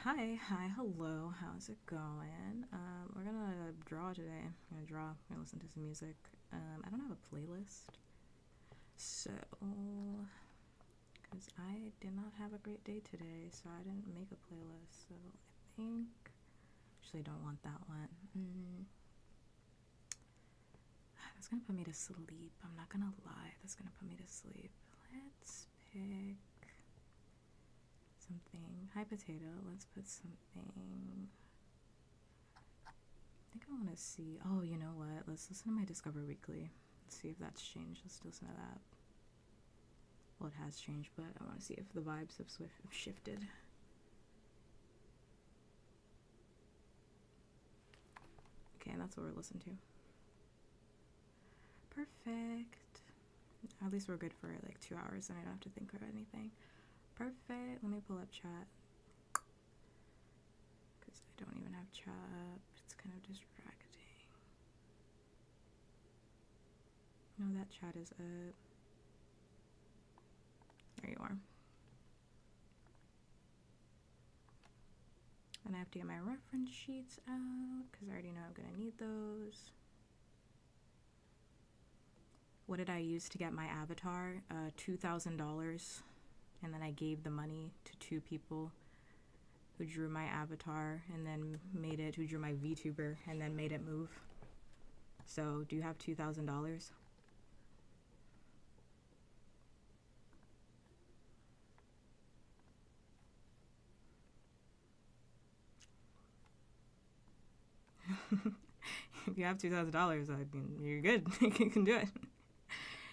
Hi, hello. How's it going? We're gonna draw today. I'm gonna draw. We're gonna listen to some music. I don't have a playlist, so because I did not have a great day today, so I didn't make a playlist. So I think actually I don't want that one. That's gonna put me to sleep. I'm not gonna lie. That's gonna put me to sleep. Let's pick something. Hi, potato. Let's put something. I think I want to see. Oh, you know what? Let's listen to my Discover Weekly. Let's see if that's changed. Let's listen to that. Well, it has changed, but I want to see if the vibes have shifted. Okay, and that's what we're listening to. Perfect. At least we're good for like 2 hours and I don't have to think of anything. Perfect. Let me pull up chat. Because I don't even have chat up. It's kind of distracting. No, that chat is up. There you are. And I have to get my reference sheets out because I already know I'm going to need those. What did I use to get my avatar? $2,000. And then I gave the money to 2 people who drew my avatar and then made it, who drew my VTuber and then made it move. So, do you have $2,000? If you have $2,000, I mean, you're good. You can do it.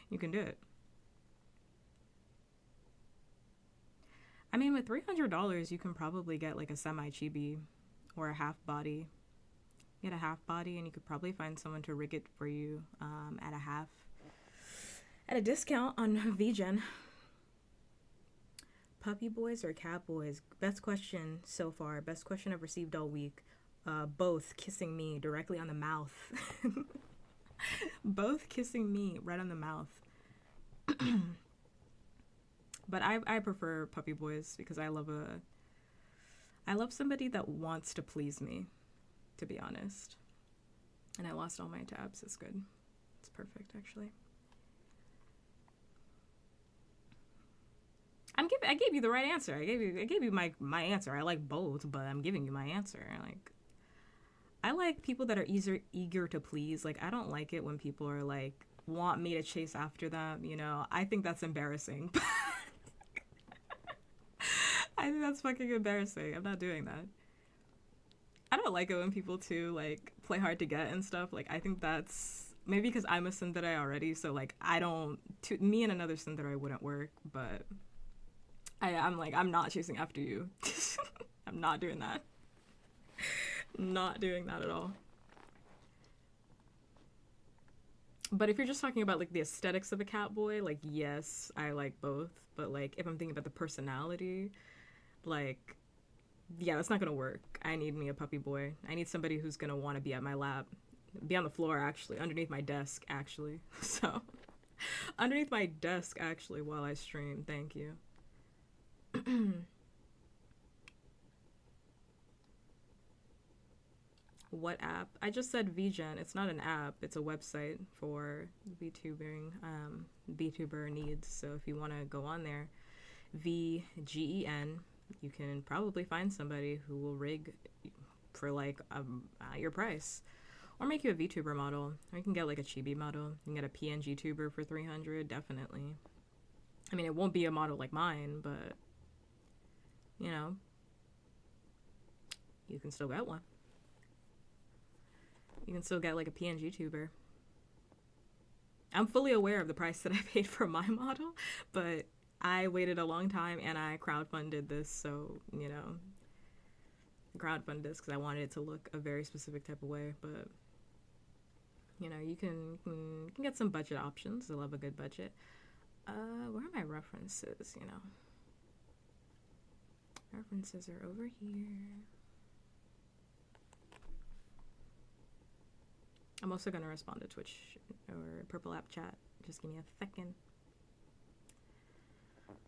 You can do it. I mean, with $300, you can probably get like a semi-chibi or a half body. Get a half body, and you could probably find someone to rig it for you at a half, at a discount on VGen. Puppy boys or cat boys? Best question so far. Best question I've received all week. Both kissing me directly on the mouth. Both kissing me right on the mouth. But I prefer puppy boys because I love somebody that wants to please me, to be honest. And I lost all my tabs. It's good. It's perfect, actually. I gave you the right answer. I gave you my answer. I like both, but I'm giving you my answer. I like people that are eager to please. Like, I don't like it when people are like want me to chase after them, you know. I think that's embarrassing. I think that's fucking embarrassing. I'm not doing that. I don't like it when people too like play hard to get and stuff. Like, I think that's maybe because I'm a tsundere already, so like I don't. Me and another tsundere wouldn't work. But I'm not chasing after you. I'm not doing that. Not doing that at all. But if you're just talking about like the aesthetics of a cat boy, like yes, I like both. But like if I'm thinking about the personality, like yeah, that's not gonna work. I need me a puppy boy. I need somebody who's gonna want to be at my lap, be on the floor actually, underneath my desk actually. So underneath my desk actually while I stream. Thank you. What app? I just said VGen. It's not an app. It's a website for VTubering. VTuber needs. So if you want to go on there, VGEN, you can probably find somebody who will rig for like your price, or make you a VTuber model. Or you can get like a chibi model. You can get a PNG tuber for 300. Definitely. I mean, it won't be a model like mine, but you know, you can still get one. You can still get like a PNG tuber. I'm fully aware of the price that I paid for my model, but I waited a long time and I crowdfunded this, so, you know, crowdfunded this because I wanted it to look a very specific type of way, but, you know, you can get some budget options. I love a good budget. Where are my references, you know? References are over here. I'm also going to respond to Twitch or Purple App chat. Just give me a second.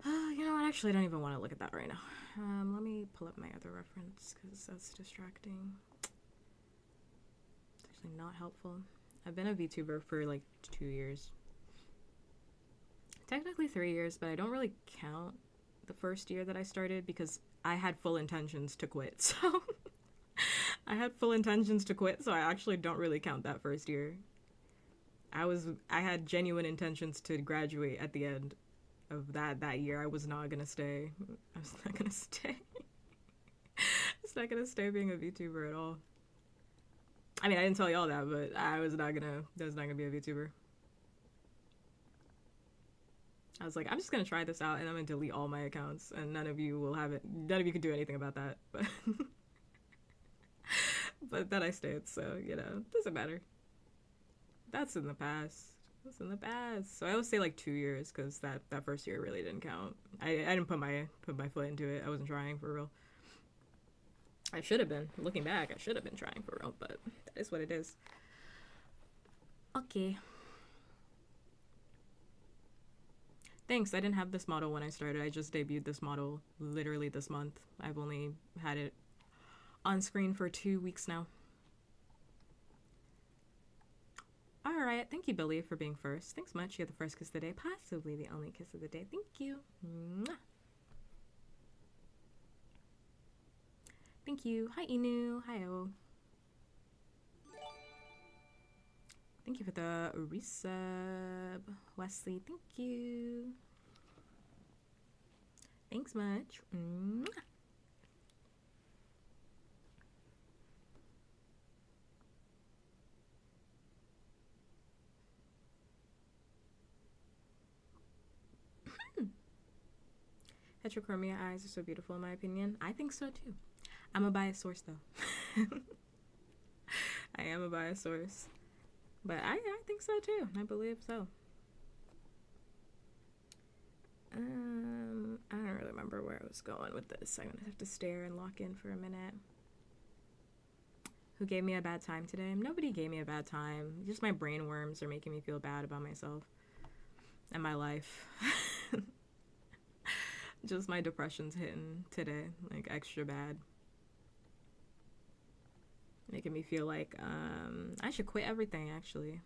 You know what? Actually, I don't even want to look at that right now. Let me pull up my other reference because that's distracting. It's actually not helpful. I've been a VTuber for like 2 years. Technically 3 years, but I don't really count the first year that I started because I had full intentions to quit. So I had full intentions to quit, so I actually don't really count that first year. I had genuine intentions to graduate at the end of that year. I was not gonna stay. I was not gonna stay. I was not gonna stay being a VTuber at all. I mean, I didn't tell y'all that, but I was not gonna be a VTuber. I was like, I'm just gonna try this out and I'm gonna delete all my accounts and none of you will have it. None of you can do anything about that. But but then I stayed, so you know, doesn't matter. That's in the past. That's in the past. So I always say like 2 years because that first year really didn't count. I didn't put my foot into it. I wasn't trying for real. I should have been. Looking back, I should have been trying for real, but that is what it is. Okay. Thanks. I didn't have this model when I started. I just debuted this model literally this month. I've only had it on screen for 2 weeks now. All right. Thank you, Billy, for being first. Thanks much. You're the first kiss of the day, possibly the only kiss of the day. Thank you. Mwah. Thank you. Hi, Inu. Hi-oh. Thank you for the resub. Wesley, thank you. Thanks much. Mwah. Heterochromia eyes are so beautiful in my opinion. I think so too. I'm a biased source though. I am a biased source. But I think so too. I believe so. I don't really remember where I was going with this. I'm gonna have to stare and lock in for a minute. Who gave me a bad time today? Nobody gave me a bad time. Just my brain worms are making me feel bad about myself and my life. Just my depression's hitting today, like extra bad. Making me feel like I should quit everything, actually.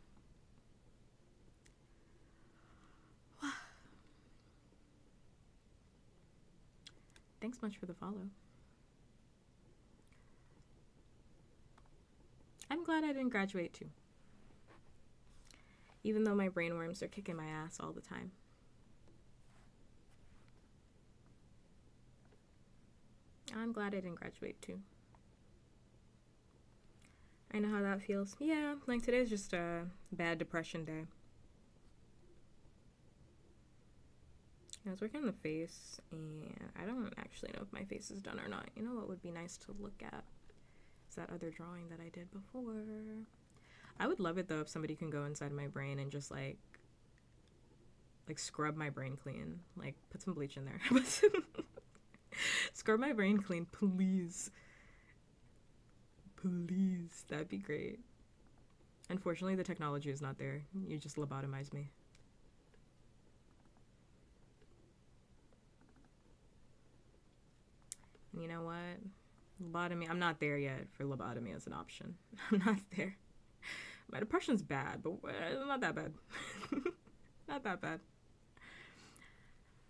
Thanks much for the follow. I'm glad I didn't graduate too. Even though my brainworms are kicking my ass all the time. I'm glad I didn't graduate too. I know how that feels. Yeah, like today's just a bad depression day. I was working on the face, and I don't actually know if my face is done or not. You know what would be nice to look at? Is that other drawing that I did before. I would love it, though, if somebody can go inside my brain and just, like scrub my brain clean. Like, put some bleach in there. Scrub my brain clean, please. Please. That'd be great. Unfortunately, the technology is not there. You just lobotomize me. And you know what? Lobotomy, I'm not there yet for lobotomy as an option. I'm not there. My depression's bad, but not that bad. Not that bad.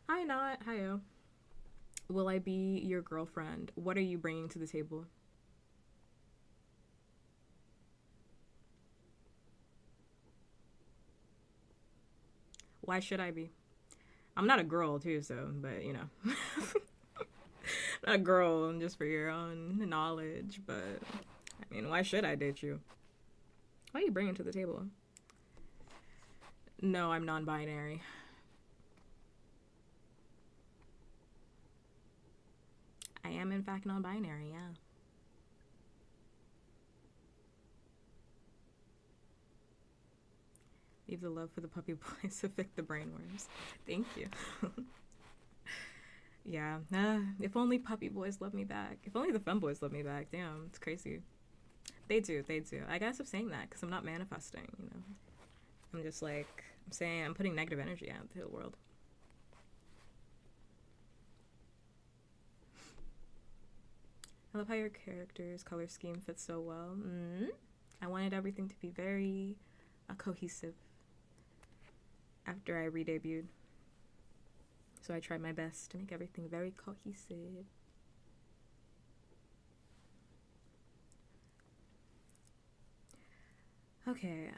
Hi, Not. Hi-oh. Will I be your girlfriend? What are you bringing to the table? Why should I be? I'm not a girl, too, so, but, you know. Not a girl, just for your own knowledge, but, I mean, why should I date you? What are you bringing to the table? No, I'm non-binary. I am, in fact, non-binary, yeah. Leave the love for the puppy boys to fix the brainworms. Thank you. Yeah, if only puppy boys love me back. If only the femboys love me back. Damn, it's crazy. They do. I gotta stop saying that because I'm not manifesting, you know. I'm just like, I'm saying I'm putting negative energy out into the world. I love how your character's color scheme fits so well. I wanted everything to be very cohesive after I re-debuted. So I tried my best to make everything very cohesive. Okay,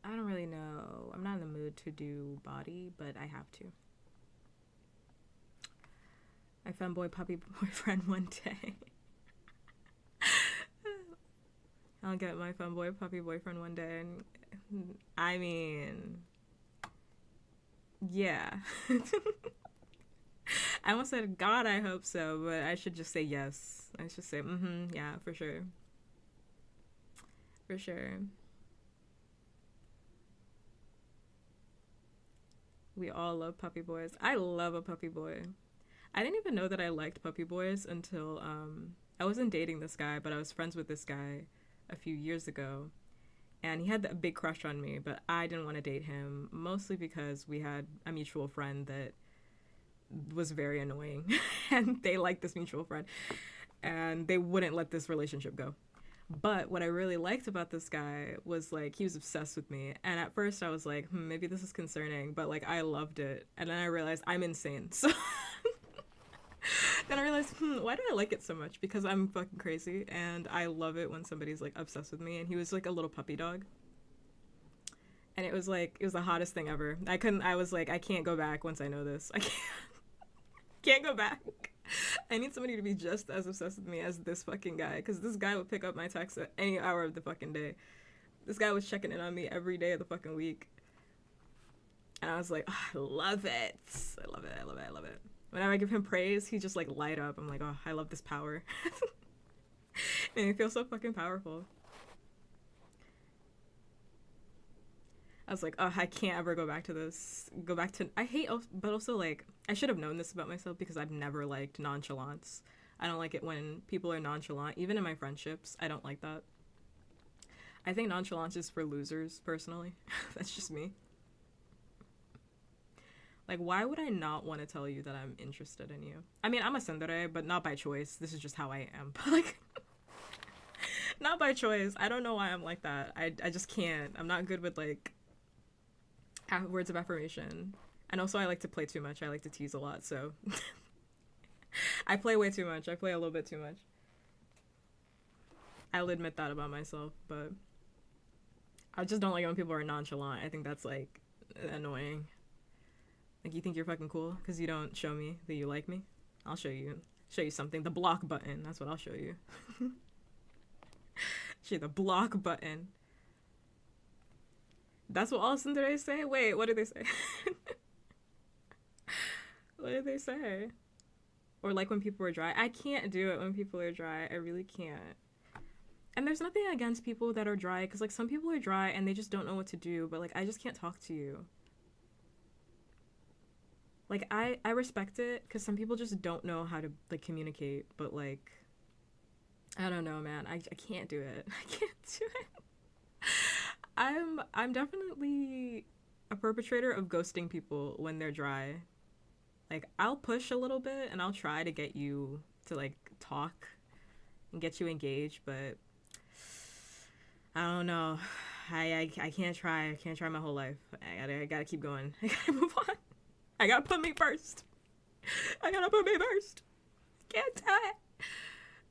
I don't really know. I'm not in the mood to do body, but I have to. My femboy puppy boyfriend one day. I'll get my femboy puppy boyfriend one day, and I mean, yeah. I almost said, God, I hope so, but I should just say yes. I should say, yeah, for sure. For sure. We all love puppy boys. I love a puppy boy. I didn't even know that I liked puppy boys until I wasn't dating this guy, but I was friends with this guy a few years ago. And he had a big crush on me, but I didn't want to date him, mostly because we had a mutual friend that was very annoying. And they liked this mutual friend. And they wouldn't let this relationship go. But what I really liked about this guy was, like, he was obsessed with me. And at first I was like, maybe this is concerning. But, like, I loved it. And then I realized I'm insane. So then I realized, why do I like it so much? Because I'm fucking crazy. And I love it when somebody's, like, obsessed with me. And he was, like, a little puppy dog. And it was, like, it was the hottest thing ever. I was like, I can't go back once I know this. I can't go back. I need somebody to be just as obsessed with me as this fucking guy, because this guy would pick up my text at any hour of the fucking day. This guy was checking in on me every day of the fucking week. And I was like, oh, I love it. I love it, I love it, I love it. Whenever I give him praise, he just, like, light up. I'm like, oh, I love this power. And he feels so fucking powerful. I was like, oh, I can't ever go back to this. I hate, but also, like, I should have known this about myself because I've never liked nonchalance. I don't like it when people are nonchalant. Even in my friendships, I don't like that. I think nonchalance is for losers, personally. That's just me. Like, why would I not want to tell you that I'm interested in you? I mean, I'm a tsundere, but not by choice. This is just how I am. But, like, not by choice. I don't know why I'm like that. I just can't. I'm not good with, like, words of affirmation. And also I like to play too much. I like to tease a lot, so I play way too much. I play a little bit too much. I'll admit that about myself, but I just don't like when people are nonchalant. I think that's, like, annoying. Like, you think you're fucking cool because you don't show me that you like me? I'll show you something. The block button. That's what I'll show you. Show you the block button. That's what all tsundere say? Wait, what did they say? What did they say? Or, like, when people are dry. I can't do it when people are dry. I really can't. And there's nothing against people that are dry, because, like, some people are dry and they just don't know what to do, but, like, I just can't talk to you. Like, I respect it, because some people just don't know how to, like, communicate, but, like, I don't know, man. I can't do it. I can't do it. I'm definitely a perpetrator of ghosting people when they're dry. Like, I'll push a little bit and I'll try to get you to, like, talk and get you engaged, but I don't know. I can't try. I can't try my whole life. I gotta keep going. I gotta move on. I gotta put me first. I gotta put me first. Can't do it.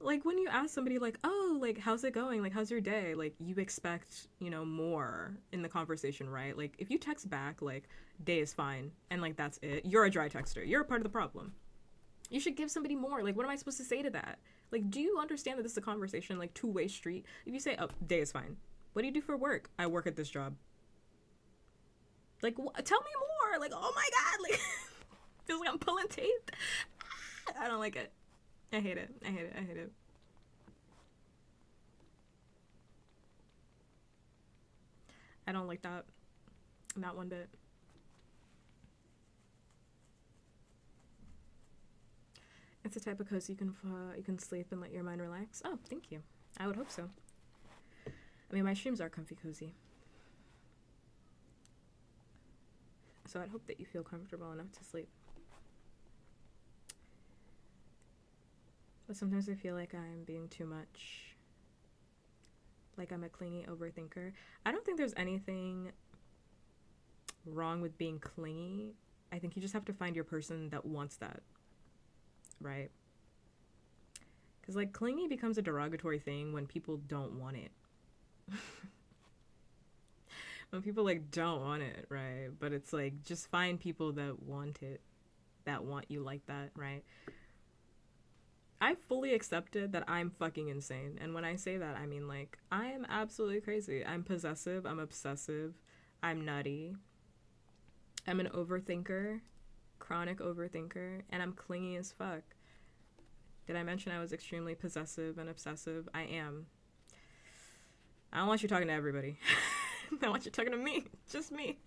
Like, when you ask somebody, like, oh, like, how's it going? Like, how's your day? Like, you expect, you know, more in the conversation, right? Like, if you text back, like, day is fine, and, like, that's it, you're a dry texter. You're a part of the problem. You should give somebody more. Like, what am I supposed to say to that? Like, do you understand that this is a conversation, like, two-way street? If you say, oh, day is fine. What do you do for work? I work at this job. Like, tell me more. Like, oh, my God. Like, feels like I'm pulling teeth. I don't like it. I hate it. I hate it. I hate it. I don't like that. Not one bit. It's a type of cozy you can sleep and let your mind relax. Oh, thank you. I would hope so. I mean, my streams are comfy cozy. So I'd hope that you feel comfortable enough to sleep. But sometimes I feel like I'm being too much. Like I'm a clingy overthinker. I don't think there's anything wrong with being clingy. I think you just have to find your person that wants that, right? Because like clingy becomes a derogatory thing when people don't want it. When people like don't want it, right? But it's like just find people that want it, that want you like that, right? I fully accepted that I'm fucking insane. And when I say that, I mean like I am absolutely crazy. I'm possessive, I'm obsessive, I'm nutty. I'm an overthinker, chronic overthinker, and I'm clingy as fuck. Did I mention I was extremely possessive and obsessive? I am. I don't want you talking to everybody. I want you talking to me. Just me.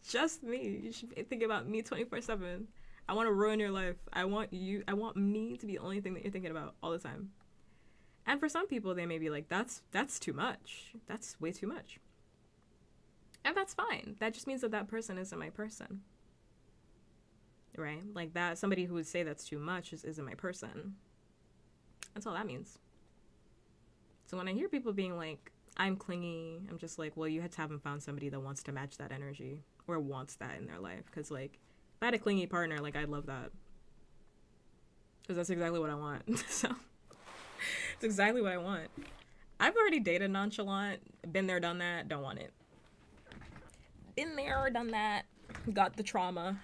Just me. You should be thinking about me 24/7. I want to ruin your life. I want me to be the only thing that you're thinking about all the time. And for some people, they may be like, that's too much. That's way too much. And that's fine. That just means that that person isn't my person. Right? Like that, somebody who would say that's too much isn't my person. That's all that means. So when I hear people being like, I'm clingy, I'm just like, well, you haven't found somebody that wants to match that energy or wants that in their life. Because like, if I had a clingy partner, like I'd love that. Because that's exactly what I want. So it's exactly what I want. I've already dated nonchalant, been there, done that, don't want it. Been there, done that, got the trauma.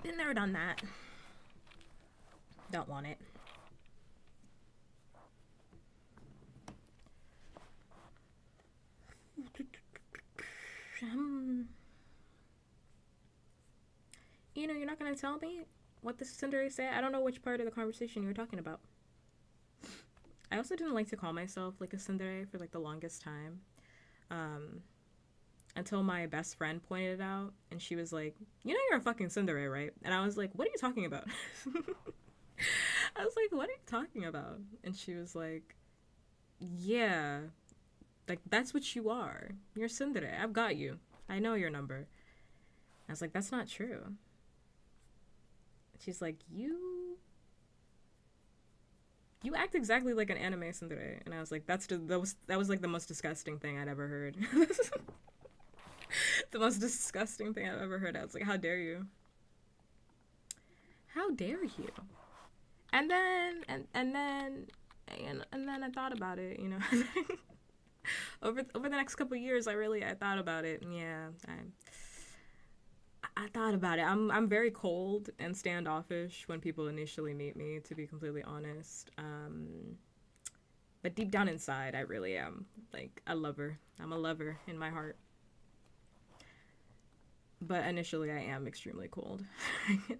Been there, done that. Don't want it. You know, you're not gonna tell me what the Cinderella said? I don't know which part of the conversation you were talking about. I also didn't like to call myself like a Cinderella for like the longest time. Until my best friend pointed it out and she was like, you know you're a fucking Cinderella, right? And I was like, what are you talking about? I was like, what are you talking about? And she was like, yeah, like that's what you are. You're Cinderella. I've got you. I know your number. I was like, that's not true. She's like, you act exactly like an anime Cinderella. And I was like, that was like the most disgusting thing I'd ever heard. The most disgusting thing I've ever heard. I was like, how dare you? How dare you? And then I thought about it, you know. over the next couple of years, I thought about it. And yeah, I thought about it. I'm very cold and standoffish when people initially meet me, to be completely honest. But deep down inside, I really am like a lover. I'm a lover in my heart. But initially, I am extremely cold,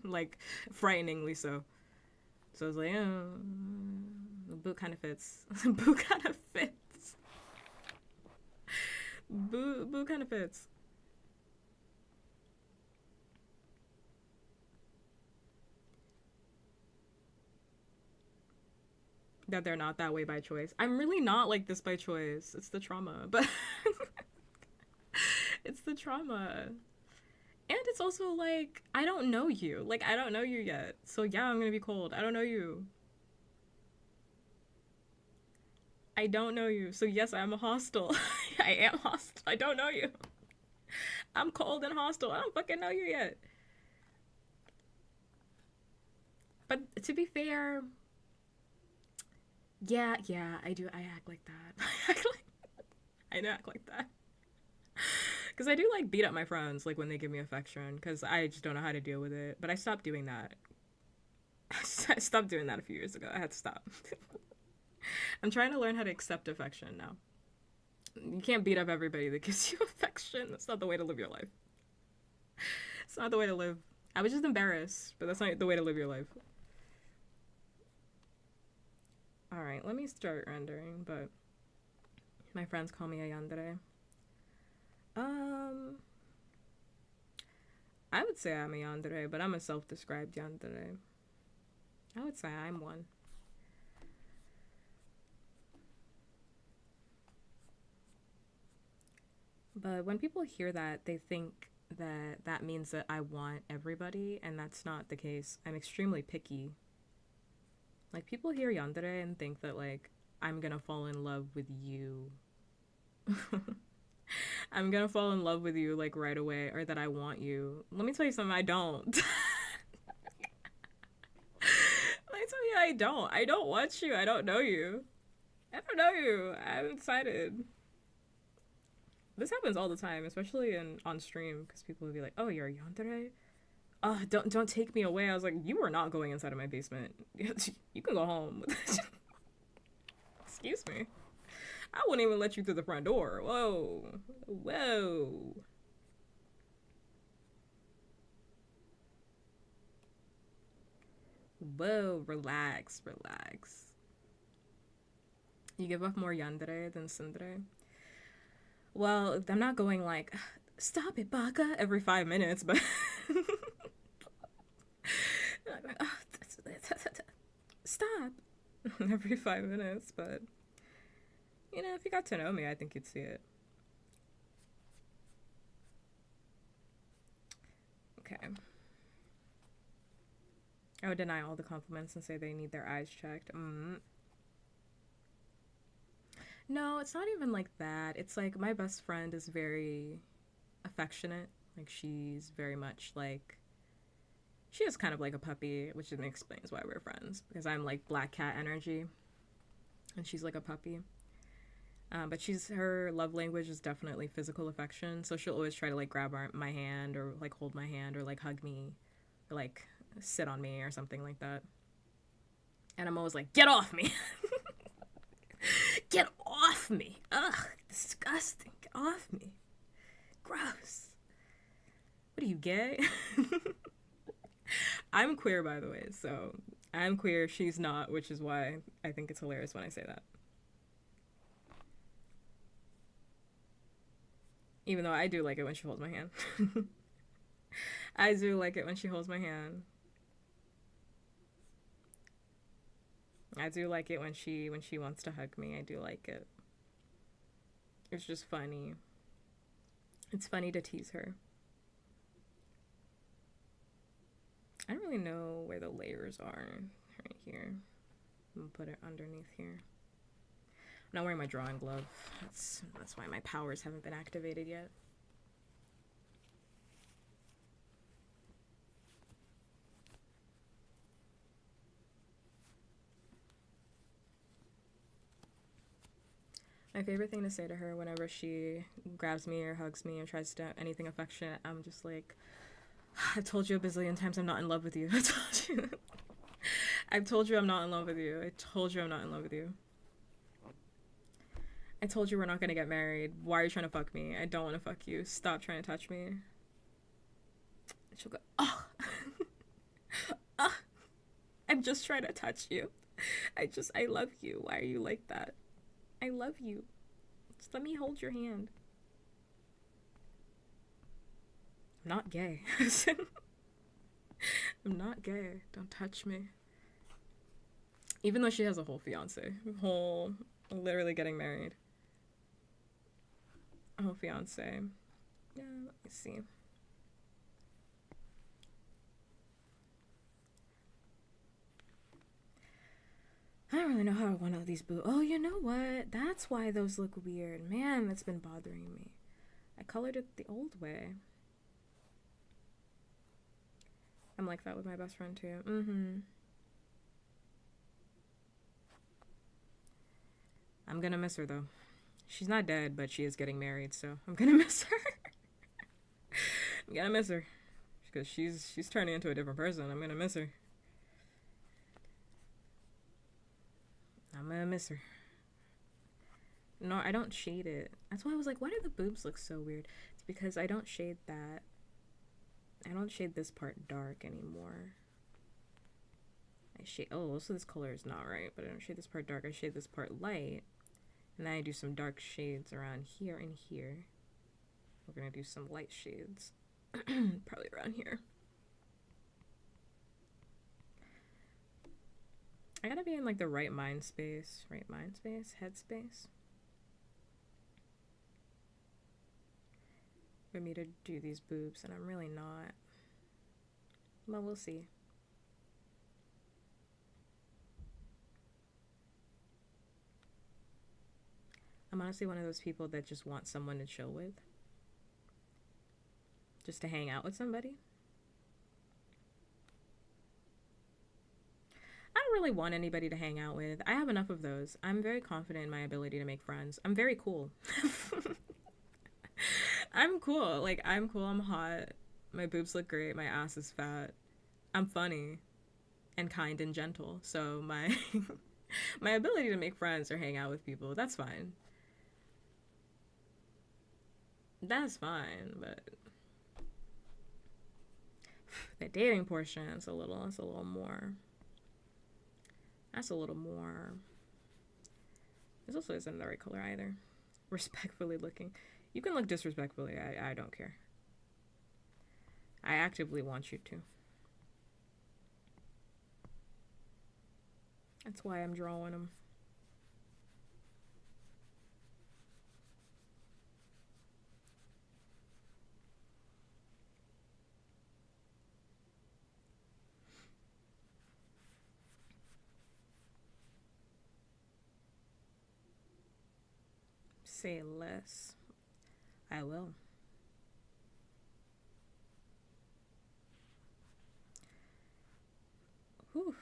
like frighteningly so. So I was like, oh, the boot kind of fits. Boot kind of fits. Boot kind of fits. That they're not that way by choice. I'm really not like this by choice. It's the trauma, but it's the trauma. And it's also like, I don't know you. Like, I don't know you yet. So yeah, I'm gonna be cold. I don't know you. I don't know you. So yes, I'm hostile. I am hostile. I don't know you. I'm cold and hostile. I don't fucking know you yet. But to be fair, yeah, I do. I act like that. I do act like that. Because I do like beat up my friends like when they give me affection because I just don't know how to deal with it. But I stopped doing that. I stopped doing that a few years ago. I had to stop. I'm trying to learn how to accept affection now. You can't beat up everybody that gives you affection. That's not the way to live your life. It's not the way to live. I was just embarrassed, but that's not the way to live your life. Alright, let me start rendering, but my friends call me a yandere. I would say I'm a yandere, but I'm a self-described yandere. I would say I'm one. But when people hear that, they think that means that I want everybody, and that's not the case. I'm extremely picky. Like, people hear yandere and think that, like, I'm gonna fall in love with you. I'm gonna fall in love with you, like, right away, or that I want you. Let me tell you something, I don't. Let me tell you, I don't. I don't want you. I don't know you. I don't know you. I'm excited. This happens all the time, especially on stream, because people will be like, "Oh, you're a yandere? Oh, don't take me away." I was like, "You are not going inside of my basement. You can go home." Excuse me. I wouldn't even let you through the front door. Whoa, whoa. Whoa, relax, relax. You give off more yandere than tsundere. Well, I'm not going like, "Stop it, baka," every 5 minutes, but stop every 5 minutes. But you know, if you got to know me, I think you'd see it. Okay. I would deny all the compliments and say they need their eyes checked. No, it's not even like that. It's like my best friend is very affectionate. Like, she's very much like, she is kind of like a puppy, which then explains why we're friends, because I'm like black cat energy and she's like a puppy. But her love language is definitely physical affection, so she'll always try to like grab my hand, or like hold my hand, or like hug me, or like sit on me or something like that. And I'm always like, "Get off me." Get off me. Ugh, disgusting. Get off me. Gross. What are you, gay? I'm queer, by the way, so I'm queer, she's not, which is why I think it's hilarious when I say that. Even though I do like it when she holds my hand. I do like it when she holds my hand. I do like it when she wants to hug me. I do like it. It's just funny. It's funny to tease her. I don't really know where the layers are. Right here. I'm gonna put it underneath here. I'm not wearing my drawing glove. That's why my powers haven't been activated yet. My favorite thing to say to her whenever she grabs me or hugs me or tries to do anything affectionate, I'm just like, "I've told you a bazillion times I'm not in love with you. I've told you I'm not in love with you. I told you I'm not in love with you. I told you we're not gonna get married. Why are you trying to fuck me? I don't want to fuck you. Stop trying to touch me." And she'll go, "Oh, oh, I'm just trying to touch you. I love you. Why are you like that? I love you. Just let me hold your hand." I'm not gay. I'm not gay. Don't touch me. Even though she has a whole fiance. Literally getting married. A whole fiance. Yeah, let me see. I don't really know how one of these Oh, you know what? That's why those look weird. Man, that's been bothering me. I colored it the old way. I'm like that with my best friend too. I'm gonna miss her though. She's not dead, but she is getting married, so I'm gonna miss her. I'm gonna miss her. Because she's turning into a different person. I'm gonna miss her. I'm gonna miss her. No, I don't shade it. That's why I was like, why do the boobs look so weird? It's because I don't shade that. I don't shade this part dark anymore. I shade, oh, so this color is not right, but I don't shade this part dark. I shade this part light. And then I do some dark shades around here and here. We're gonna do some light shades. Probably around here. I gotta be in like the right mind space, headspace. for me to do these boobs, and I'm really not. Well, we'll see. I'm honestly one of those people that just want someone to chill with. Just to hang out with somebody. I don't really want anybody to hang out with. I have enough of those. I'm very confident in my ability to make friends. I'm very cool. I'm cool. Like, I'm cool. I'm hot. My boobs look great. My ass is fat. I'm funny and kind and gentle. So my my ability to make friends or hang out with people, that's fine. That's fine, but the dating portion is a little more. That's a little more. This also isn't the right color either. Respectfully looking. You can look disrespectfully. I don't care. I actively want you to. That's why I'm drawing them. Say less. I will. Whew.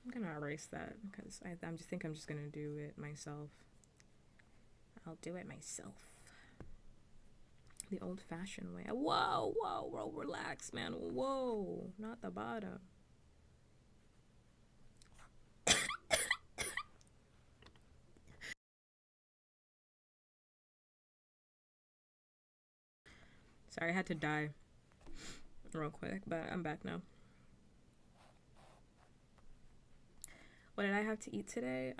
I'm gonna erase that because I think I'm just gonna do it myself. I'll do it myself. The old-fashioned way. Whoa, whoa, bro, relax, man. Whoa, not the bottom. Sorry, I had to die real quick, but I'm back now. What did I have to eat today?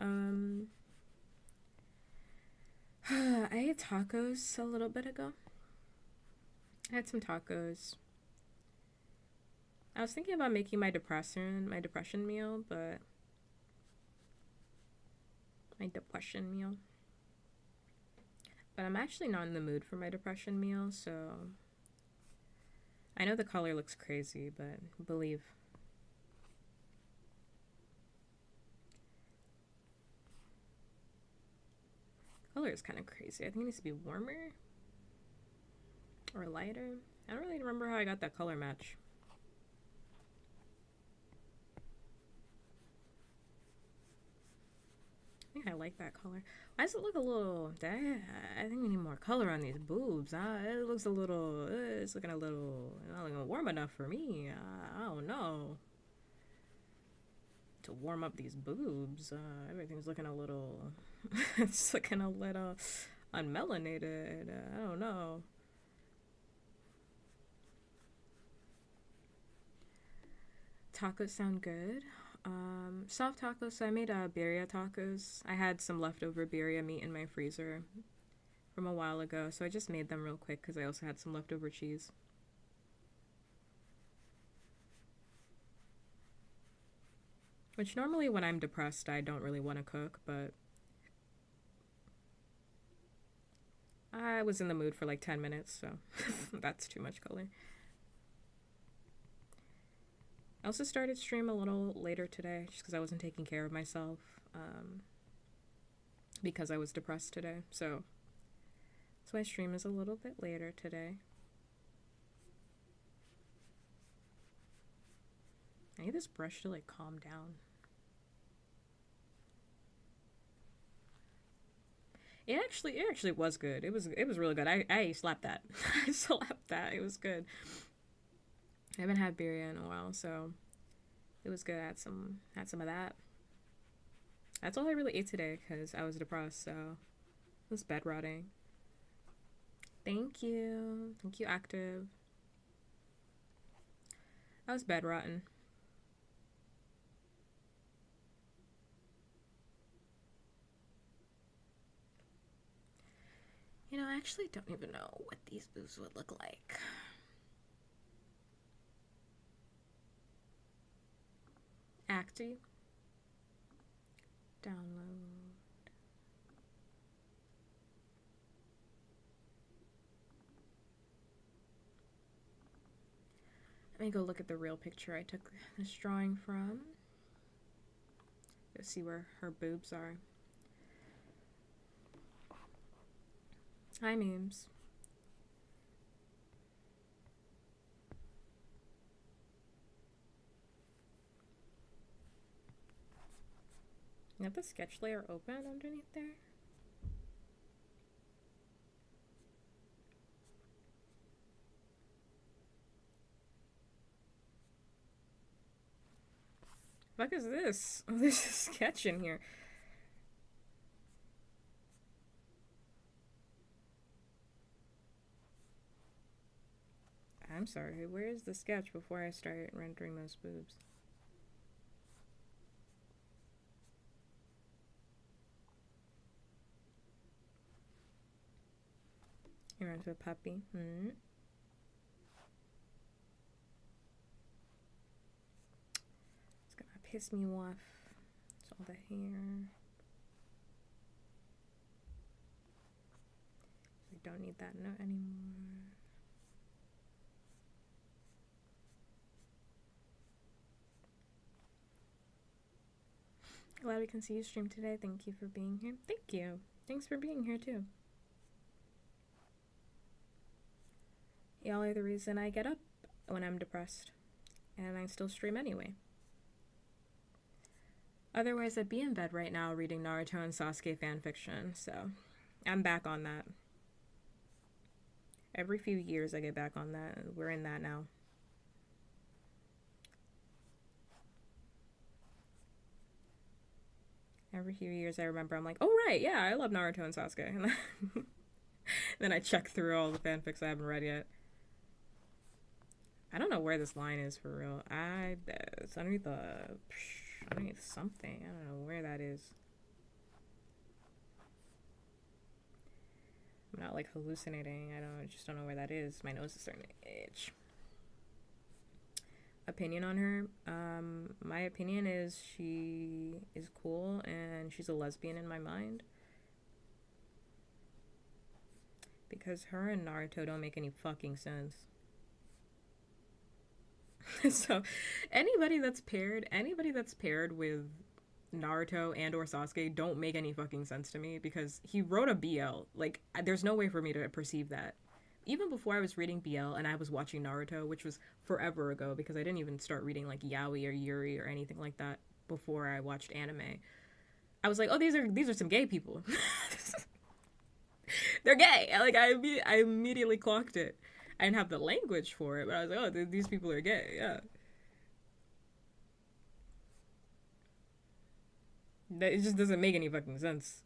I ate tacos a little bit ago. I had some tacos. I was thinking about making my depression meal, but but I'm actually not in the mood for my depression meal, so I know the color looks crazy, but believe. The color is kind of crazy. I think it needs to be warmer or lighter. I don't really remember how I got that color match. I think I like that color. Why does it look a little... I think we need more color on these boobs. It looks a little... It's looking a little... Not looking warm enough for me. I don't know. To warm up these boobs. Everything's looking a little... It's looking a little unmelanated. I don't know. Tacos sound good. Soft tacos. So I made birria tacos. I had some leftover birria meat in my freezer from a while ago, so I just made them real quick because I also had some leftover cheese. Which normally when I'm depressed, I don't really want to cook, but I was in the mood for like 10 minutes, so that's too much color. I also started stream a little later today just because I wasn't taking care of myself because I was depressed today. So my stream is a little bit later today. I need this brush to like calm down. It actually was good. It was really good. I slapped that. I slapped that. It was good. I haven't had birria in a while, so it was good. I had some of that. That's all I really ate today because I was depressed, so it was bed rotting. Thank you, active. I was bed rotten. You know, I actually don't even know what these boobs would look like. Acty. Download. Let me go look at the real picture I took this drawing from. Let's see where her boobs are. Hi, memes. You have the sketch layer open underneath there? What is this? Oh, there's a sketch in here. I'm sorry, where is the sketch before I start rendering those boobs? You're into a puppy. Hmm. It's gonna piss me off. It's all the hair. I don't need that note anymore. Glad we can see you stream today. Thank you for being here. Thank you. Thanks for being here too. Y'all are the reason I get up when I'm depressed. And I still stream anyway. Otherwise, I'd be in bed right now reading Naruto and Sasuke fanfiction, so I'm back on that. Every few years I get back on that. We're in that now. Every few years I remember, I'm like, oh right, yeah, I love Naruto and Sasuke. And then I check through all the fanfics I haven't read yet. I don't know where this line is for real. It's underneath underneath something. I don't know where that is. I'm not like hallucinating. I just don't know where that is. My nose is starting to itch. Opinion on her. My opinion is she is cool and she's a lesbian in my mind. Because her and Naruto don't make any fucking sense. So anybody that's paired with Naruto and or Sasuke don't make any fucking sense to me, because he wrote a BL. Like, there's no way for me to perceive that. Even before I was reading BL and I was watching Naruto, which was forever ago, because I didn't even start reading like Yaoi or Yuri or anything like that before I watched anime. I was like, oh, these are some gay people. They're gay. Like, I immediately clocked it. I didn't have the language for it, but I was like, oh, these people are gay, yeah. It just doesn't make any fucking sense.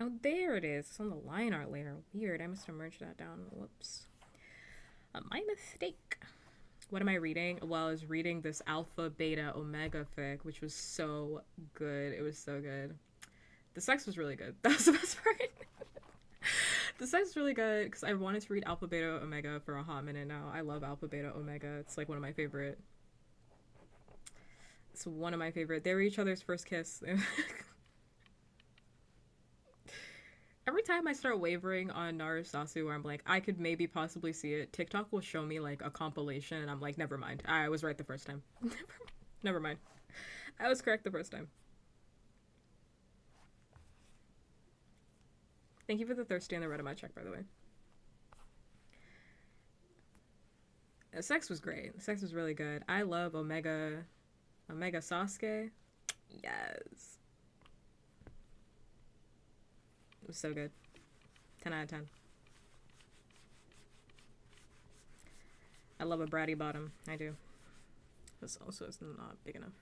Oh, there it is. It's on the line art layer. Weird. I must have merged that down. Whoops. My mistake. What am I reading? Well, I was reading this Alpha Beta Omega fic, which was so good. It was so good. The sex was really good. That was the best part. The sex is really good because I wanted to read Alpha Beta Omega for a hot minute now. I love Alpha Beta Omega. It's like one of my favorite. It's one of my favorite. They were each other's first kiss. Every time I start wavering on Narusasu, where I'm like, I could maybe possibly see it, TikTok will show me like a compilation, and I'm like, never mind. I was right the first time. Never mind. I was correct the first time. Thank you for the thirsty and the red of my check, by the way. The sex was great. The sex was really good. I love Omega Sasuke. Yes. It was so good. 10 out of 10. I love a bratty bottom. I do. This also is not big enough.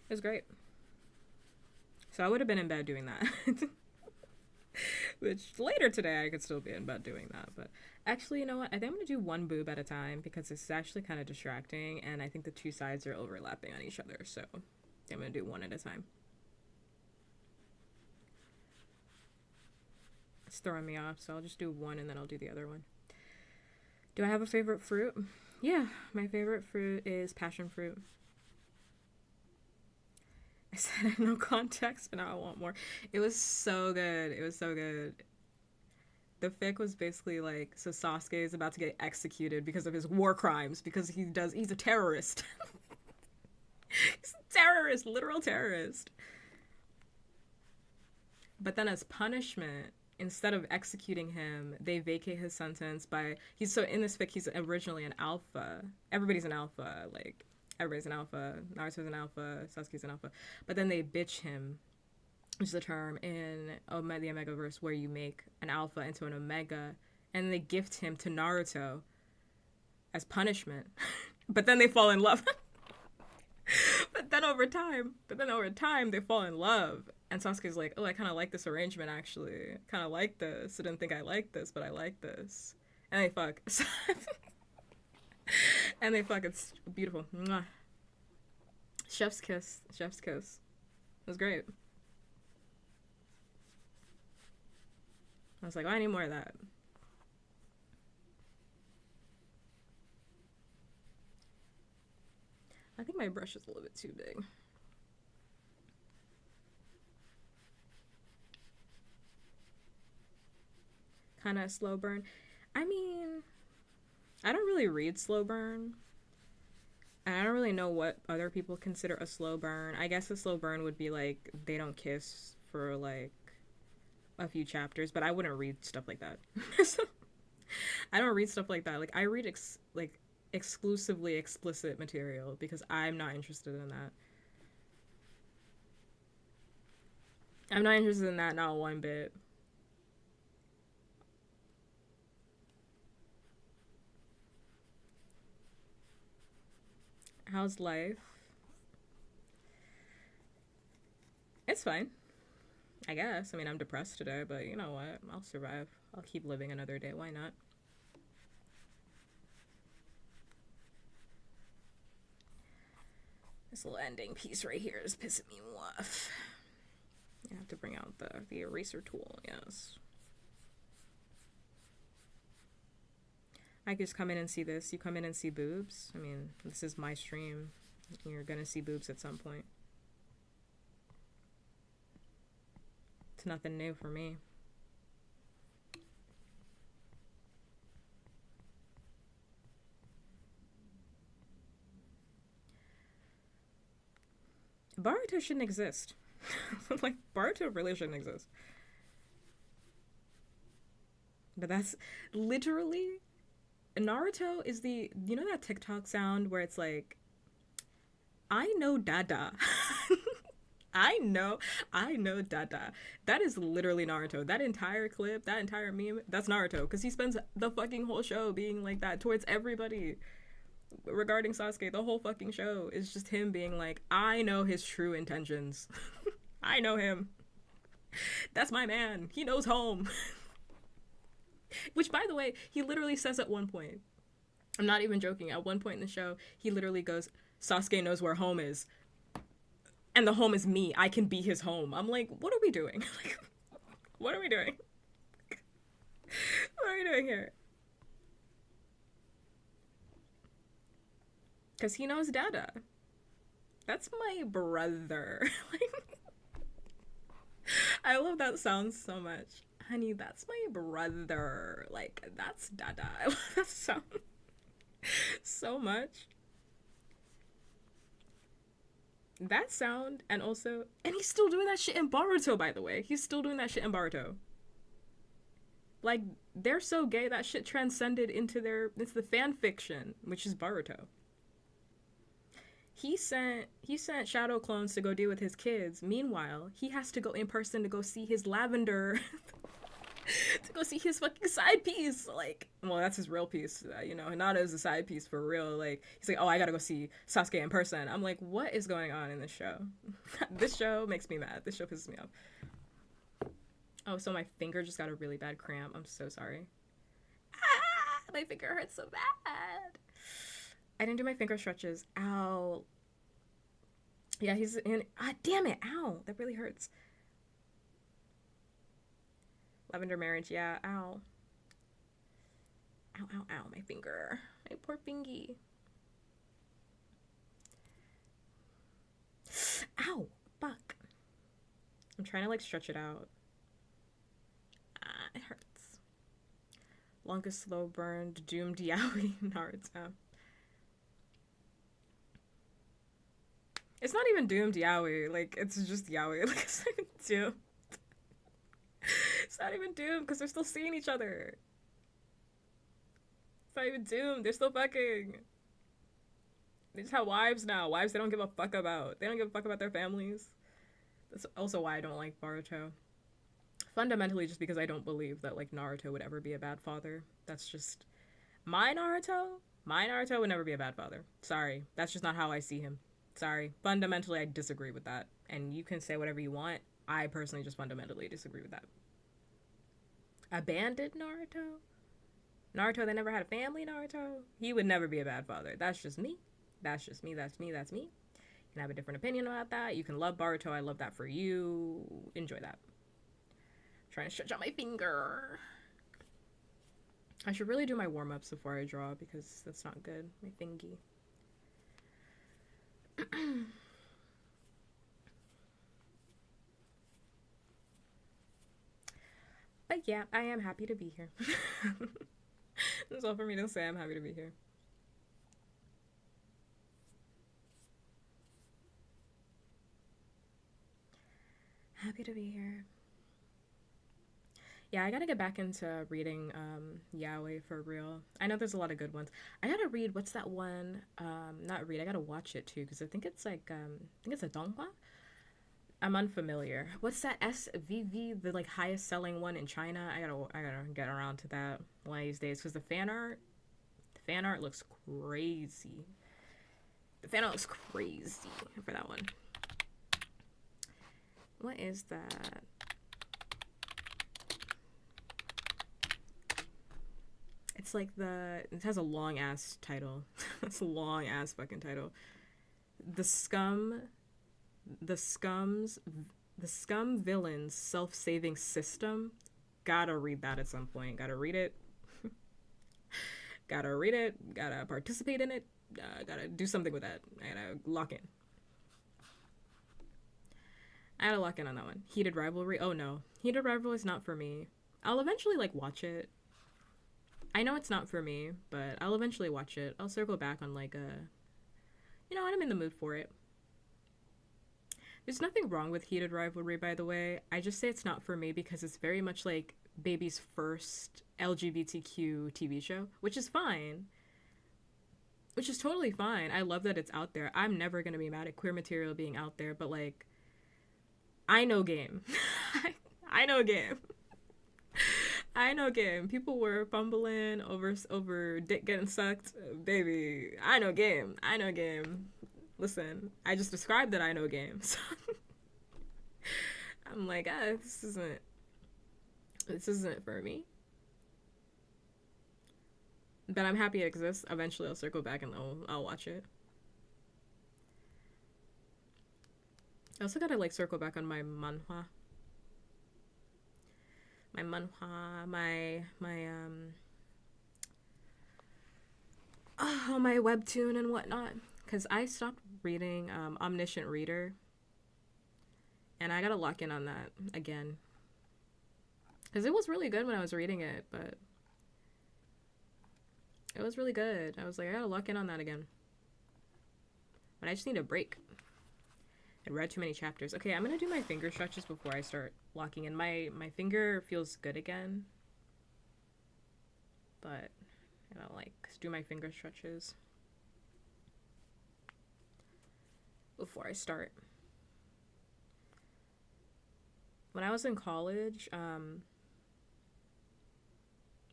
It was great. So I would have been in bed doing that. Which later today I could still be in bed doing that. But actually, you know what? I think I'm going to do one boob at a time because this is actually kind of distracting. And I think the two sides are overlapping on each other. So I'm going to do one at a time. It's throwing me off. So I'll just do one and then I'll do the other one. Do I have a favorite fruit? Yeah, my favorite fruit is passion fruit. I said I had no context, and now I want more. It was so good. It was so good. The fic was basically like, so Sasuke is about to get executed because of his war crimes, because he's a terrorist. He's a terrorist, literal terrorist. But then as punishment, instead of executing him, they vacate his sentence by he's so in this fic he's originally an alpha. Everybody's an alpha, like everybody's an alpha. Naruto's an alpha, Sasuke's an alpha. But then they bitch him, which is a term in the Omegaverse where you make an alpha into an omega, and they gift him to Naruto as punishment. But then they fall in love. But then over time, they fall in love. And Sasuke's like, oh, I kind of like this arrangement, actually. I kind of like this. I didn't think I liked this, but I like this. And they fuck. And they fuck. It's beautiful. Mwah. Chef's kiss. Chef's kiss. It was great. I was like, oh, I need more of that. I think my brush is a little bit too big. Kind of slow burn. I mean, I don't really read slow burn. And I don't really know what other people consider a slow burn. I guess a slow burn would be like they don't kiss for like a few chapters, but I wouldn't read stuff like that. So, I don't read stuff like that. Like I read exclusively explicit material because I'm not interested in that. I'm not interested in that, not one bit. How's life? It's fine, I guess. I mean, I'm depressed today, but you know what? I'll survive. I'll keep living another day. Why not? This little ending piece right here is pissing me off. I have to bring out the eraser tool, yes. I could just come in and see this. You come in and see boobs. I mean, this is my stream. You're gonna see boobs at some point. It's nothing new for me. Boruto shouldn't exist. Like, Boruto really shouldn't exist. But that's literally... Naruto is the... You know that TikTok sound where it's like... I know Dada. I know Dada. That is literally Naruto. That entire clip, that entire meme, that's Naruto. Because he spends the fucking whole show being like that towards everybody. Regarding Sasuke, the whole fucking show is just him being like, I know his true intentions. I know him. That's my man. He knows home. Which, by the way, he literally says at one point, I'm not even joking, at one point in the show, he literally goes, Sasuke knows where home is. And the home is me. I can be his home. I'm like, what are we doing? Like, what are we doing? What are we doing here? Because he knows Dada. That's my brother. I love that sound so much. Honey, that's my brother. Like, that's Dada. I love that sound so much. That sound, and also... And he's still doing that shit in Boruto, by the way. He's still doing that shit in Boruto. Like, they're so gay, that shit transcended into the fan fiction, which is Boruto. He sent shadow clones to go deal with his kids. Meanwhile, he has to go in person to go see his lavender, to go see his fucking side piece. Like, well, that's his real piece. You know, Hinata is a side piece for real. Like, he's like, oh, I gotta go see Sasuke in person. I'm like, what is going on in this show? This show makes me mad. This show pisses me off. Oh, so my finger just got a really bad cramp. I'm so sorry. Ah, my finger hurts so bad. I didn't do my finger stretches. Ow. Yeah, he's in... Ah, damn it. Ow. That really hurts. Lavender marriage. Yeah. Ow. Ow, ow, ow. My finger. My poor fingy. Ow. trying to like stretch it out. It hurts. Longest slow burned doomed yaoi Naruto. It's not even doomed yaoi. Like, it's just yaoi. Like, it's not even doomed. It's not even doomed because they're still seeing each other. It's not even doomed. They're still fucking. They just have wives now. Wives they don't give a fuck about. They don't give a fuck about their families. That's also why I don't like Boruto. Fundamentally just because I don't believe that like Naruto would ever be a bad father. That's just my Naruto would never be a bad father. Sorry. That's just not how I see him. Sorry. Fundamentally I disagree with that. And you can say whatever you want. I personally just fundamentally disagree with that. Abandoned Naruto, they never had a family, Naruto. He would never be a bad father. That's just me. That's me. You can have a different opinion about that. You can love Boruto. I love that for you. Enjoy that. I'm trying to stretch out my finger. I should really do my warm-ups before I draw because that's not good. My fingy. But yeah, I am happy to be here. That's all for me to say. I'm happy to be here. Happy to be here. Yeah, I gotta get back into reading yaoi for real. I know there's a lot of good ones. I gotta read, what's that one? Not read, I gotta watch it too, because I think it's like, I think it's a donghua? I'm unfamiliar. What's that SVV, the like highest selling one in China? I gotta get around to that one of these days, because the fan art looks crazy. The fan art looks crazy for that one. What is that? It's like it has a long ass title. It's a long ass fucking title. The scum villains self-saving system. Gotta read that at some point. Gotta read it. Gotta participate in it. Gotta do something with that. I gotta lock in. I gotta lock in on that one. Heated Rivalry. Oh no. Heated Rivalry is not for me. I'll eventually like watch it. I know it's not for me, but I'll eventually watch it. I'll circle back on like when I'm in the mood for it. There's nothing wrong with Heated Rivalry, by the way. I just say it's not for me because it's very much like baby's first LGBTQ TV show, which is fine. Which is totally fine. I love that it's out there. I'm never gonna be mad at queer material being out there, but like, I know game. I know game. I know game. People were fumbling over dick getting sucked. Baby, I know game. Listen, I just described that I know game. So I'm like, this isn't for me. But I'm happy it exists. Eventually I'll circle back and I'll watch it. I also gotta like circle back on my manhwa. My webtoon and whatnot. Because I stopped reading Omniscient Reader. And I gotta lock in on that again. Because it was really good when I was reading it, but it was really good. I was like, I gotta lock in on that again. But I just need a break. I read too many chapters. Okay, I'm gonna do my finger stretches before I start locking in. My finger feels good again. But I don't like do my finger stretches before I start. When I was in college,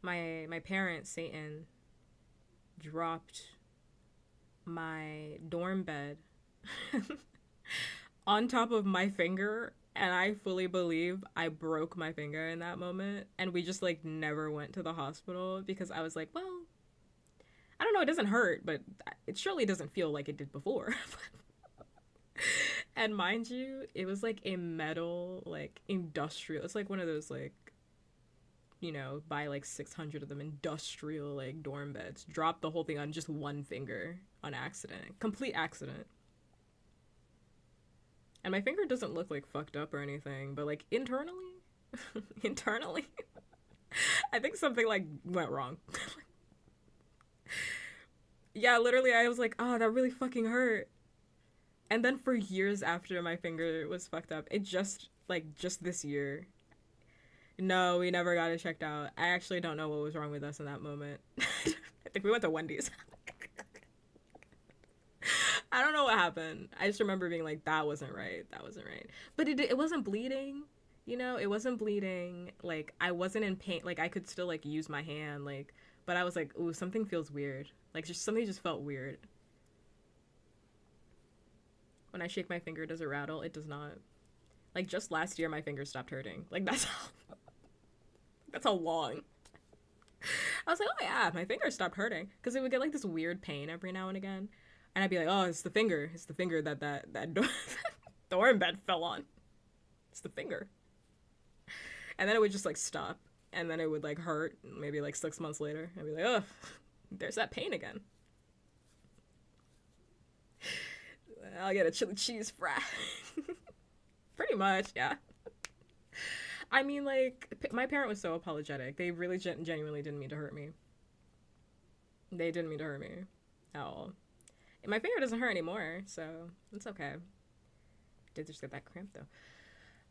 my parent, Satan, dropped my dorm bed on top of my finger, and I fully believe I broke my finger in that moment, and we just like never went to the hospital because I was like, well, I don't know, it doesn't hurt, but it surely doesn't feel like it did before. And mind you, it was like a metal, like industrial, it's like one of those like, buy like 600 of them industrial like dorm beds, dropped the whole thing on just one finger on accident, complete accident. And my finger doesn't look like fucked up or anything, but like internally, internally, I think something like went wrong. Yeah, literally, I was like, oh, that really fucking hurt. And then for years after my finger was fucked up, it just this year. No, we never got it checked out. I actually don't know what was wrong with us in that moment. I think we went to Wendy's. I don't know what happened. I just remember being like, that wasn't right. That wasn't right. But it wasn't bleeding. You know, it wasn't bleeding. Like, I wasn't in pain. Like, I could still, like, use my hand. Like, but I was like, ooh, something feels weird. Like, just something just felt weird. When I shake my finger, does it rattle? It does not. Like, just last year, my finger stopped hurting. Like, that's how long. I was like, oh yeah, my finger stopped hurting. Because it would get, like, this weird pain every now and again. And I'd be like, oh, it's the finger. It's the finger that door in bed fell on. It's the finger. And then it would just, like, stop. And then it would, like, hurt. Maybe, like, 6 months later. I'd be like, oh, there's that pain again. I'll get a chili cheese fry. Pretty much, yeah. I mean, like, my parent was so apologetic. They really genuinely didn't mean to hurt me. They didn't mean to hurt me at all. And my finger doesn't hurt anymore, so it's okay. Did just get that cramp, though.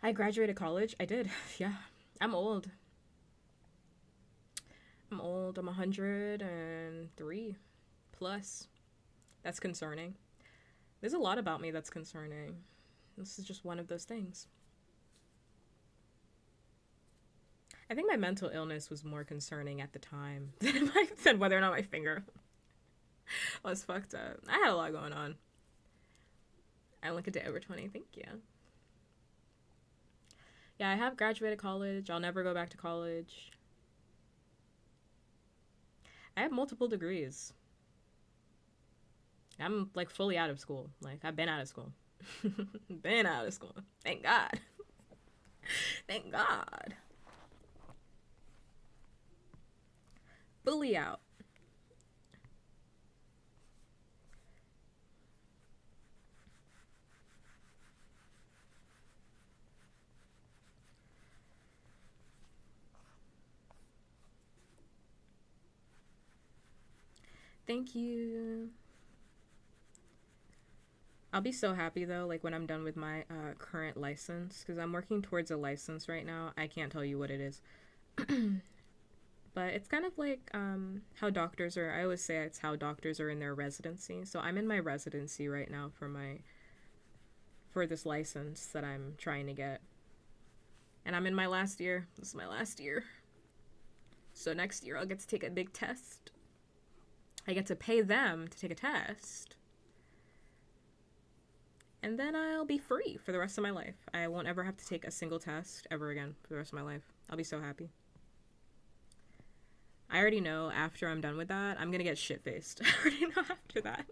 I graduated college. I did, yeah. I'm old. I'm 103 plus. That's concerning. There's a lot about me that's concerning. This is just one of those things. I think my mental illness was more concerning at the time than whether or not my finger was fucked up. I had a lot going on. I look at the over 20. Thank you. Yeah, I have graduated college. I'll never go back to college. I have multiple degrees. I'm, like, fully out of school. Like, I've been out of school. Been out of school. Thank God. Thank God. Fully out. Thank you. I'll be so happy though, like when I'm done with my current license, because I'm working towards a license right now. I can't tell you what it is. But it's kind of like how doctors are. I always say it's how doctors are in their residency. So I'm in my residency right now for this license that I'm trying to get. And I'm in my last year. This is my last year. So next year I'll get to take a big test. I get to pay them to take a test. And then I'll be free for the rest of my life. I won't ever have to take a single test ever again for the rest of my life. I'll be so happy. I already know after I'm done with that, I'm gonna get shit-faced. I already know after that.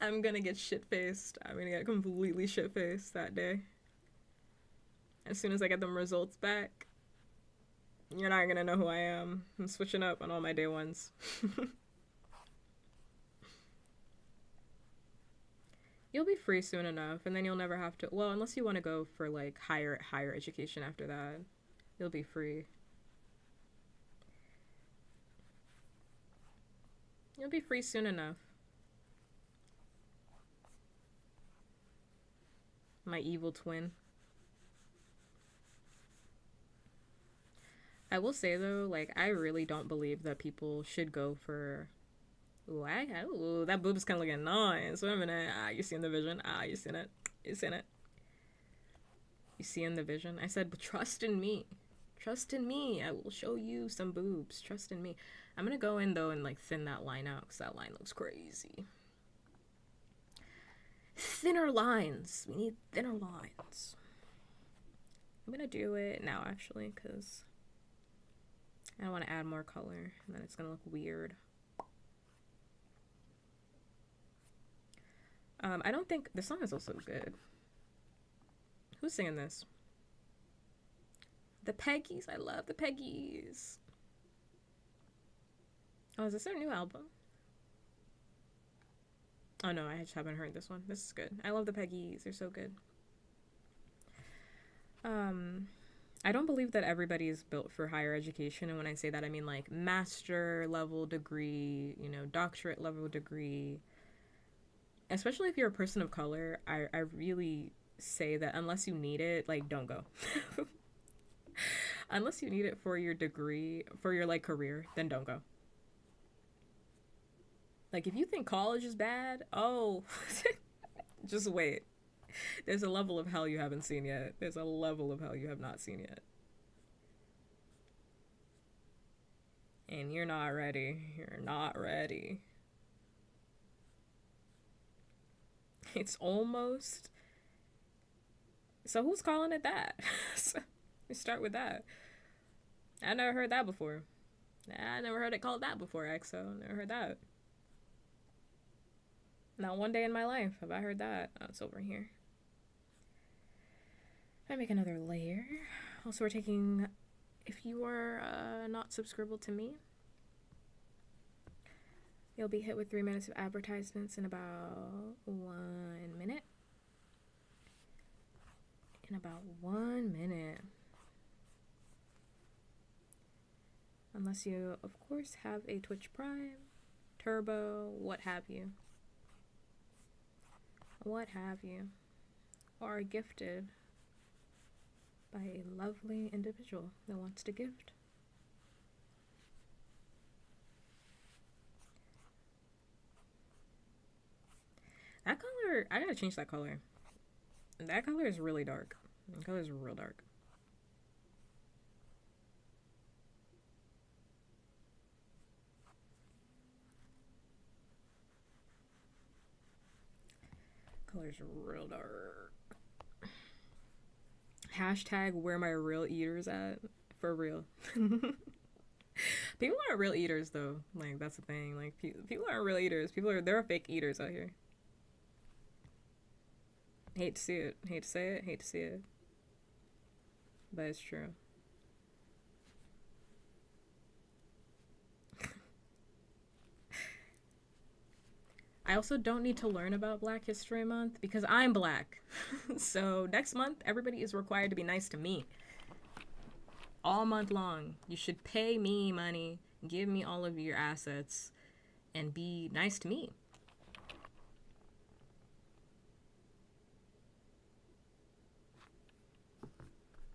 I'm gonna get shit-faced. I'm gonna get completely shit-faced that day. As soon as I get them results back, you're not gonna know who I am. I'm switching up on all my day ones. You'll be free soon enough, and then you'll never have to, well, unless you want to go for like higher education after that, you'll be free. You'll be free soon enough. My evil twin. I will say though, like, I really don't believe that people should go for, ooh, that boob's kind of looking nice. Wait a minute. You seeing the vision? You seen it? You seen it? You seeing the vision? I said, but trust in me. Trust in me. I will show you some boobs. Trust in me. I'm gonna go in though and like thin that line out because that line looks crazy. Thinner lines. We need thinner lines. I'm gonna do it now actually because I don't want to add more color and then it's gonna look weird. I don't think the song is also good. Who's singing this? The Peggies. I love the Peggies. Oh, is this their new album? Oh no, I just haven't heard this one. This is good. I love the Peggies. They're so good. Um, I don't believe that everybody is built for higher education. And when I say that, I mean like master level degree, you know, doctorate level degree. Especially if you're a person of color, I really say that unless you need it, like, don't go. Unless you need it for your degree, for your like career, then don't go. Like, if you think college is bad, oh, just wait. There's a level of hell you haven't seen yet. There's a level of hell you have not seen yet. And you're not ready. You're not ready. It's almost. So who's calling it that? We start with that. I never heard that before. I never heard it called that before, EXO. Never heard that. Not one day in my life have I heard that. Oh, it's over here. I make another layer. Also, we're taking. If you are not subscribed to me, you'll be hit with 3 minutes of advertisements in about 1 minute. In about 1 minute. Unless you, of course, have a Twitch Prime, Turbo, what have you. What have you. Or are gifted by a lovely individual that wants to gift. That color, I gotta change that color. That color is really dark. That color is real dark. Color's real dark. Hashtag where my real eaters at. For real. People aren't real eaters though. Like, that's the thing. Like, people aren't real eaters. There are fake eaters out here. Hate to see it. Hate to say it. Hate to see it. But it's true. I also don't need to learn about Black History Month because I'm black. So next month, everybody is required to be nice to me. All month long. You should pay me money, give me all of your assets, and be nice to me.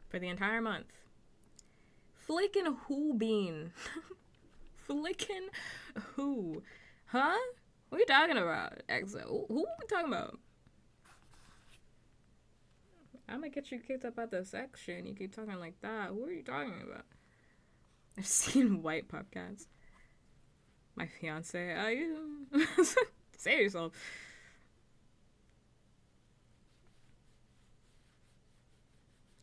For the entire month. Flickin' who bean? Flickin' who? Huh? What are you talking about, EXO? Who are we talking about? I'm gonna get you kicked up out the section. You keep talking like that. Who are you talking about? I've seen white puppkats. My fiance. Say it yourself.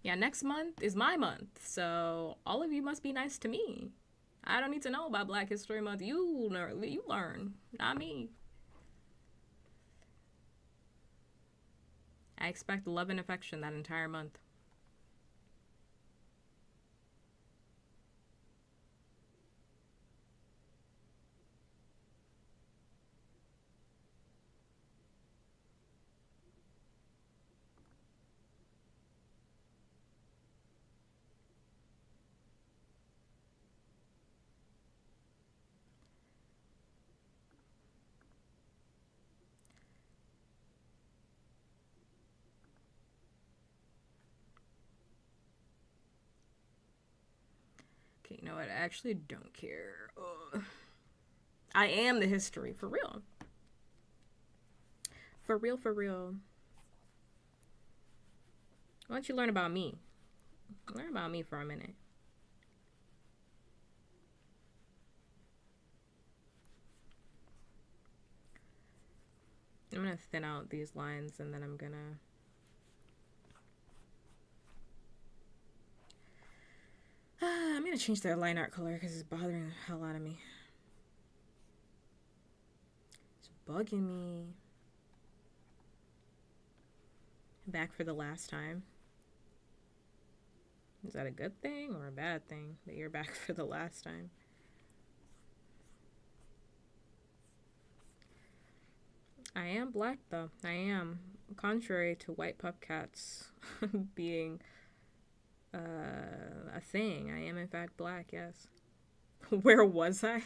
Yeah, next month is my month, so all of you must be nice to me. I don't need to know about Black History Month. You learn, not me. I expect love and affection that entire month. Okay, you know what? I actually don't care. Ugh. I am the history, for real. For real, for real. Why don't you learn about me? Learn about me for a minute. I'm gonna thin out these lines and then I'm gonna change the line art color because it's bothering the hell out of me. It's bugging me. Back for the last time. Is that a good thing or a bad thing that you're back for the last time? I am black though. I am. Contrary to white puppkats being a thing, I am in fact black, yes. Where was I?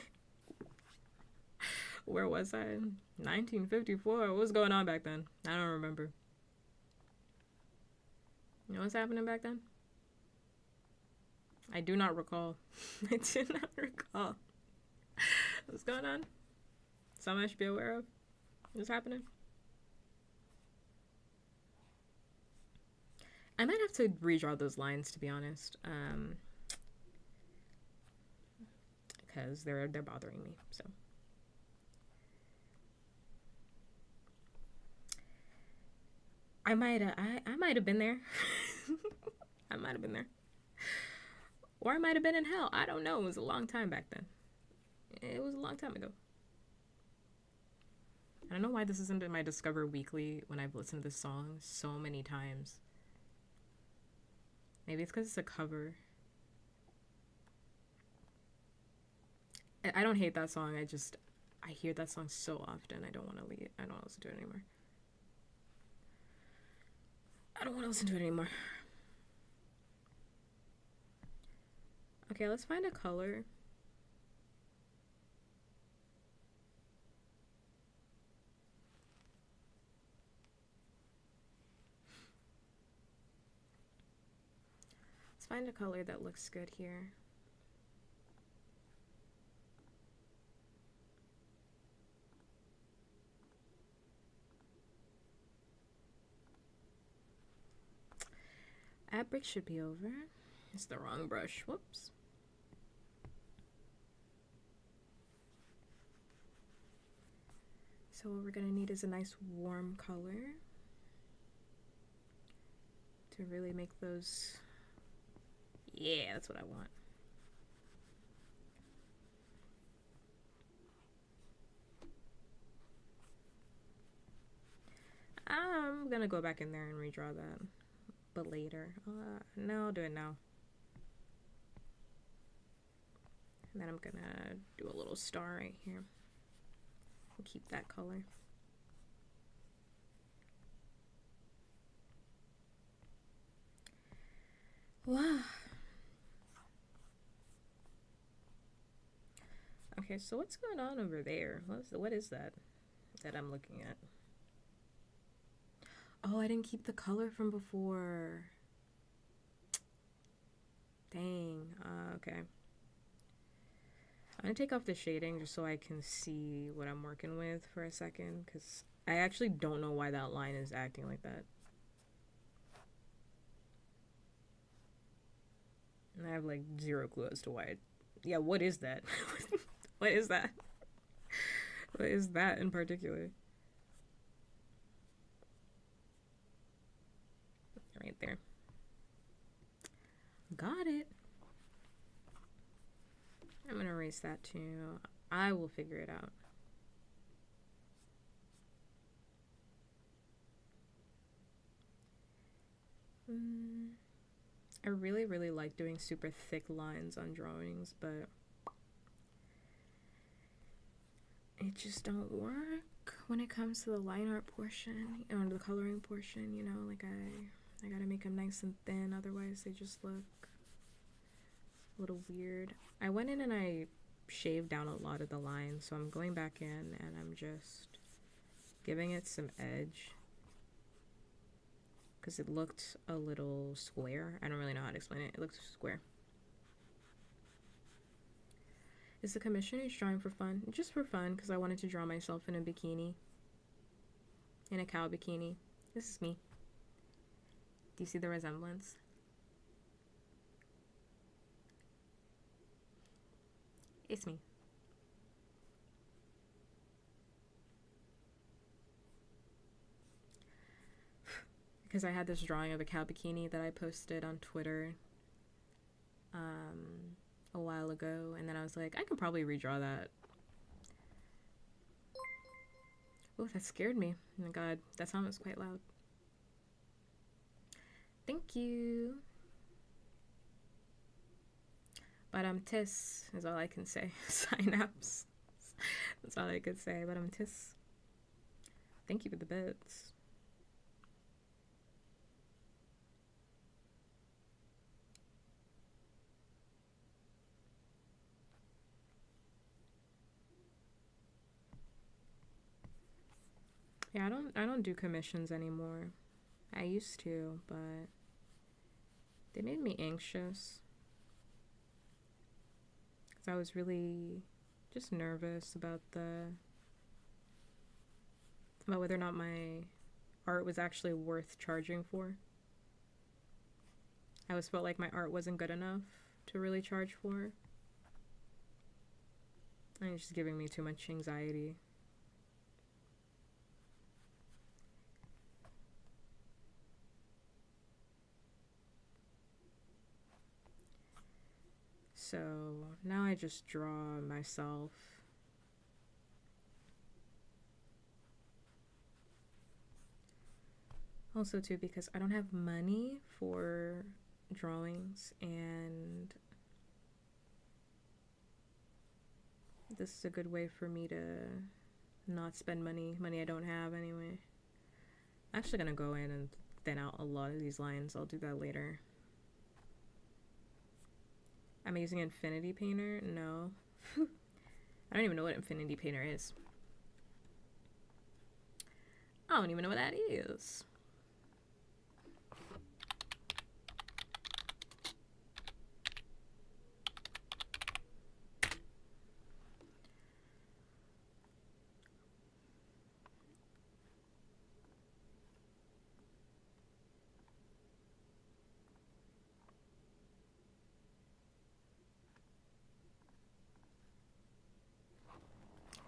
Where was I? 1954. What was going on back then? I don't remember. You know what's happening back then? I do not recall. I do not recall. What's going on? Something I should be aware of? What's happening? I might have to redraw those lines, to be honest. Because they're bothering me, so. I might have been there. I might have been there. Or I might have been in hell. I don't know. It was a long time back then. It was a long time ago. I don't know why this isn't in my Discover Weekly when I've listened to this song so many times. Maybe it's because it's a cover. I don't hate that song. I hear that song so often. I don't want to listen to it anymore. I don't want to listen to it anymore. Okay, let's find a color. Let's find a color that looks good here. Ad break should be over. It's the wrong brush. Whoops. So what we're gonna need is a nice warm color to really make those. Yeah, that's what I want. I'm gonna go back in there and redraw that, but later. No, I'll do it now. And then I'm gonna do a little star right here. We'll keep that color. Wow. Okay, so what's going on over there? What is that I'm looking at? Oh, I didn't keep the color from before. Dang. Okay. I'm gonna take off the shading just so I can see what I'm working with for a second, because I actually don't know why that line is acting like that. And I have like zero clue as to why. Yeah, what is that? What is that? What is that in particular? Right there. Got it. I'm gonna erase that too. I will figure it out. I really, really like doing super thick lines on drawings, but it just don't work when it comes to the line art portion or the coloring portion, you know, like I gotta make them nice and thin, otherwise they just look a little weird. I went in and I shaved down a lot of the lines, so I'm going back in and I'm just giving it some edge because it looked a little square. I don't really know how to explain it. It looked square. Is the commissioner's drawing for fun? Just for fun, because I wanted to draw myself in a bikini. In a cow bikini. This is me. Do you see the resemblance? It's me. Because I had this drawing of a cow bikini that I posted on Twitter a while ago, and then I was like, I could probably redraw that. Oh, that scared me. Oh my god, that sound was quite loud. Thank you. But tis is all I can say. Synapse. That's all I could say. But tis. Thank you for the bits. Yeah, I don't do commissions anymore. I used to, but they made me anxious. Cuz I was really just nervous about whether or not my art was actually worth charging for. I always felt like my art wasn't good enough to really charge for. And it's just giving me too much anxiety. So now I just draw myself. Also too, because I don't have money for drawings, and this is a good way for me to not spend money I don't have anyway. I'm actually gonna go in and thin out a lot of these lines. I'll do that later. I'm using Infinity Painter? No. I don't even know what Infinity Painter is. I don't even know what that is.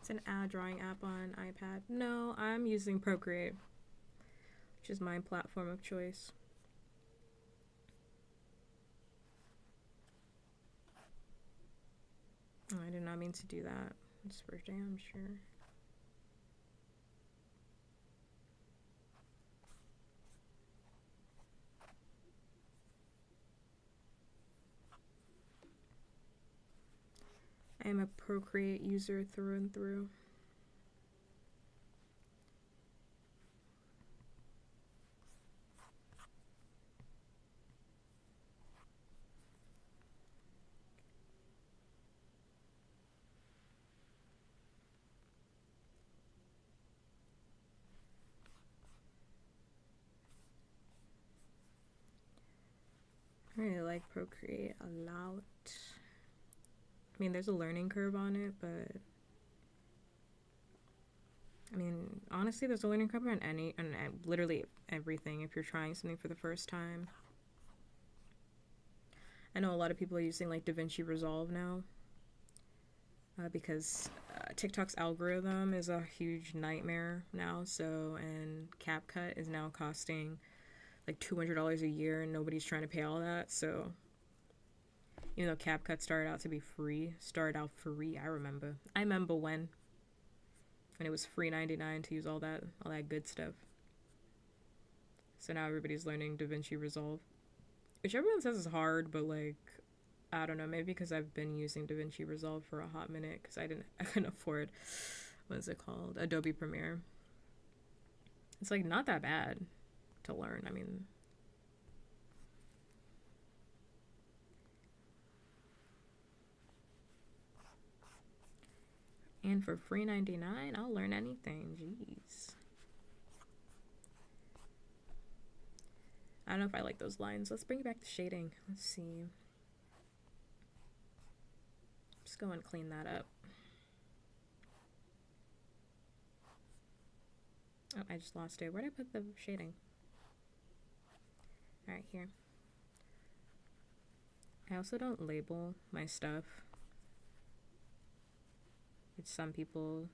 It's an ad drawing app on iPad. No, I'm using Procreate, which is my platform of choice. Oh, I did not mean to do that. It's for damn sure. I am a Procreate user through and through. I really like Procreate a lot. I mean, there's a learning curve on it, but I mean, honestly, there's a learning curve on literally everything if you're trying something for the first time. I know a lot of people are using like DaVinci Resolve now because TikTok's algorithm is a huge nightmare now. So, and CapCut is now costing like $200 a year, and nobody's trying to pay all that. So, even though CapCut started out free. I remember when it was free 99 to use all that good stuff. So now everybody's learning DaVinci Resolve, which everyone says is hard, but like, I don't know, maybe because I've been using DaVinci Resolve for a hot minute because I couldn't afford, what is it called, Adobe Premiere. It's like not that bad to learn. I mean, and for free 99, I'll learn anything. Jeez. I don't know if I like those lines. Let's bring back the shading. Let's see. Just go and clean that up. Oh, I just lost it. Where'd I put the shading? Alright, here. I also don't label my stuff, which some people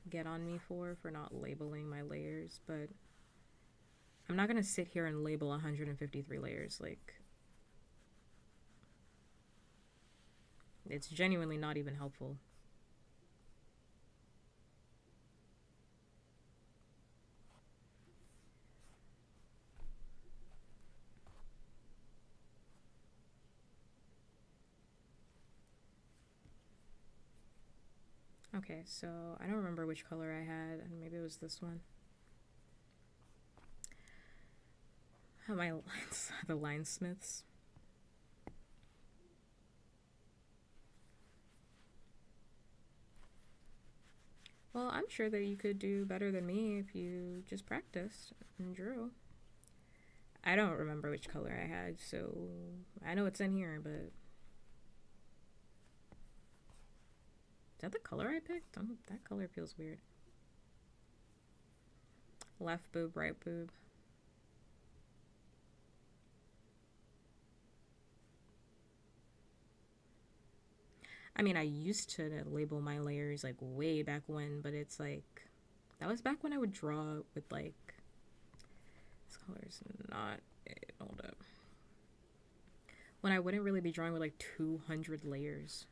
get on me for not labeling my layers, but I'm not gonna sit here and label 153 layers. Like, it's genuinely not even helpful. Okay, so I don't remember which color I had, and maybe it was this one. How my lines, the line smiths. Well, I'm sure that you could do better than me if you just practiced and drew. I don't remember which color I had, so I know it's in here, but... Is that the color I picked? That color feels weird. Left boob, right boob. I mean, I used to label my layers like way back when, but it's like... That was back when I would draw with like... This color's not it. Hold up. When I wouldn't really be drawing with like 200 layers.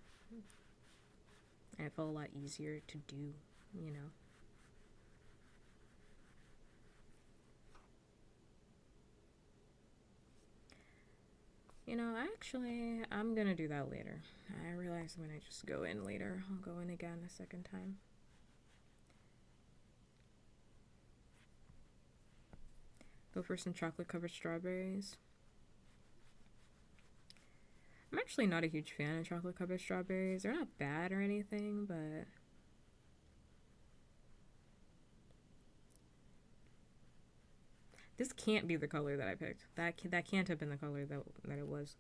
And it felt a lot easier to do, you know. You know, I'm gonna do that later. I realize I'm gonna just go in later. I'll go in again a second time. Go for some chocolate covered strawberries. I'm actually not a huge fan of chocolate covered strawberries. They're not bad or anything, but this can't be the color that I picked. That can't have been the color that it was.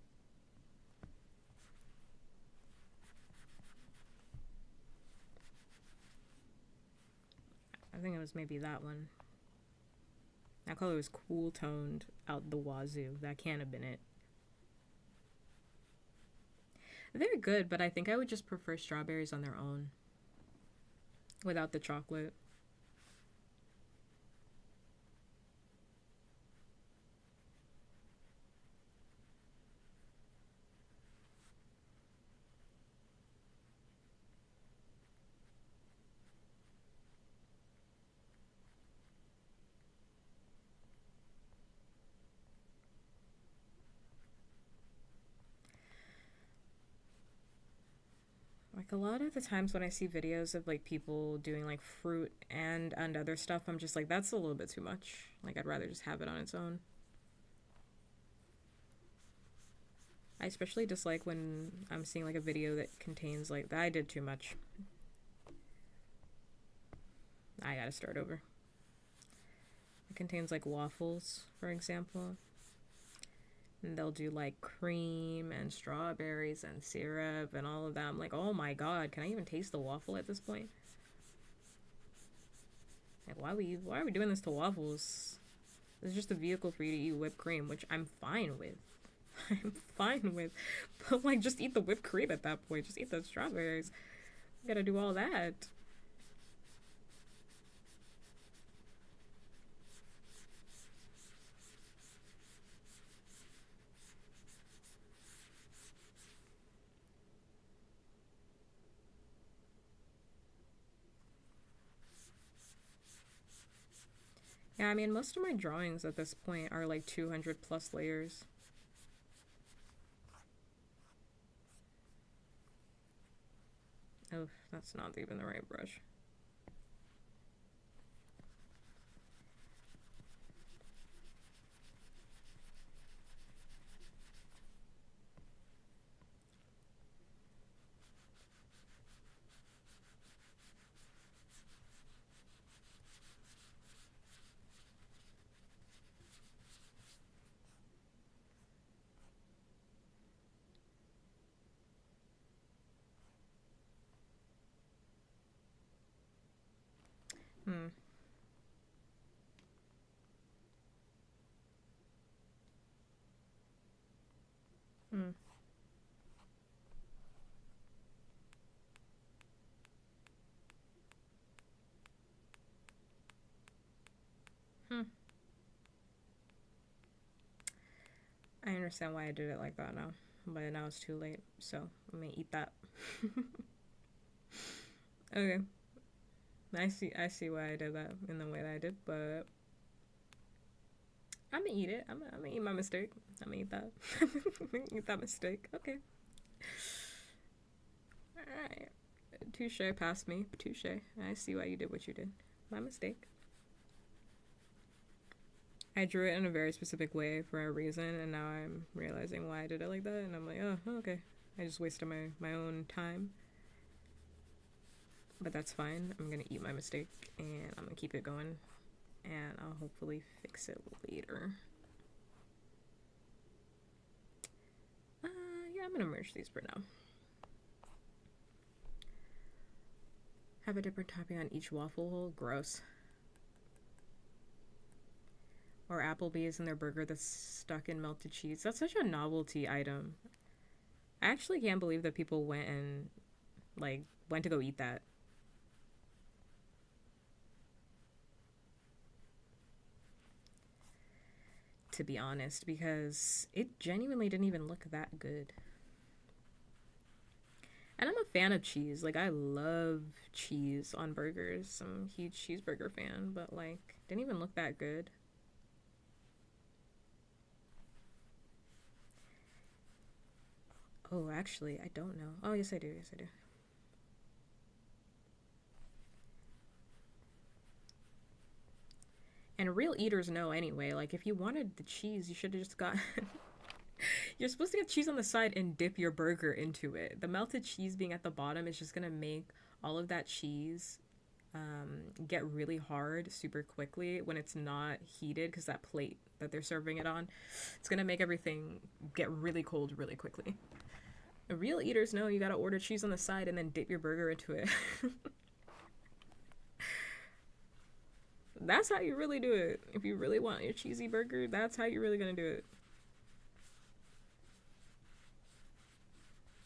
I think it was maybe that one. That color was cool toned out the wazoo. That can't have been it. They're good, but I think I would just prefer strawberries on their own. Without the chocolate. Like a lot of the times when I see videos of like people doing like fruit and other stuff, I'm just like, that's a little bit too much. Like I'd rather just have it on its own. I especially dislike when I'm seeing like a video that contains like, I did too much. I gotta start over. It contains like waffles, for example. And they'll do like cream and strawberries and syrup and all of that. I'm like, oh my god, can I even taste the waffle at this point? Like, why are we doing this to waffles? This is just a vehicle for you to eat whipped cream, which I'm fine with. I'm fine with. But like, just eat the whipped cream at that point. Just eat the strawberries. You gotta do all that. Yeah, I mean, most of my drawings at this point are like 200 plus layers. Oh, that's not even the right brush. Hmm. Hmm. Hmm. I understand why I did it like that now, but now it's too late, so I'm gonna eat that. Okay. I see why I did that in the way that I did, but I'm gonna eat it. I'm gonna eat my mistake. I'm gonna eat that. I'm gonna eat that mistake. Okay. Alright. touche, past me. Touche. I see why you did what you did. My mistake. I drew it in a very specific way for a reason, and now I'm realizing why I did it like that, and I'm like, oh, okay. I just wasted my own time. But that's fine. I'm gonna eat my mistake, and I'm gonna keep it going, and I'll hopefully fix it later. Yeah, I'm gonna merge these for now. Have a different topping on each waffle hole? Gross. Or Applebee's in their burger that's stuck in melted cheese. That's such a novelty item. I actually can't believe that people went to go eat that. To be honest, because it genuinely didn't even look that good. And I'm a fan of cheese. Like, I love cheese on burgers. I'm a huge cheeseburger fan, but like, didn't even look that good. Oh, actually, I don't know. Oh, yes, I do. Yes, I do. And real eaters know anyway. Like, if you wanted the cheese, you should have just got... You're supposed to get cheese on the side and dip your burger into it. The melted cheese being at the bottom is just going to make all of that cheese get really hard super quickly when it's not heated, because that plate that they're serving it on, it's going to make everything get really cold really quickly. Real eaters know you got to order cheese on the side and then dip your burger into it. That's how you really do it. If you really want your cheesy burger, that's how you're really gonna do it.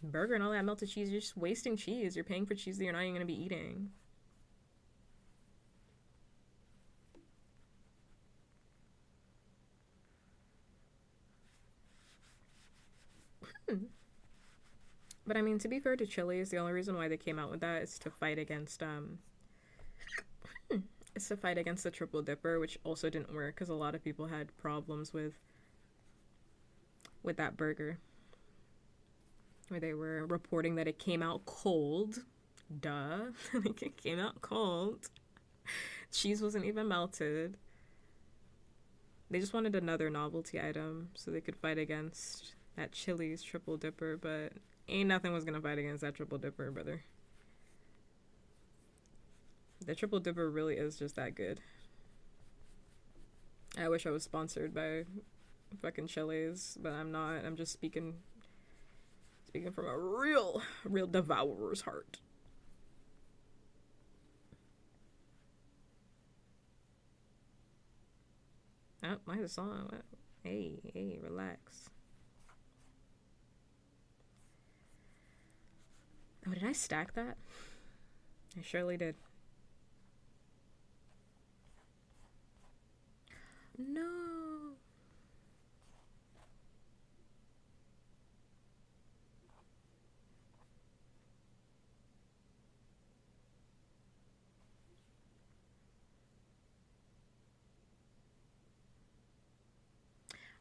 Burger and all that melted cheese, you're just wasting cheese. You're paying for cheese that you're not even gonna be eating. But I mean, to be fair to Chili's, the only reason why they came out with that is to fight against the triple dipper, which also didn't work because a lot of people had problems with that burger, where they were reporting that it came out cold. Duh. It came out cold. Cheese wasn't even melted. They just wanted another novelty item so they could fight against that Chili's triple dipper, but ain't nothing was gonna fight against that triple dipper, brother. The triple dipper really is just that good. I wish I was sponsored by fucking Chili's, but I'm not. I'm just speaking from a real devourer's heart. Oh, why is the song? What? Hey, relax. Oh, did I stack that? I surely did. No.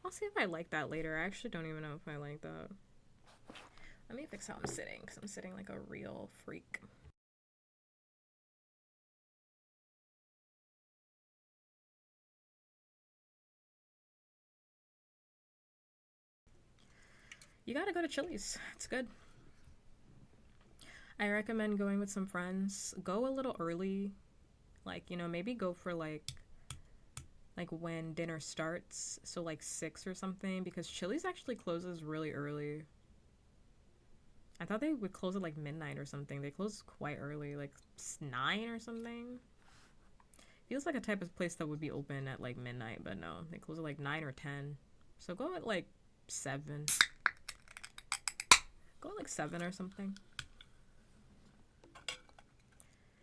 I'll see if I like that later. I actually don't even know if I like that. Let me fix how I'm sitting, because I'm sitting like a real freak. You gotta go to Chili's. It's good. I recommend going with some friends. Go a little early. Like, you know, maybe go for like when dinner starts. So like 6 or something, because Chili's actually closes really early. I thought they would close at like midnight or something. They close quite early, like 9 or something. Feels like a type of place that would be open at like midnight, but no, they close at like 9 or 10. So go at like 7. Go at like 7 or something.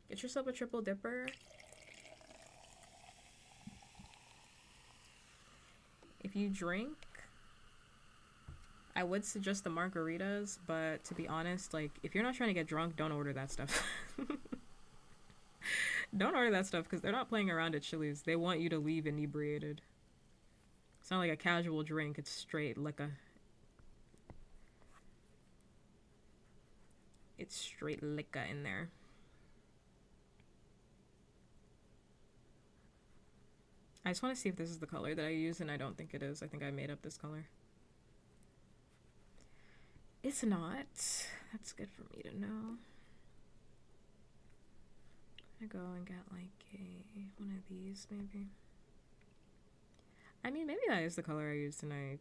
Get yourself a triple dipper. If you drink, I would suggest the margaritas, but to be honest, like, if you're not trying to get drunk, don't order that stuff. Don't order that stuff, because they're not playing around at Chili's. They want you to leave inebriated. It's not like a casual drink, it's straight liquor. It's straight liquor in there. I just want to see if this is the color that I use, and I don't think it is. I think I made up this color. It's not. That's good for me to know. I go and get like one of these maybe. I mean, maybe that is the color I used, and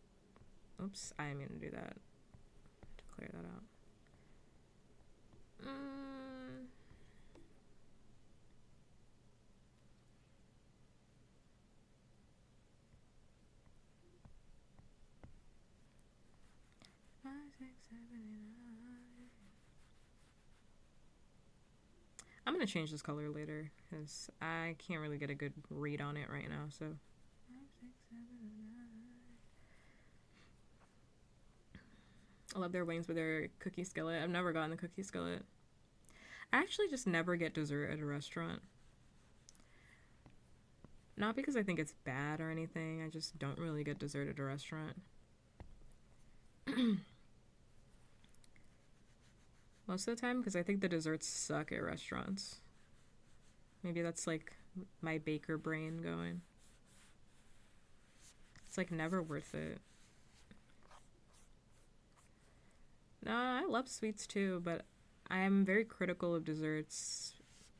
oops, I am gonna do that to clear that out. I'm gonna change this color later because I can't really get a good read on it right now. So 5, 6, 7, 8. I love their wings with their cookie skillet. I've never gotten the cookie skillet. I actually just never get dessert at a restaurant. Not because I think it's bad or anything. I just don't really get dessert at a restaurant. Most of the time, because I think the desserts suck at restaurants. Maybe that's like my baker brain going. It's like never worth it. No, I love sweets too, but I'm very critical of desserts.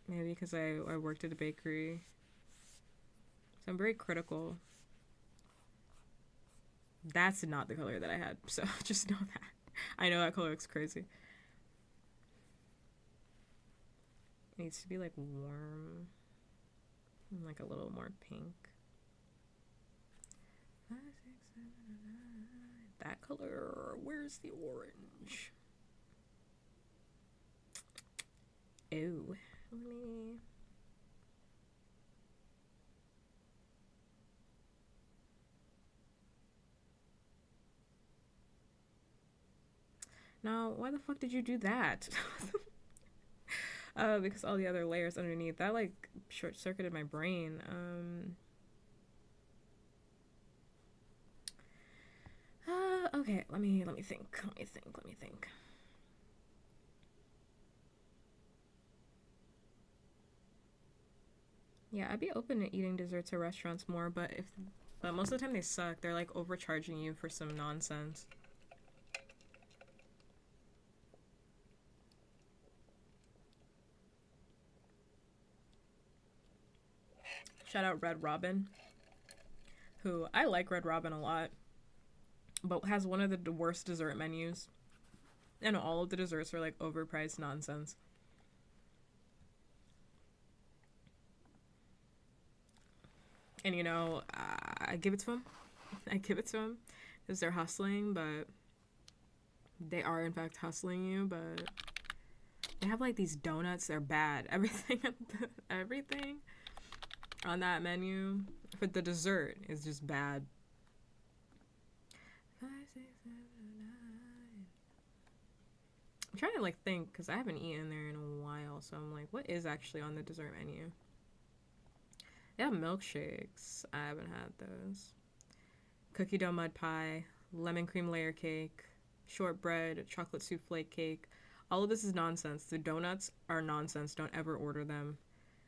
Maybe because I worked at a bakery. So I'm very critical. That's not the color that I had, so just know that. I know that color looks crazy. It needs to be like warm, like a little more pink. 5, 6, 7, 8. That color. Where's the orange? Ew. Let me. Now, why the fuck did you do that? Because all the other layers underneath that like short-circuited my brain. Okay, let me think. Yeah, I'd be open to eating desserts at restaurants more, but most of the time they suck. They're like overcharging you for some nonsense. Shout out Red Robin, who I like Red Robin a lot, but has one of the worst dessert menus. And all of the desserts are like overpriced nonsense. And you know, I give it to them. Because they're hustling, but they are in fact hustling you, but they have like these donuts, they're bad. Everything on that menu for the dessert is just bad. 5, 6, 7, 9. I'm trying to like think because I haven't eaten there in a while, so I'm like, what is actually on the dessert menu? They have milkshakes. I haven't had those. Cookie dough mud pie, lemon cream layer cake, shortbread, chocolate souffle cake. All of this is nonsense. The donuts are nonsense. Don't ever order them.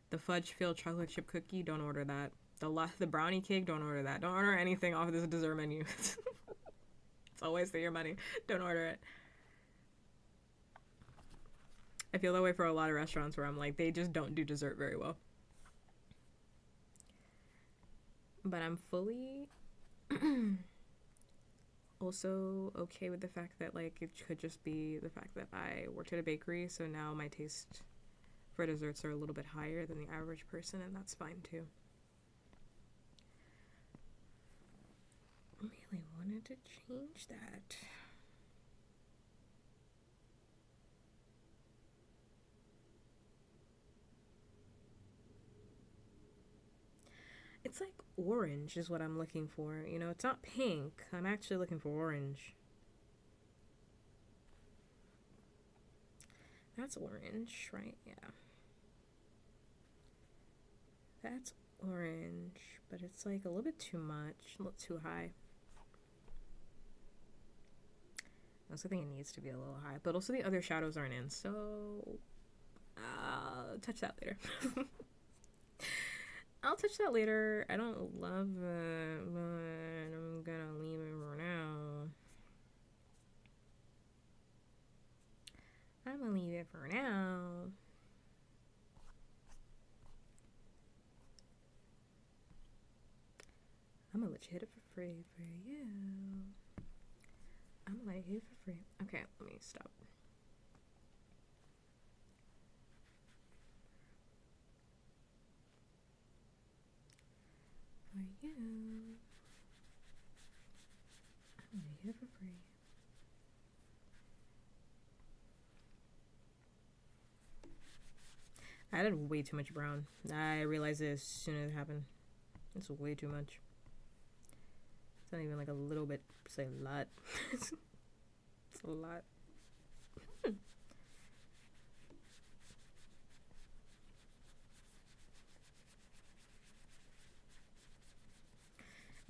The fudge filled chocolate chip cookie, don't order that. The brownie cake, don't order that. Don't order anything off of this dessert menu. It's always your money. Don't order it. I feel that way for a lot of restaurants where I'm like, they just don't do dessert very well. But I'm fully also okay with the fact that like it could just be the fact that I worked at a bakery, so now my taste for desserts are a little bit higher than the average person, and that's fine too. I really wanted to change that. It's like orange is what I'm looking for. You know, it's not pink. I'm actually looking for orange. That's orange, right? Yeah. That's orange, but it's like a little bit too much, a little too high. I also think it needs to be a little high, but also the other shadows aren't in, so I'll touch that later. I'll touch that later. I don't love it, but I'm gonna leave it for now. I'm gonna leave it for now. I'm gonna let you hit it for free for you. I'm gonna let you hit it for free. Okay, let me stop. For you. I'm gonna hit it for free. I added way too much brown. I realized it as soon as it happened. It's way too much. It's not even like a little bit. It's a lot. It's a lot.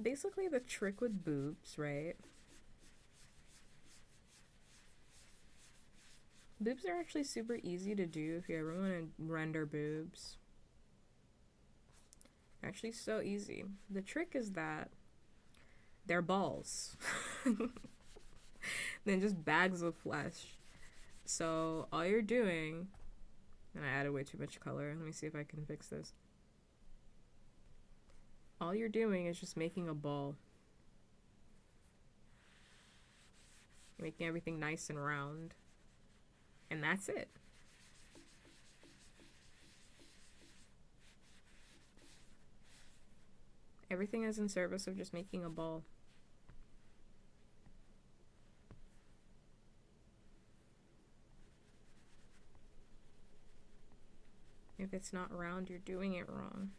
Basically, the trick with boobs, right? Boobs are actually super easy to do if you ever want to render boobs. Actually, so easy. The trick is that they're balls. Then just bags of flesh. So all you're doing, and I added way too much color. Let me see if I can fix this. All you're doing is just making a ball. You're making everything nice and round. And that's it. Everything is in service of just making a ball. If it's not round, you're doing it wrong.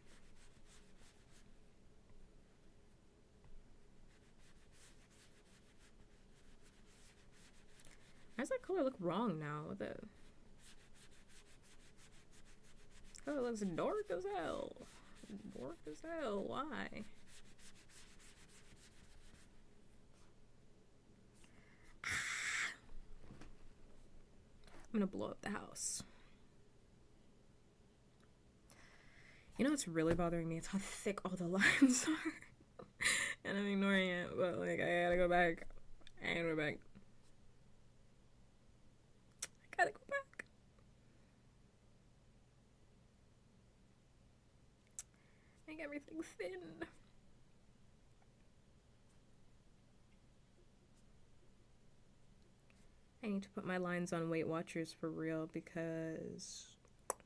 Why does that color look wrong now with it? Oh, it looks dark as hell. Dark as hell. Why? I'm gonna blow up the house. You know what's really bothering me? It's how thick all the lines are. And I'm ignoring it, but like I gotta go back. I gotta go back. I gotta go back. Make everything thin. I need to put my lines on Weight Watchers for real because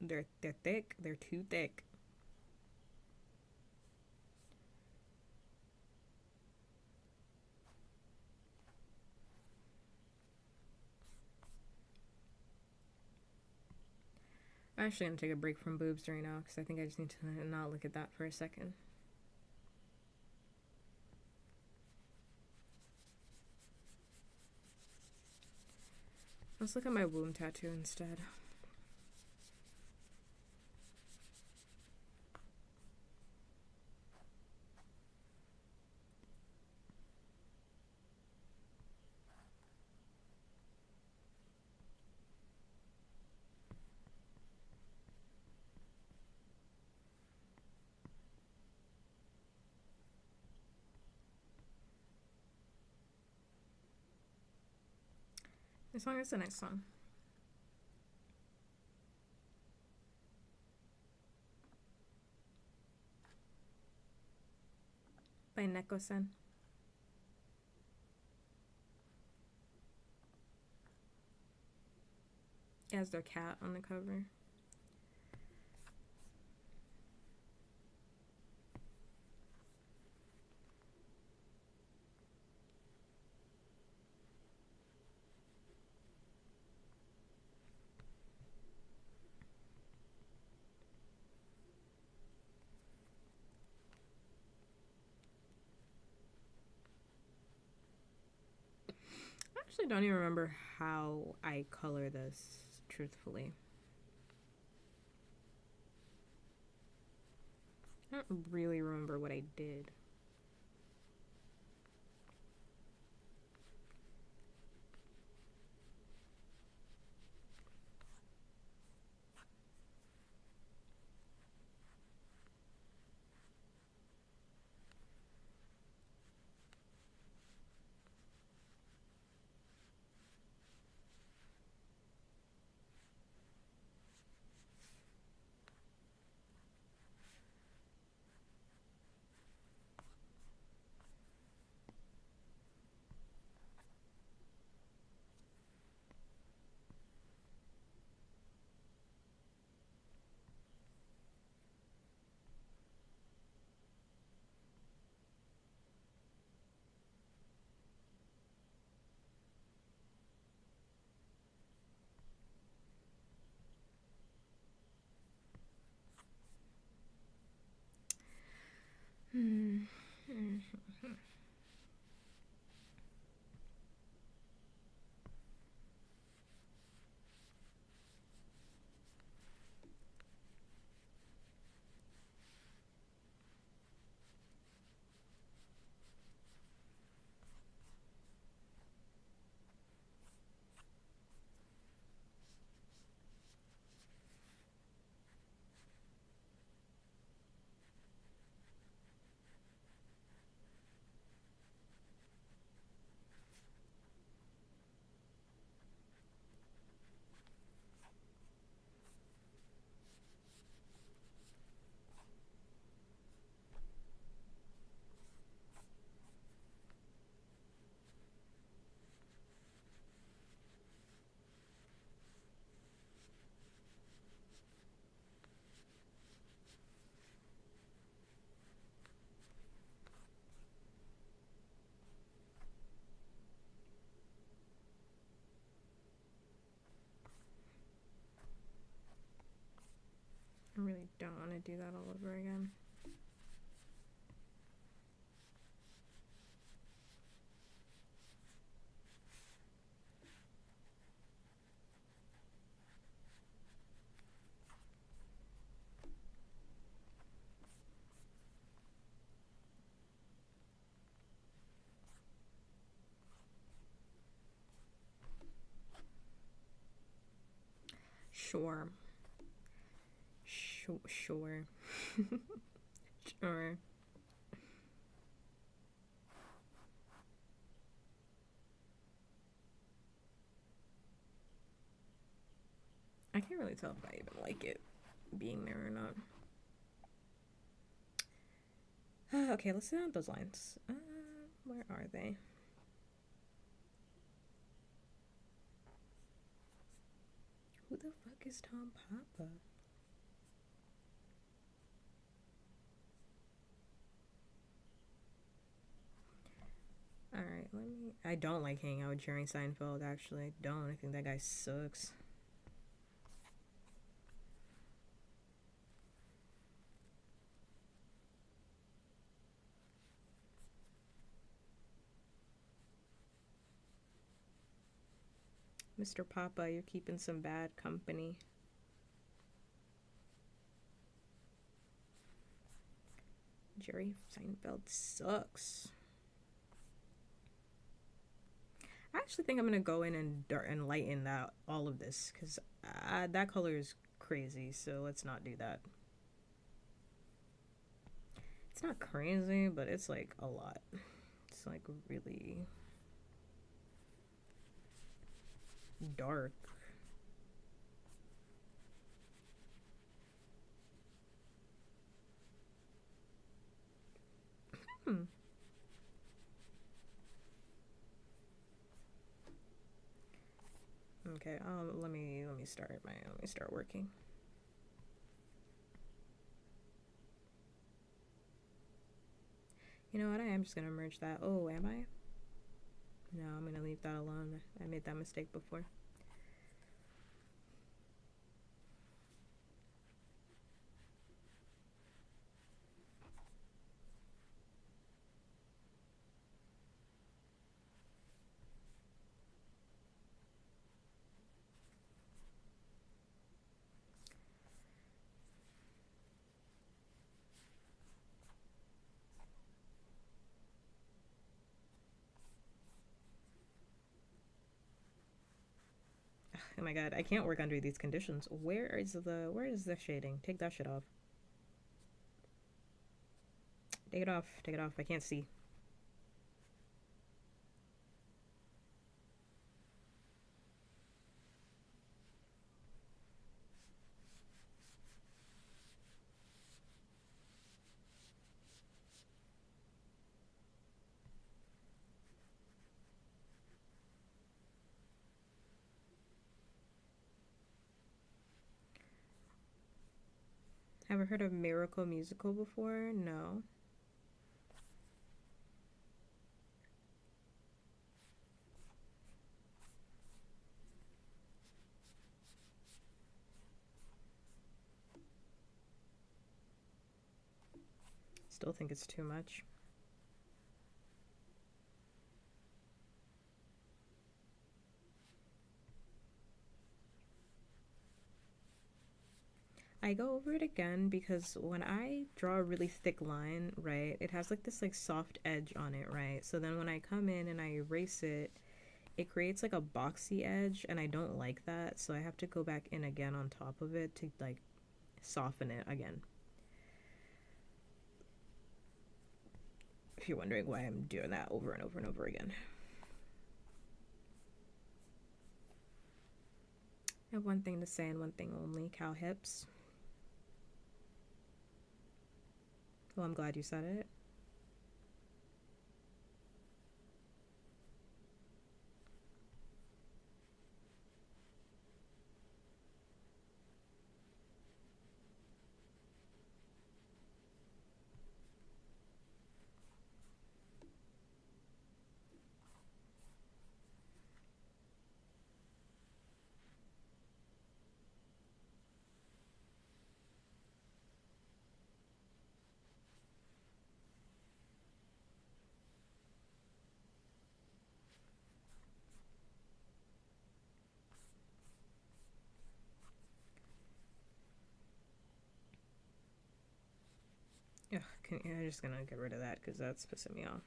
they're thick. They're too thick. I'm actually gonna take a break from boobs right now because I think I just need to not look at that for a second. Let's look at my womb tattoo instead. This song is the next song. By Neko-san. It has their cat on the cover. I actually don't even remember how I color this, truthfully. I don't really remember what I did. I really don't want to do that all over again. Sure. Sure. Sure. I can't really tell if I even like it being there or not. Okay, let's sit down those lines. Where are they? Who the fuck is Tom Papa? Alright, let me. I don't like hanging out with Jerry Seinfeld, actually. I don't. I think that guy sucks. Mr. Papa, you're keeping some bad company. Jerry Seinfeld sucks. I actually think I'm gonna go in and lighten that all of this because that color is crazy. So let's not do that. It's not crazy, but it's like a lot. It's like really dark. Hmm. Okay. Let me start working. You know what? I am just gonna merge that. Oh, am I? No, I'm gonna leave that alone. I made that mistake before. Oh my god, I can't work under these conditions. Where is the shading? Take that shit off. Take it off. Take it off. I can't see. Ever heard of Miracle Musical before? No. Still think it's too much. I go over it again because when I draw a really thick line, right, it has like this like soft edge on it, right? So then when I come in and I erase it, it creates like a boxy edge, and I don't like that, so I have to go back in again on top of it to like soften it again. If you're wondering why I'm doing that over and over and over again. I have one thing to say and one thing only: cow hips. Well, I'm glad you said it. Ugh, I'm just gonna get rid of that because that's pissing me off.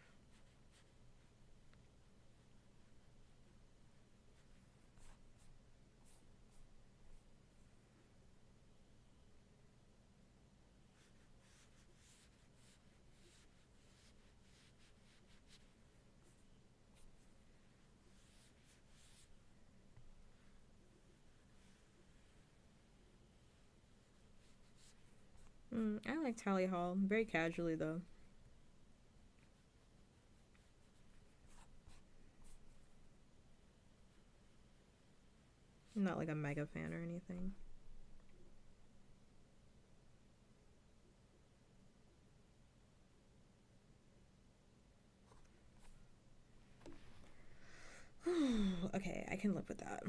I like Tally Hall, very casually though. I'm not like a mega fan or anything. Okay, I can live with that.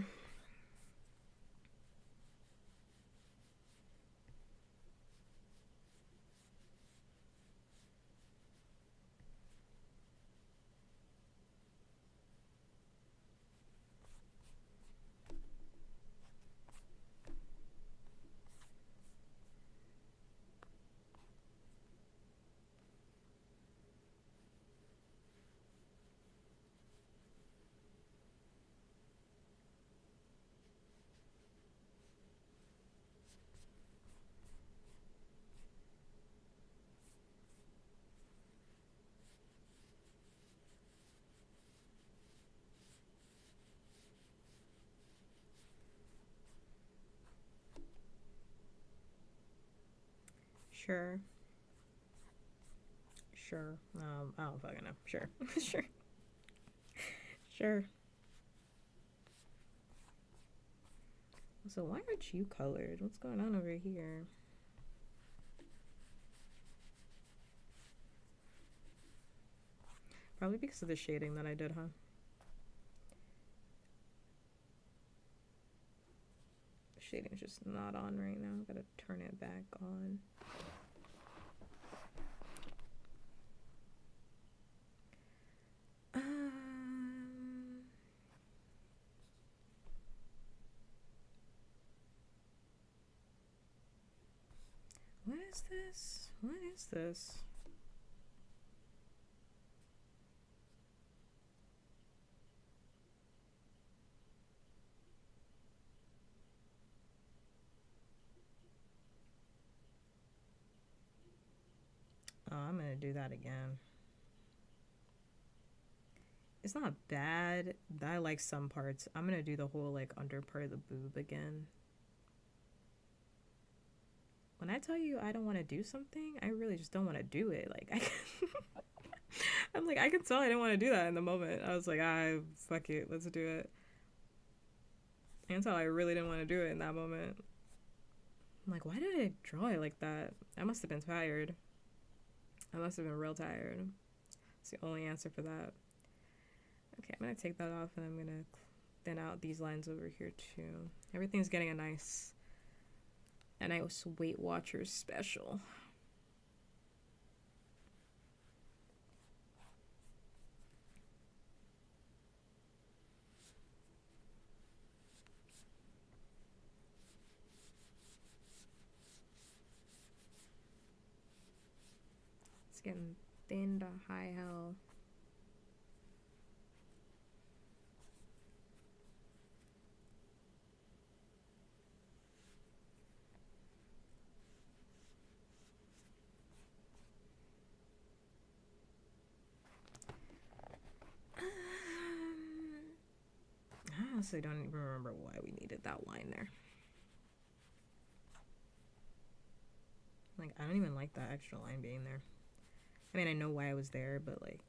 Sure. Sure. I don't fucking know. Sure. Sure. Sure. So why aren't you colored? What's going on over here? Probably because of the shading that I did, huh? Shading's just not on right now. Gotta turn it back on. What is this? What is this? Oh, I'm gonna do that again. It's not bad. I like some parts. I'm gonna do the whole like under part of the boob again. When I tell you I don't want to do something, I really just don't want to do it. Like I'm like, I can tell I didn't want to do that in the moment. I was like, fuck it, let's do it. I can tell I really didn't want to do it in that moment. I'm like, why did I draw it like that? I must have been tired. I must have been real tired. It's the only answer for that. Okay, I'm gonna take that off and I'm gonna thin out these lines over here too. Everything's getting a nice Weight Watchers special. It's getting thin to high hell. I honestly don't even remember why we needed that line there. Like, I don't even like that extra line being there. I mean, I know why I was there, but like...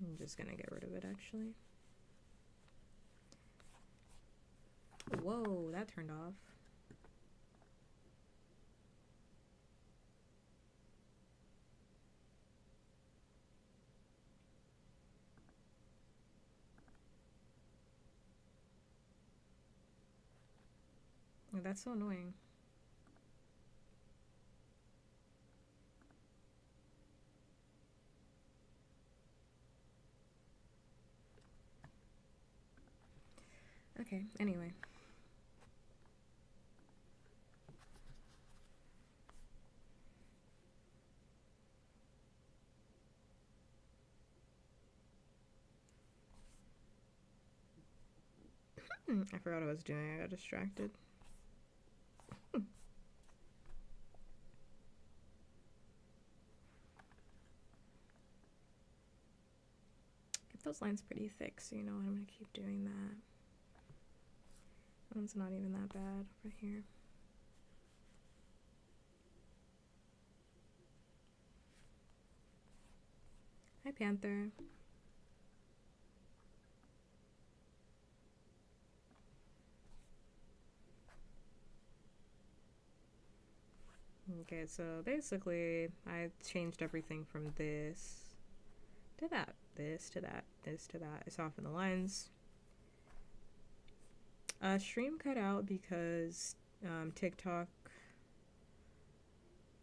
I'm just gonna get rid of it, actually. Whoa, that turned off. Oh, that's so annoying. Okay, anyway. I forgot what I was doing. I got distracted. Get those lines pretty thick, so you know I'm gonna keep doing that. That one's not even that bad over here. Hi, Panther. Okay, so basically, I changed everything from this to that, this to that, this to that. I softened the lines. Stream cut out because TikTok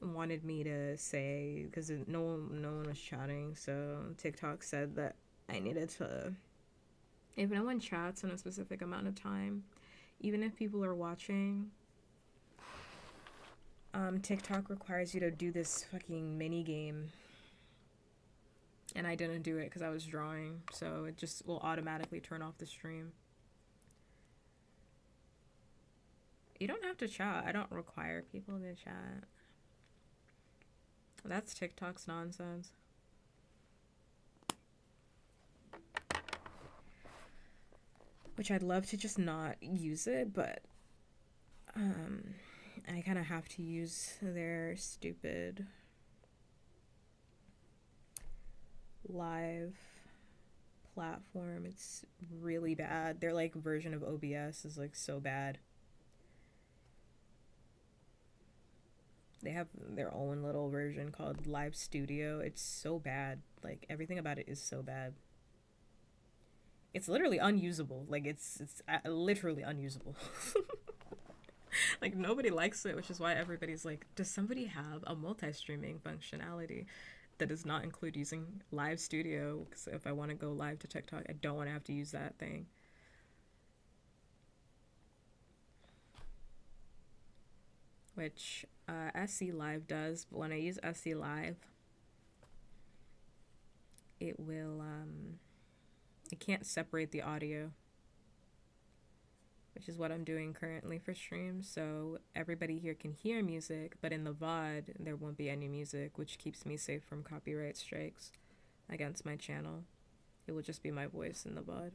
wanted me to say, because no one was chatting, so TikTok said that I needed to, if no one chats in a specific amount of time, even if people are watching, TikTok requires you to do this fucking mini game, and I didn't do it because I was drawing, so it just will automatically turn off the stream. You don't have to chat. I don't require people to chat. That's TikTok's nonsense. Which I'd love to just not use it, but I kind of have to use their stupid live platform. It's really bad. Their like version of OBS is like so bad. They have their own little version called Live Studio. It's so bad. Like everything about it is so bad. It's literally unusable. Like it's literally unusable. Like nobody likes it, which is why everybody's like, does somebody have a multi-streaming functionality that does not include using Live Studio? Because if I want to go live to TikTok, I don't want to have to use that thing. Which SC Live does, but when I use SC Live, it will it can't separate the audio, which is what I'm doing currently for streams. So everybody here can hear music, but in the VOD there won't be any music, which keeps me safe from copyright strikes against my channel. It will just be my voice in the VOD.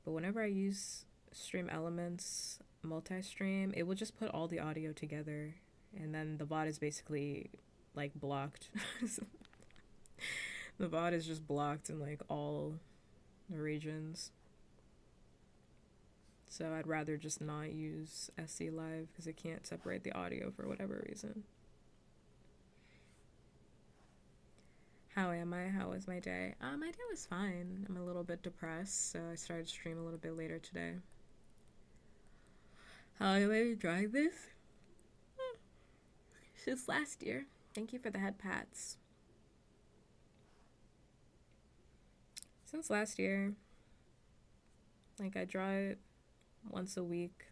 But whenever I use Stream Elements multi-stream, it will just put all the audio together, and then the VOD is basically like blocked. The VOD is just blocked in like all the regions. So I'd rather just not use SC Live because it can't separate the audio for whatever reason. How am I? How was my day? My day was fine. I'm a little bit depressed, so I started to stream a little bit later today. How am I drawing this? Since last year. Thank you for the head pats. Since last year. Like I draw it once a week.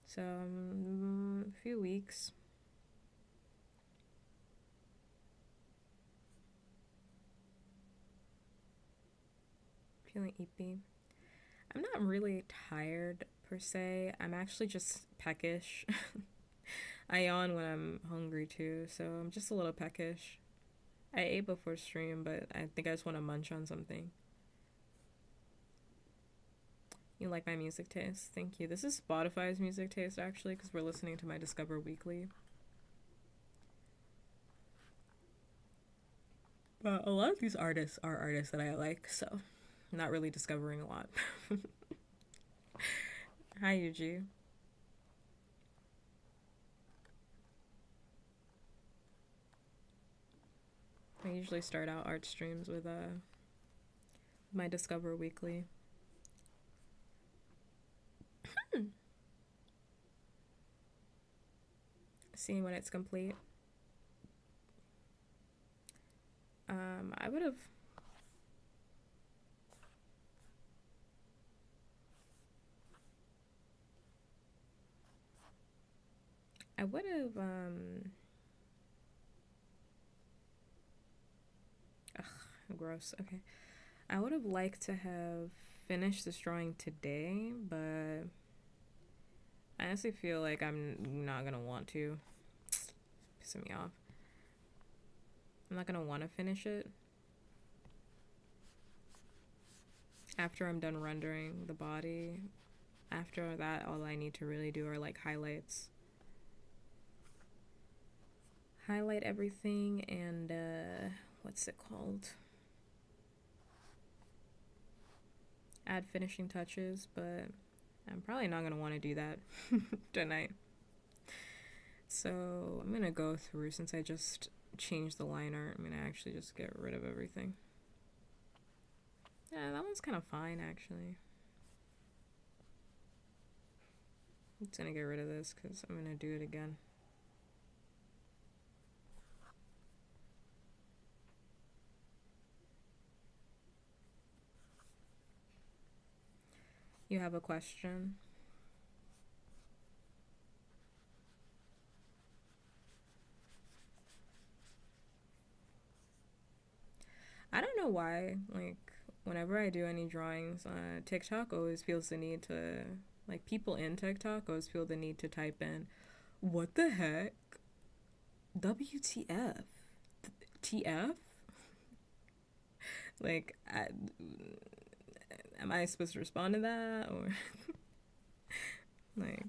So a few weeks. Feeling eepy. I'm not really tired per se. I'm actually just peckish. I yawn when I'm hungry too, so I'm just a little peckish. I ate before stream, but I think I just want to munch on something. You like my music taste? Thank you. This is Spotify's music taste actually, because we're listening to my Discover Weekly. But a lot of these artists are artists that I like, so I'm not really discovering a lot. Hi, Yuji. I usually start out art streams with my Discover Weekly. Seeing when it's complete. I would have. Ugh, gross. Okay. I would have liked to have finished this drawing today, but I honestly feel like I'm not gonna want to. It's pissing me off. I'm not gonna want to finish it. After I'm done rendering the body, after that, all I need to really do are like highlights. Highlight everything and, what's it called? Add finishing touches, but I'm probably not gonna want to do that tonight. So I'm gonna go through, since I just changed the line art, I'm gonna actually just get rid of everything. Yeah, that one's kind of fine actually. I'm just gonna get rid of this because I'm gonna do it again. You have a question? I don't know why, like, whenever I do any drawings, TikTok always feels the need to, like, people in TikTok always feel the need to type in, what the heck? WTF? TF? Like, am I supposed to respond to that? Or, like,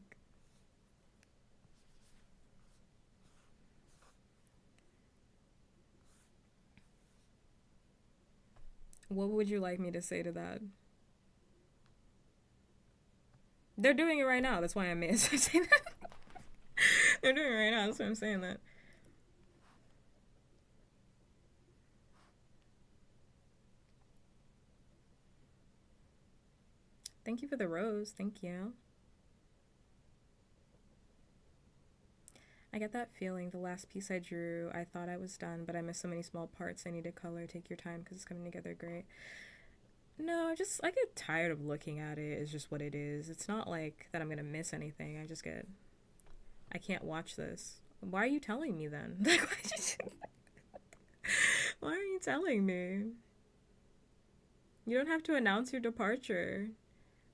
what would you like me to say to that? They're doing it right now. That's why I made it say that. They're doing it right now. That's why I'm saying that. Thank you for the rose. Thank you. I get that feeling. The last piece I drew, I thought I was done, but I missed so many small parts. I need to color. Take your time because it's coming together great. No, I get tired of looking at it. It's just what it is. It's not like that I'm going to miss anything. I can't watch this. Why are you telling me then? Like, why are you telling me? You don't have to announce your departure.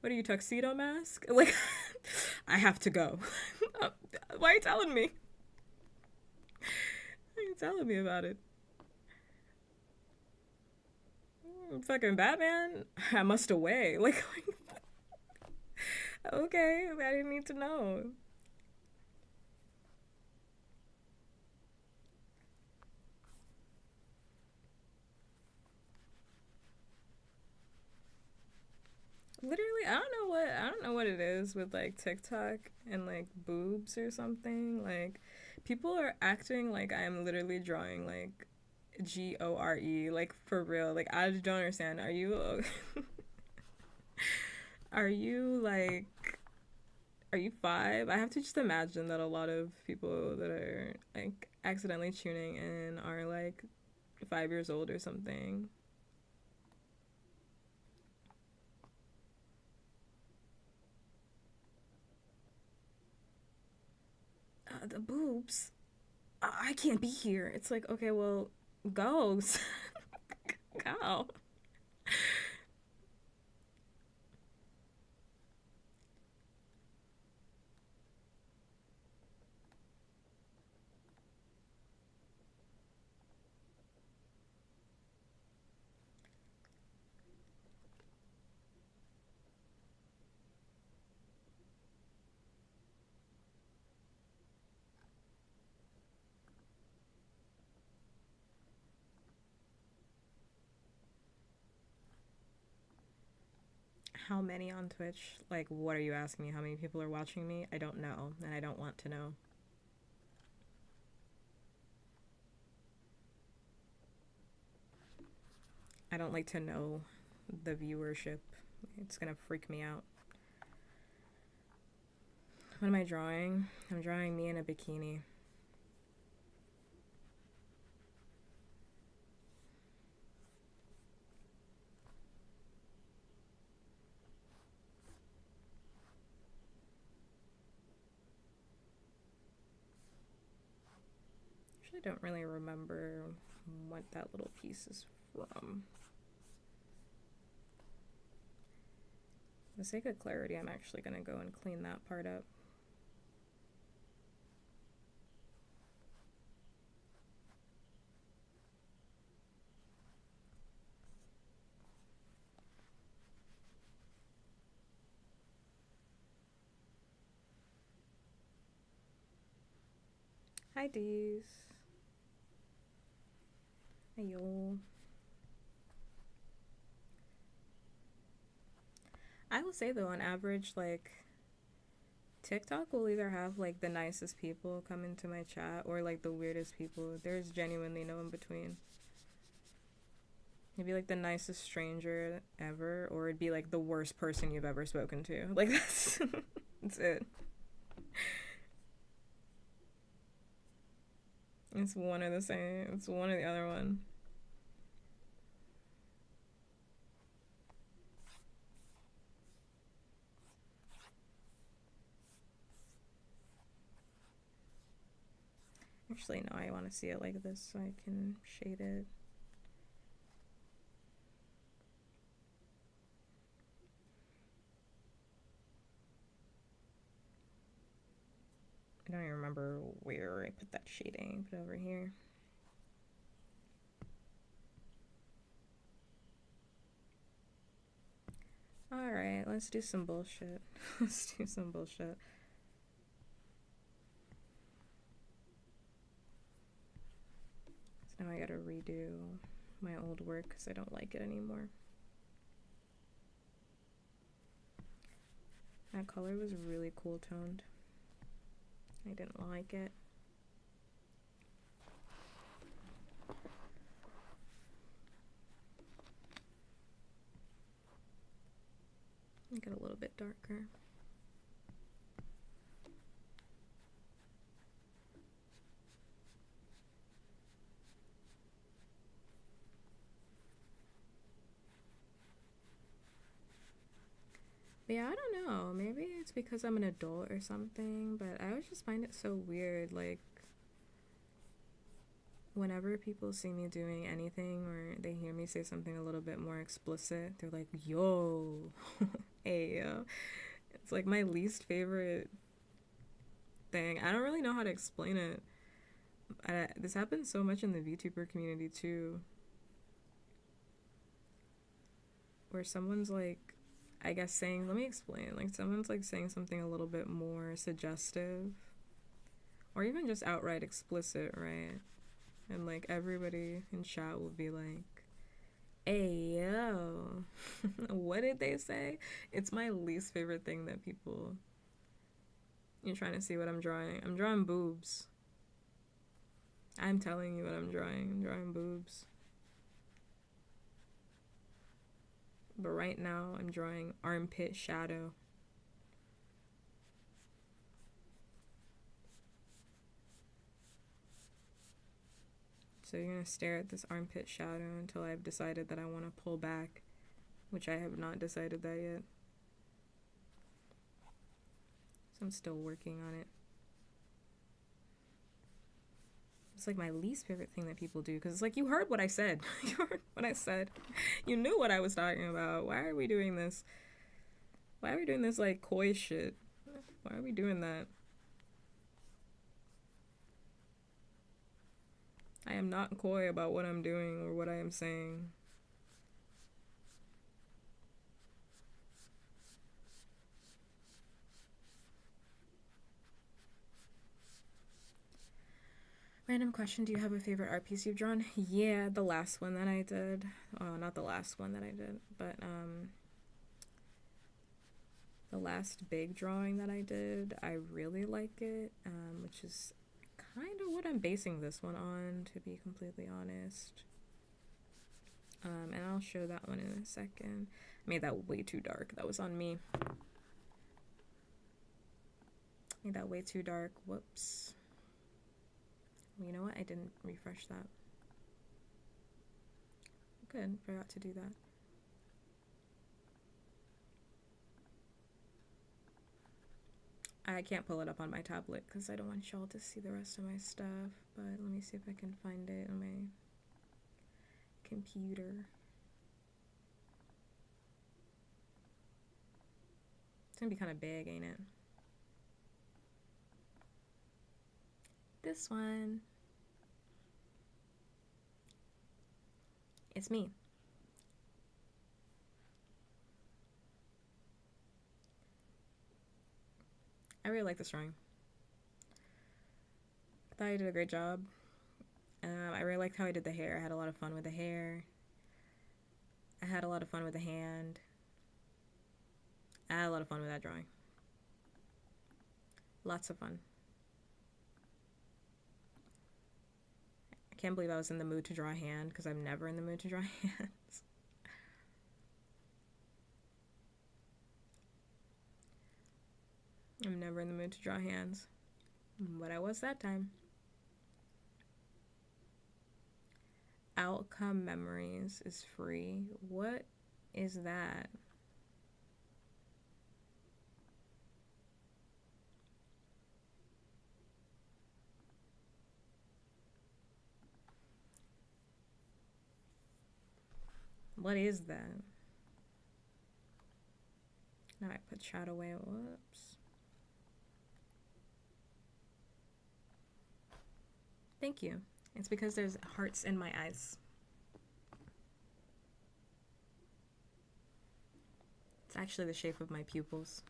What are you, tuxedo mask? Like, I have to go. Why are you telling me? Why are you telling me about it? Fucking Batman? I must away. Like, okay, I didn't need to know. Literally, I don't know what it is with like TikTok and like boobs or something. Like, people are acting like I'm literally drawing like GORE, like for real. Like, I just don't understand. Are you like, are you 5? I have to just imagine that a lot of people that are like accidentally tuning in are like 5 years old or something. the boobs. I can't be here. It's like, okay, well, go. Go. How many on Twitch? Like, what are you asking me? How many people are watching me? I don't know, and I don't want to know. I don't like to know the viewership. It's gonna freak me out. What am I drawing? I'm drawing me in a bikini. Actually, don't really remember what that little piece is from. For the sake of clarity, I'm actually gonna go and clean that part up. Hi, Dees. Ayo. I will say though, on average, like TikTok will either have like the nicest people come into my chat or like the weirdest people. There's genuinely no in between. It'd be like the nicest stranger ever, or it'd be like the worst person you've ever spoken to. Like that's it. It's one or the same. It's one or the other one. Actually, no, I want to see it like this so I can shade it. I don't even remember where I put that shading. Put it over here. Alright, let's do some bullshit. Let's do some bullshit. So now I gotta redo my old work because I don't like it anymore. That color was really cool toned. I didn't like it. Make it a little bit darker. But yeah, I don't know. Maybe it's because I'm an adult or something, but I always just find it so weird. Like, whenever people see me doing anything or they hear me say something a little bit more explicit, they're like, yo, hey, yo. It's like my least favorite thing. I don't really know how to explain it. This happens so much in the VTuber community too, where someone's like, I guess saying, let me explain, like someone's like saying something a little bit more suggestive or even just outright explicit, right? And like everybody in chat will be like, hey, yo, what did they say? It's my least favorite thing that people, you're trying to see what I'm drawing. I'm drawing boobs. I'm telling you what I'm drawing. I'm drawing boobs. But right now, I'm drawing armpit shadow. So you're gonna stare at this armpit shadow until I've decided that I want to pull back, which I have not decided that yet. So I'm still working on it. It's like my least favorite thing that people do, because it's like, you heard what I said. You heard what I said. You knew what I was talking about. Why are we doing this? Why are we doing this like coy shit? Why are we doing that? I am not coy about what I'm doing or what I am saying. Random question, do you have a favorite art piece you've drawn? Yeah, the last one that I did. Oh, not the last one that I did, but the last big drawing that I did, I really like it, which is kind of what I'm basing this one on, to be completely honest. And I'll show that one in a second. I made that way too dark. That was on me. Made that way too dark. Whoops. You know what? I didn't refresh that. Good. Forgot to do that. I can't pull it up on my tablet because I don't want y'all to see the rest of my stuff. But let me see if I can find it on my computer. It's gonna be kind of big, ain't it? This one. It's me. I really like this drawing. I thought I did a great job. I really liked how I did the hair. I had a lot of fun with the hair. I had a lot of fun with the hand. I had a lot of fun with that drawing. Lots of fun. I can't believe I was in the mood to draw a hand, because I'm never in the mood to draw hands. I'm never in the mood to draw hands. But I was that time. Outcome Memories is free. What is that? What is that? Now I put chat away. Whoops. Thank you. It's because there's hearts in my eyes. It's actually the shape of my pupils.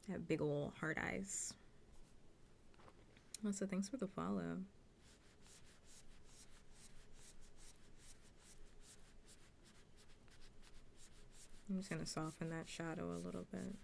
I have big ol' heart eyes. Also, thanks for the follow. I'm just gonna soften that shadow a little bit.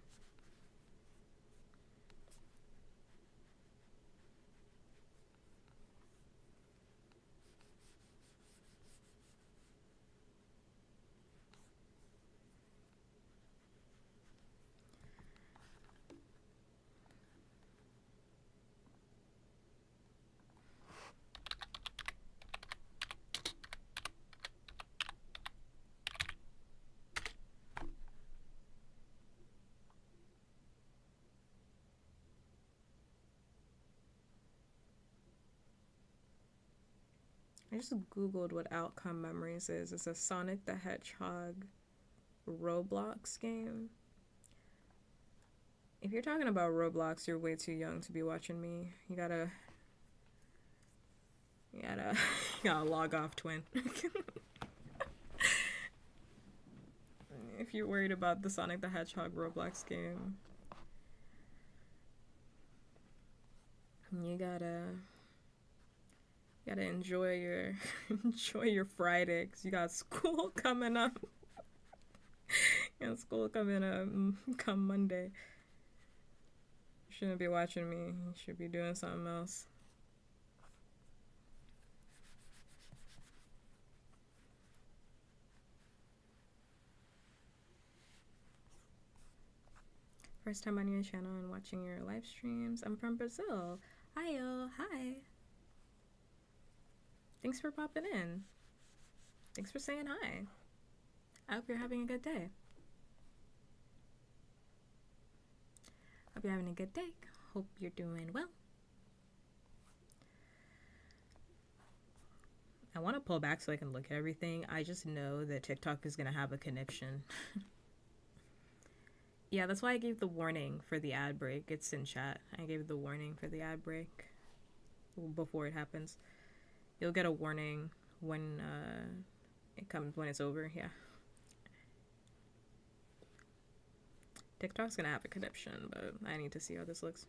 I just googled what Outcome Memories is. It's a Sonic the Hedgehog Roblox game. If you're talking about Roblox, you're way too young to be watching me. You gotta log off, twin. If you're worried about the Sonic the Hedgehog Roblox game, you gotta enjoy your Friday, because you got school coming up. You got school coming up come Monday. You shouldn't be watching me. You should be doing something else. First time on your channel and watching your live streams. I'm from Brazil. Hi-yo. Hi. Thanks for popping in. Thanks for saying hi. I hope you're having a good day. Hope you're having a good day. Hope you're doing well. I want to pull back so I can look at everything. I just know that TikTok is going to have a connection. Yeah, that's why I gave the warning for the ad break. It's in chat. I gave the warning for the ad break before it happens. You'll get a warning when it comes, when it's over. Yeah. TikTok's gonna have a connection, but I need to see how this looks.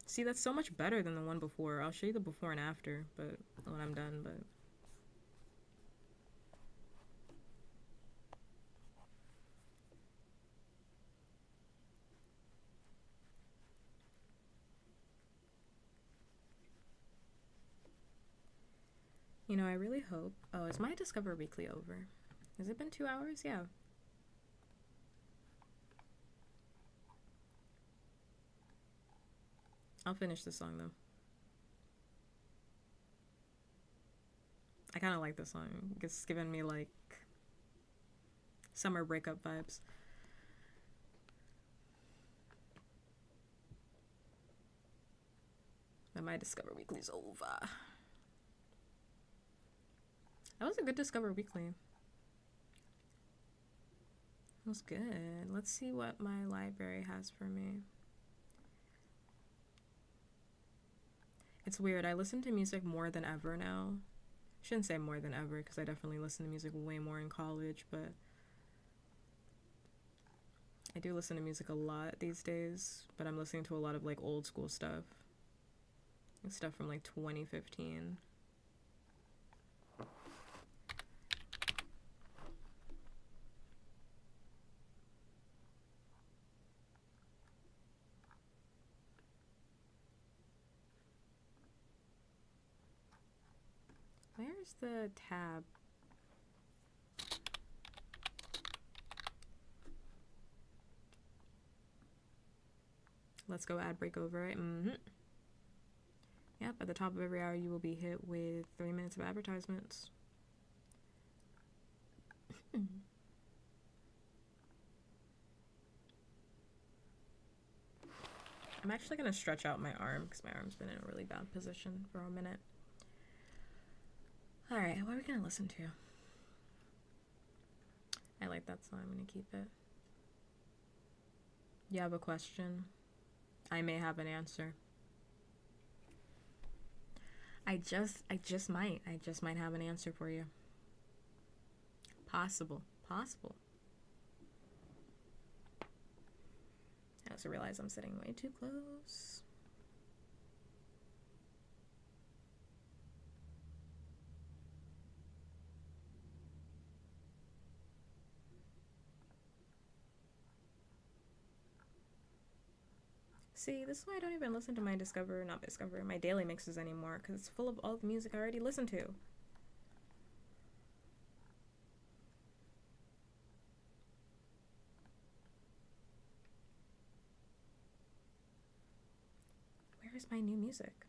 See, that's so much better than the one before. I'll show you the before and after, but when I'm done, but you know, I really hope. Oh, is my Discover Weekly over? Has it been 2 hours? Yeah. I'll finish this song though. I kind of like this song. It's giving me like summer breakup vibes. And my Discover Weekly's over. That was a good Discover Weekly. It was good. Let's see what my library has for me. It's weird. I listen to music more than ever now. Shouldn't say more than ever because I definitely listen to music way more in college, but I do listen to music a lot these days, but I'm listening to a lot of like old school stuff. Stuff from like 2015. Where's the tab? Let's go ad break over it. Yep, at the top of every hour you will be hit with 3 minutes of advertisements. I'm actually going to stretch out my arm because my arm's been in a really bad position for a minute. Alright, what are we going to listen to? I like that song. I'm going to keep it. You have a question? I may have an answer. I just might have an answer for you. Possible. I also realize I'm sitting way too close. See, this is why I don't even listen to my my daily mixes anymore, because it's full of all the music I already listened to. Where is my new music?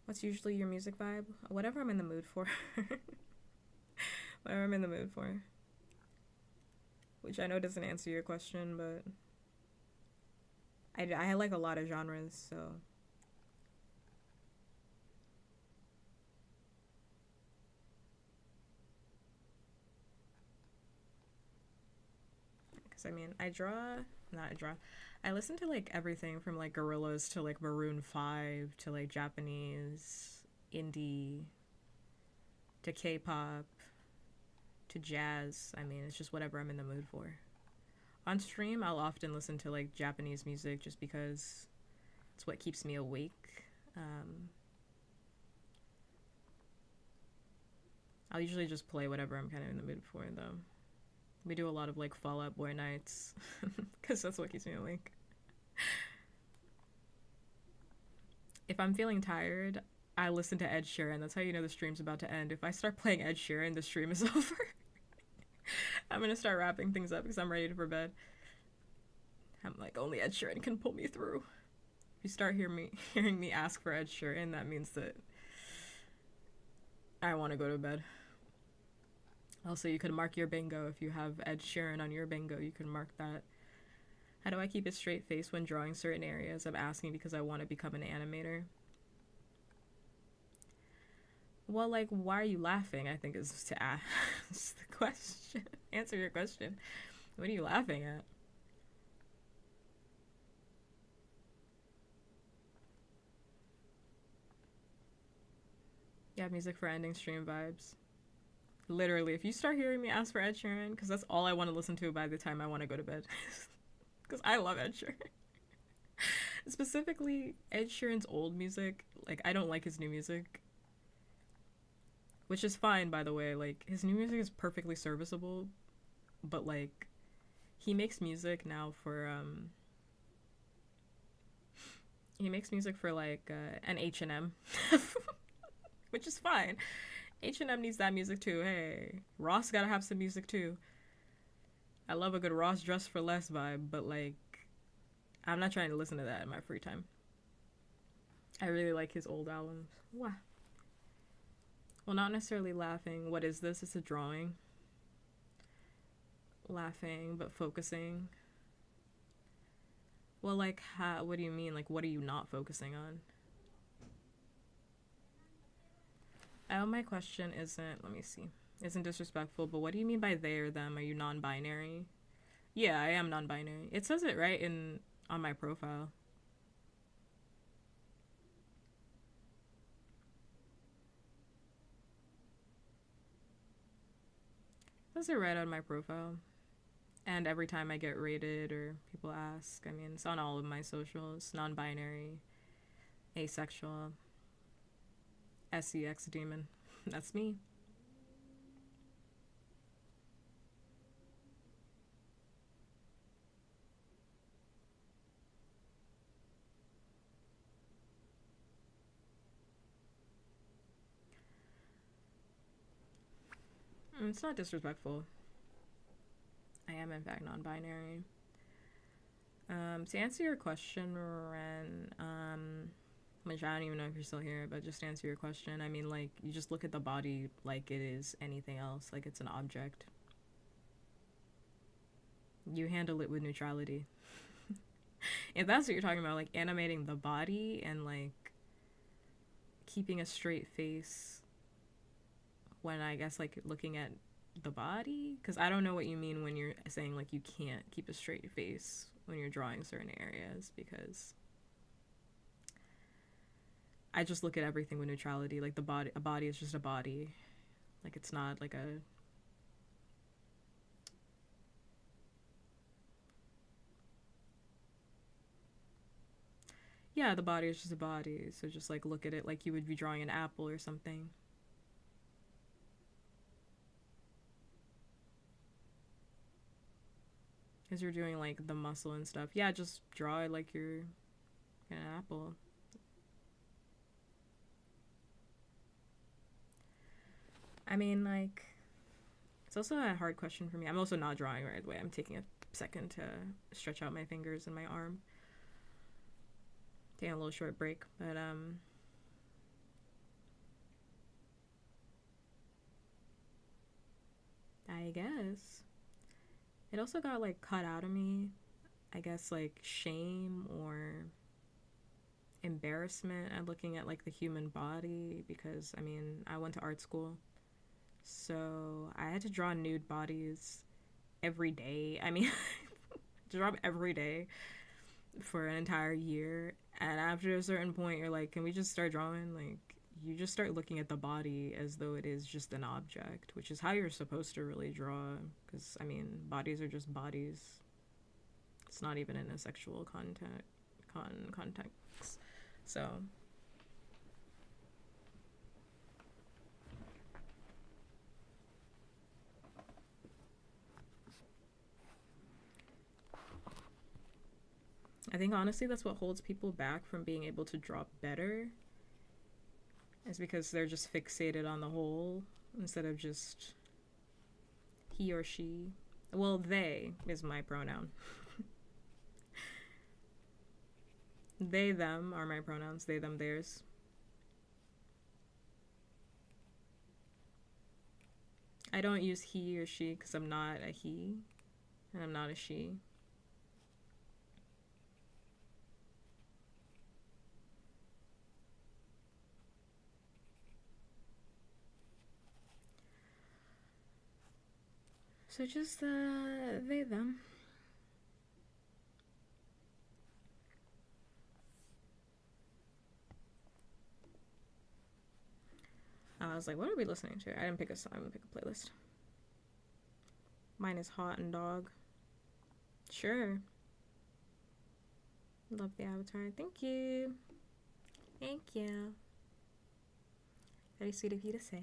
What's usually your music vibe? Whatever I'm in the mood for. Whatever I'm in the mood for. Which I know doesn't answer your question, but I like a lot of genres, so. Because, I mean, I listen to, like, everything from, like, Gorillaz to, like, Maroon 5 to, like, Japanese, indie, to K-pop, to jazz. I mean, it's just whatever I'm in the mood for. On stream, I'll often listen to like Japanese music just because it's what keeps me awake. I'll usually just play whatever I'm kind of in the mood for, though. We do a lot of like Fall Out Boy nights because that's what keeps me awake. If I'm feeling tired, I listen to Ed Sheeran. That's how you know the stream's about to end. If I start playing Ed Sheeran, the stream is over. I'm gonna start wrapping things up because I'm ready for bed. I'm like, only Ed Sheeran can pull me through. If you start hearing me ask for Ed Sheeran, that means that I want to go to bed. Also, you could mark your bingo if you have Ed Sheeran on your bingo. You can mark that. How do I keep a straight face when drawing certain areas? I'm asking because I want to become an animator. Well, like, why are you laughing? I think is to ask the question. Answer your question. What are you laughing at? Yeah, music for ending stream vibes. Literally, if you start hearing me ask for Ed Sheeran, because that's all I want to listen to by the time I want to go to bed. Because I love Ed Sheeran. Specifically, Ed Sheeran's old music. Like, I don't like his new music. Which is fine, by the way. Like, his new music is perfectly serviceable. But, like, he makes music now for, He makes music for, like, an H&M. Which is fine. H&M needs that music too. Hey, Ross gotta have some music too. I love a good Ross Dress for Less vibe, but like, I'm not trying to listen to that in my free time. I really like his old albums. Wow. Well, not necessarily laughing. What is this? It's a drawing. Laughing, but focusing. Well, like, what do you mean? Like, what are you not focusing on? Oh, my question isn't, let me see, isn't disrespectful, but what do you mean by they or them? Are you non-binary? Yeah, I am non-binary. It says it right on my profile. It says it right on my profile. And every time I get rated or people ask, I mean, it's on all of my socials. Non-binary, asexual, sex demon. That's me. It's not disrespectful. I am, in fact, non-binary. To answer your question, Ren, which I don't even know if you're still here, but just to answer your question, I mean, like, you just look at the body like it is anything else, like it's an object. You handle it with neutrality. If that's what you're talking about, like animating the body and like keeping a straight face when I guess like looking at the body, because I don't know what you mean when you're saying like you can't keep a straight face when you're drawing certain areas, because I just look at everything with neutrality. Like a body is just a body. Like it's not like a. Yeah, the body is just a body. So just like look at it like you would be drawing an apple or something. Because you're doing like the muscle and stuff. Yeah, just draw it like you're an apple. I mean, like, it's also a hard question for me. I'm also not drawing right away. I'm taking a second to stretch out my fingers and my arm. Taking a little short break, but I guess it also got like cut out of me. I guess like shame or embarrassment at looking at like the human body, because I mean, I went to art school. So I had to draw nude bodies every day. I mean, draw every day for an entire year. And after a certain point, you're like, can we just start drawing? Like, you just start looking at the body as though it is just an object, which is how you're supposed to really draw. Because, I mean, bodies are just bodies. It's not even in a sexual context. So I think honestly that's what holds people back from being able to draw better, is because they're just fixated on the whole instead of just he or she. Well, they is my pronoun. They, them are my pronouns. They, them, theirs. I don't use he or she because I'm not a he and I'm not a she. So just they, them. I was like, what are we listening to? I didn't pick a song, I'm gonna pick a playlist. Mine is Hot and Dog. Sure. Love the avatar. Thank you. Thank you. Very sweet of you to say.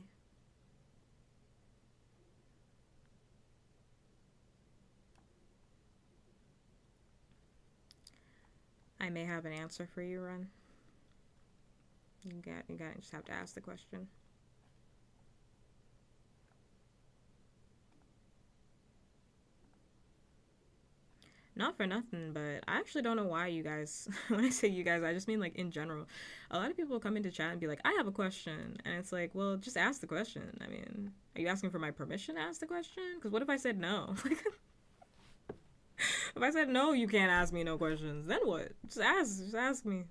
I may have an answer for you, Ren. You gotta just have to ask the question. Not for nothing, but I actually don't know why you guys, when I say you guys, I just mean like in general. A lot of people come into chat and be like, I have a question. And it's like, well, just ask the question. I mean, are you asking for my permission to ask the question? Because what if I said no? If I said no, you can't ask me no questions, then what? Just ask me.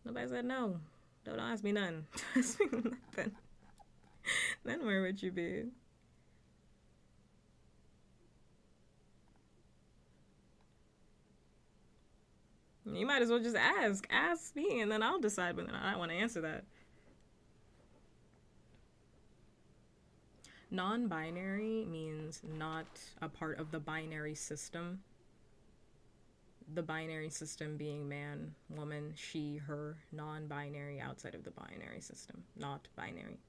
Nobody said no. Don't ask me nothing. Ask me nothing. Then where would you be? You might as well just ask. Ask me, and then I'll decide whether I want to answer that. Non-binary means not a part of the binary system. The binary system being man, woman, she, her. Non-binary outside of the binary system. Not binary.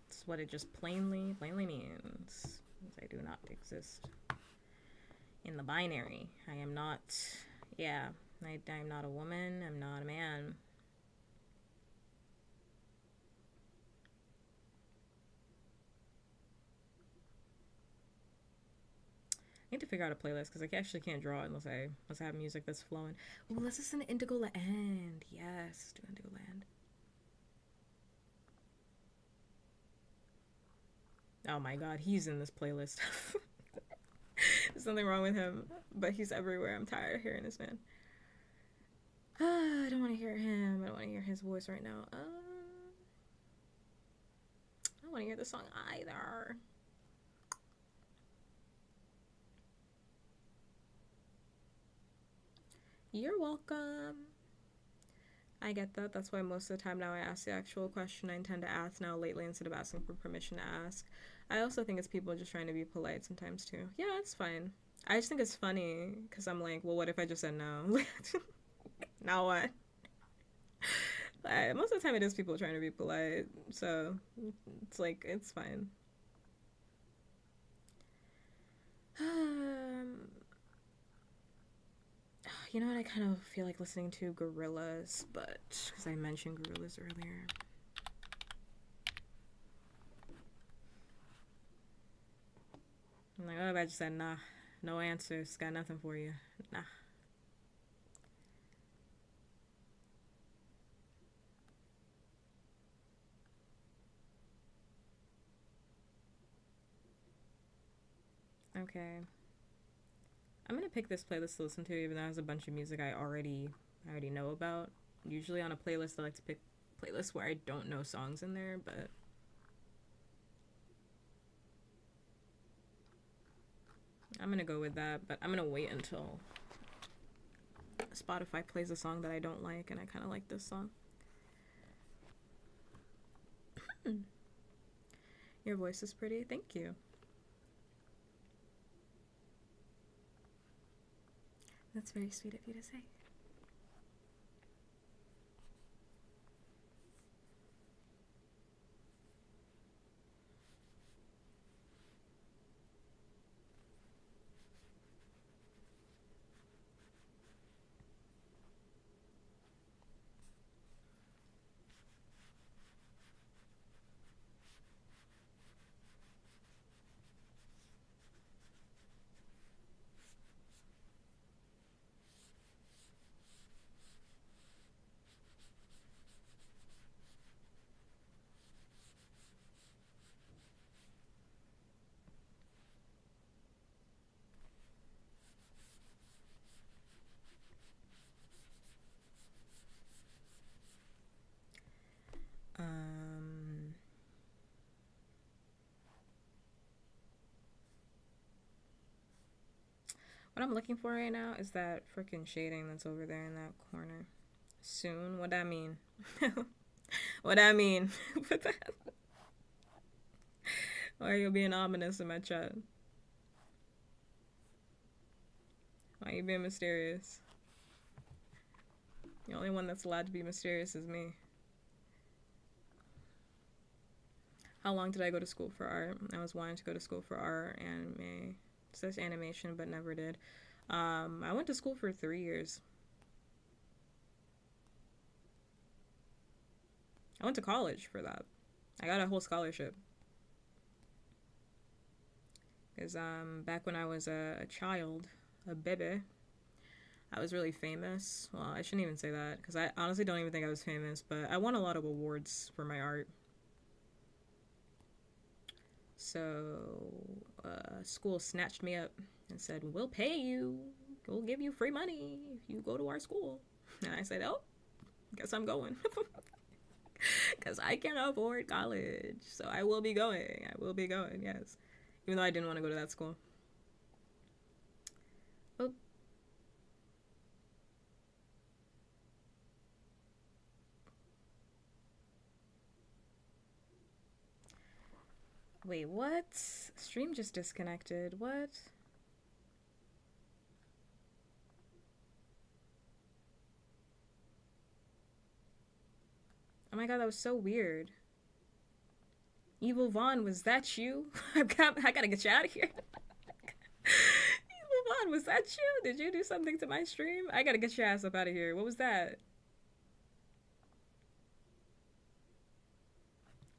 That's what it just plainly means. I do not exist in the binary. I am not, yeah, I'm not a woman, I'm not a man. I need to figure out a playlist because I actually can't draw unless I have music that's flowing. Ooh, let's listen to Indigo Land. Yes, do Indigo Land. Oh my god, he's in this playlist. There's something wrong with him, but he's everywhere. I'm tired of hearing this man. I don't want to hear him. I don't want to hear his voice right now. I don't want to hear the song either. You're welcome. I get that. That's why most of the time now I ask the actual question I intend to ask now lately instead of asking for permission to ask. I also think it's people just trying to be polite sometimes too. Yeah, it's fine. I just think it's funny because I'm like, well, what if I just said no? Now what? Most of the time it is people trying to be polite, so it's like, it's fine. You know what? I kind of feel like listening to Gorillaz, but because I mentioned Gorillaz earlier. I'm like, oh, I just said nah. No answers. Got nothing for you. Nah. Okay. I'm gonna pick this playlist to listen to, even though it has a bunch of music I already know about. Usually on a playlist, I like to pick playlists where I don't know songs in there, but I'm gonna go with that. But I'm gonna wait until Spotify plays a song that I don't like, and I kind of like this song. Your voice is pretty. Thank you. That's very sweet of you to say. What I'm looking for right now is that freaking shading that's over there in that corner. Soon? What that mean? What that mean? Why are you being ominous in my chat? Why are you being mysterious? The only one that's allowed to be mysterious is me. How long did I go to school for art? I was wanting to go to school for art, anime. It says animation, but never did. I went to school for 3 years. I went to college for that. I got a whole scholarship. Because back when I was a child, a baby, I was really famous. Well, I shouldn't even say that, because I honestly don't even think I was famous, but I won a lot of awards for my art. So, school snatched me up and said, we'll pay you. We'll give you free money if you go to our school. And I said, oh, guess I'm going. Because I can't afford college. So I will be going. I will be going, yes. Even though I didn't want to go to that school. Oh. Wait, what? Stream just disconnected. What? Oh my god, that was so weird. Evil Vaughn, was that you? I gotta get you out of here. Evil Vaughn, was that you? Did you do something to my stream? I gotta get your ass up out of here. What was that?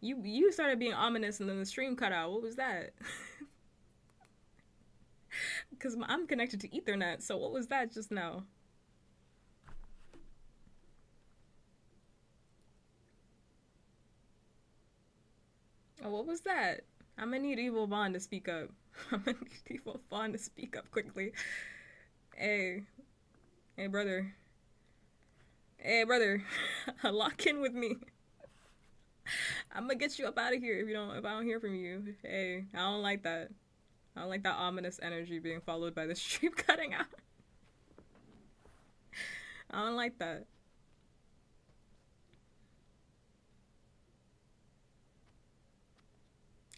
You started being ominous and then the stream cut out. What was that? Because I'm connected to Ethernet, so what was that just now? Oh, what was that? I'm gonna need Evil Vaughn to speak up. I'm gonna need Evil Vaughn to speak up quickly. Hey. Hey, brother. Hey, brother. Lock in with me. I'm gonna get you up out of here if I don't hear from you. Hey, I don't like that. I don't like that ominous energy being followed by the stream cutting out. I don't like that.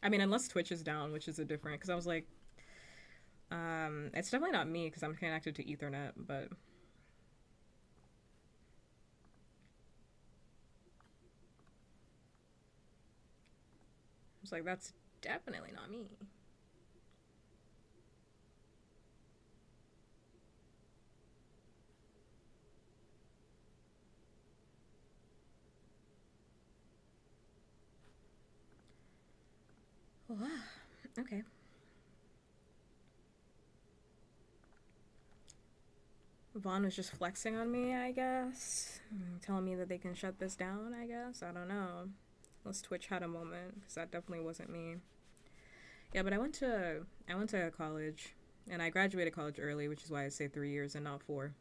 I mean, unless Twitch is down, which is a different, because I was like, it's definitely not me because I'm connected to Ethernet, but I was like, that's definitely not me. Oh, okay. Vaughn was just flexing on me, I guess. Telling me that they can shut this down, I guess. I don't know. Unless Twitch had a moment, because that definitely wasn't me. Yeah, but I went to college, and I graduated college early, which is why I say 3 years and not 4.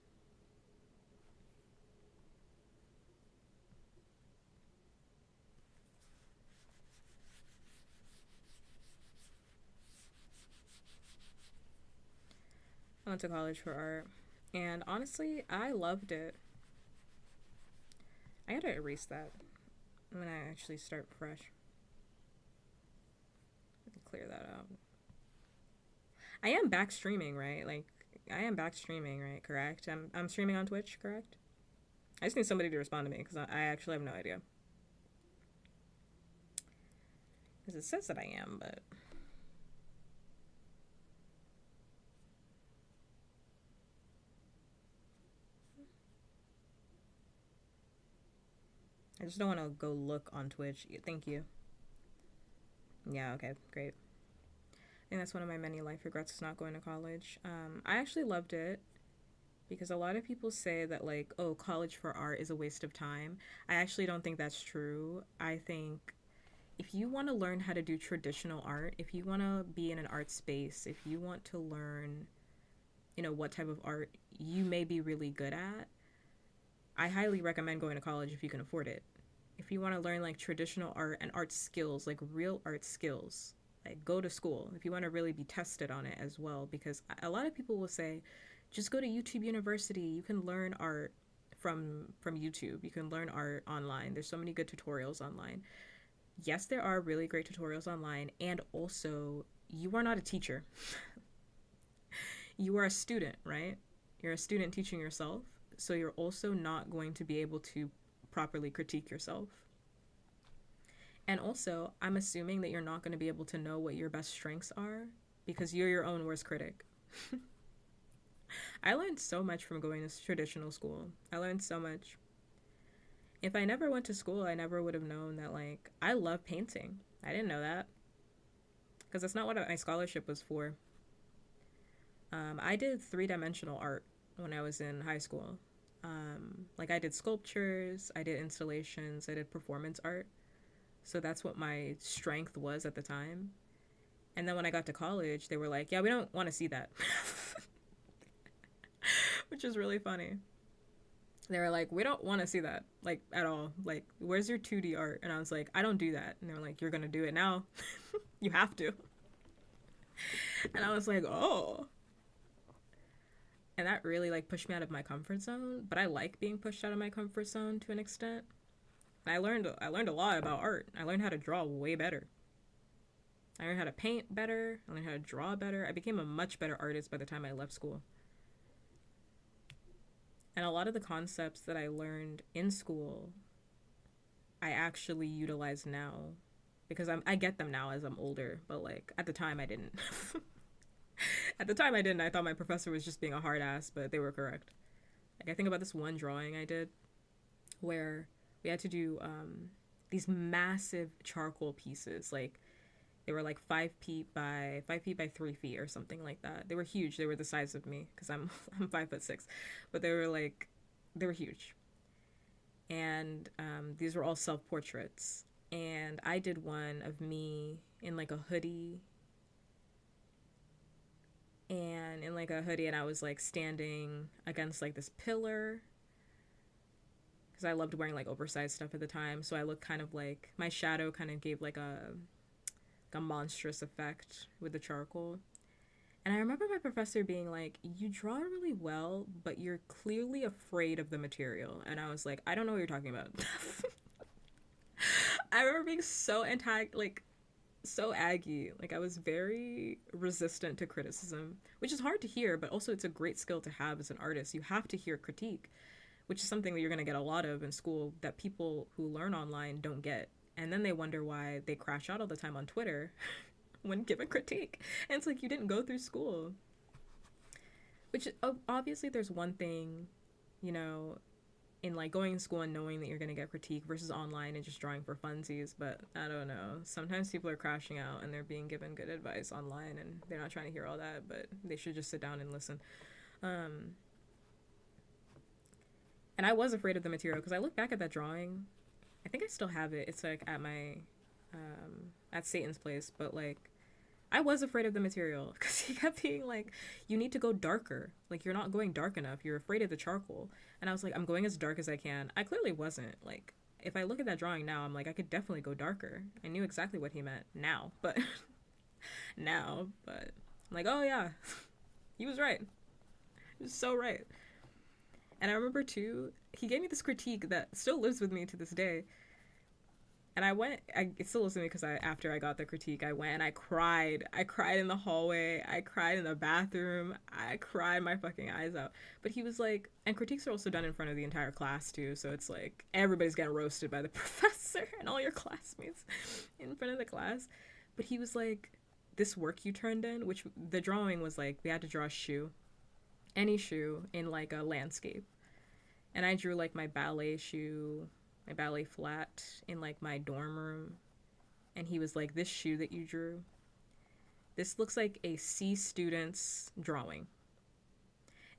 I went to college for art, and honestly, I loved it. I gotta erase that when I actually start fresh. Clear that out. I am back streaming, right? Like, I am back streaming, right? Correct? I'm streaming on Twitch, correct? I just need somebody to respond to me because I actually have no idea. Because it says that I am, but I just don't want to go look on Twitch. Thank you. Yeah, okay, great. I think that's one of my many life regrets is not going to college. I actually loved it because a lot of people say that, like, oh, college for art is a waste of time. I actually don't think that's true. I think if you want to learn how to do traditional art, if you want to be in an art space, if you want to learn, what type of art you may be really good at, I highly recommend going to college if you can afford it. If you want to learn like traditional art and art skills, like real art skills, Like, go to school if you want to really be tested on it as well, because a lot of people will say, just go to YouTube University. You can learn art from YouTube. You can learn art online. There's so many good tutorials online. Yes, there are really great tutorials online, and also you are not a teacher. You are a student, right? You're a student teaching yourself, so you're also not going to be able to properly critique yourself. And also, I'm assuming that you're not going to be able to know what your best strengths are because you're your own worst critic. I learned so much from going to traditional school. I learned so much. If I never went to school, I never would have known that, like, I love painting. I didn't know that because that's not what my scholarship was for. I did three-dimensional art when I was in high school. Like, I did sculptures, I did installations, I did performance art. So that's what my strength was at the time. And then when I got to college, they were like, yeah, we don't want to see that. Which is really funny. They were like, we don't want to see that, like, at all. Like, where's your 2D art? And I was like, I don't do that. And they were like, you're going to do it now. You have to. And I was like, oh. And that really, like, pushed me out of my comfort zone. But I like being pushed out of my comfort zone to an extent. And I learned a lot about art. I learned how to draw way better. I learned how to paint better. I learned how to draw better. I became a much better artist by the time I left school. And a lot of the concepts that I learned in school, I actually utilize now. Because I get them now as I'm older. But, like, at the time, I didn't. At the time, I didn't. I thought my professor was just being a hard ass, but they were correct. Like, I think about this one drawing I did where we had to do these massive charcoal pieces. Like, they were like 5 feet by 3 feet or something like that. They were huge. They were the size of me because I'm 5'6", but they were huge. And these were all self-portraits. And I did one of me in like a hoodie. And I was like standing against like this pillar. Because I loved wearing like oversized stuff at the time. So I looked kind of like, my shadow kind of gave like a monstrous effect with the charcoal. And I remember my professor being like, you draw really well, but you're clearly afraid of the material. And I was like, I don't know what you're talking about. I remember being so so aggy. Like, I was very resistant to criticism, which is hard to hear, but also it's a great skill to have as an artist. You have to hear critique, which is something that you're going to get a lot of in school that people who learn online don't get. And then they wonder why they crash out all the time on Twitter when given critique. And it's like, you didn't go through school. Which, obviously, there's one thing, you know, in like going to school and knowing that you're going to get critique versus online and just drawing for funsies. But I don't know. Sometimes people are crashing out and they're being given good advice online and they're not trying to hear all that, but they should just sit down and listen. And I was afraid of the material because I look back at that drawing. I think I still have it. It's like at my, at Satan's place. But like, I was afraid of the material because he kept being like, you need to go darker. Like, you're not going dark enough. You're afraid of the charcoal. And I was like, I'm going as dark as I can. I clearly wasn't. Like, if I look at that drawing now, I'm like, I could definitely go darker. I knew exactly what he meant now. But I'm like, oh yeah, he was right. He was so right. And I remember too, he gave me this critique that still lives with me to this day. And it still lives with me because after I got the critique, I went and I cried. I cried in the hallway. I cried in the bathroom. I cried my fucking eyes out. But he was like, and critiques are also done in front of the entire class too. So it's like, everybody's getting roasted by the professor and all your classmates in front of the class. But he was like, this work you turned in, which the drawing was like, we had to draw a shoe. Any shoe in like a landscape. And I drew like my ballet shoe, my ballet flat in like my dorm room. And he was like, this shoe that you drew, this looks like a C student's drawing.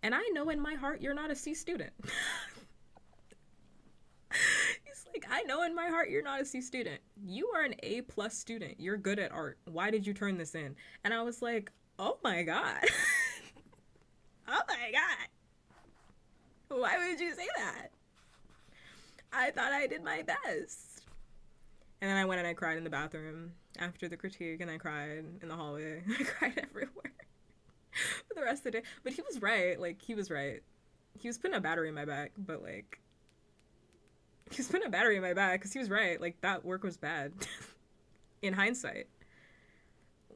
And I know in my heart you're not a C student. He's like, I know in my heart you're not a C student. You are an A+ student. You're good at art. Why did you turn this in? And I was like, oh my God. Oh my God. Why would you say that? I thought I did my best. And then I went and I cried in the bathroom after the critique, and I cried in the hallway. I cried everywhere for the rest of the day. But he was right. Like, he was right. He was putting a battery in my back, but like, he was putting a battery in my back because he was right. Like, that work was bad. In hindsight,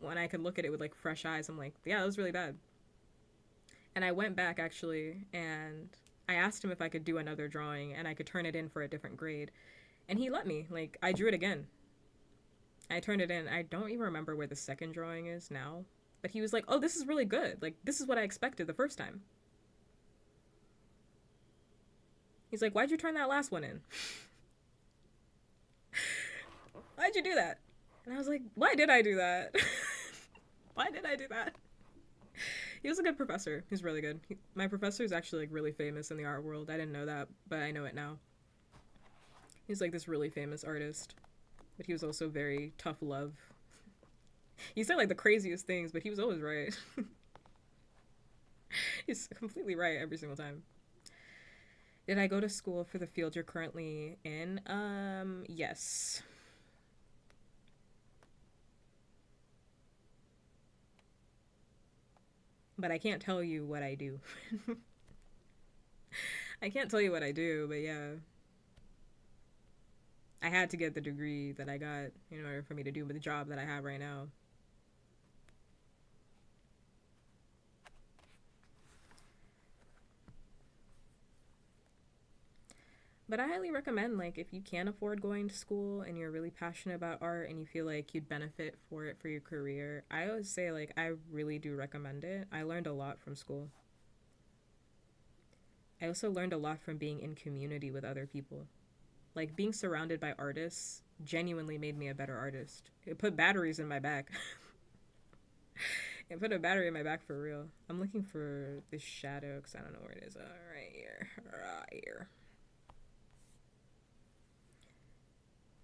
when I could look at it with like fresh eyes, I'm like, yeah, that was really bad. And I went back actually, and I asked him if I could do another drawing and I could turn it in for a different grade. And he let me. Like, I drew it again. I turned it in. I don't even remember where the second drawing is now. But he was like, oh, this is really good. Like, this is what I expected the first time. He's like, why'd you turn that last one in? Why'd you do that? And I was like, why did I do that? Why did I do that? He was a good professor. He's really good. My professor is actually like really famous in the art world. I didn't know that, but I know it now. He's like this really famous artist, but he was also very tough love. He said like the craziest things, but he was always right. He's completely right every single time. Did I go to school for the field you're currently in? Yes. But I can't tell you what I do. I can't tell you what I do, but yeah. I had to get the degree that I got in order for me to do the job that I have right now. But I highly recommend, like, if you can afford going to school and you're really passionate about art and you feel like you'd benefit for it for your career, I always say, like, I really do recommend it. I learned a lot from school. I also learned a lot from being in community with other people. Like, being surrounded by artists genuinely made me a better artist. It put batteries in my back. It put a battery in my back for real. I'm looking for this shadow because I don't know where it is. Right here. Right here.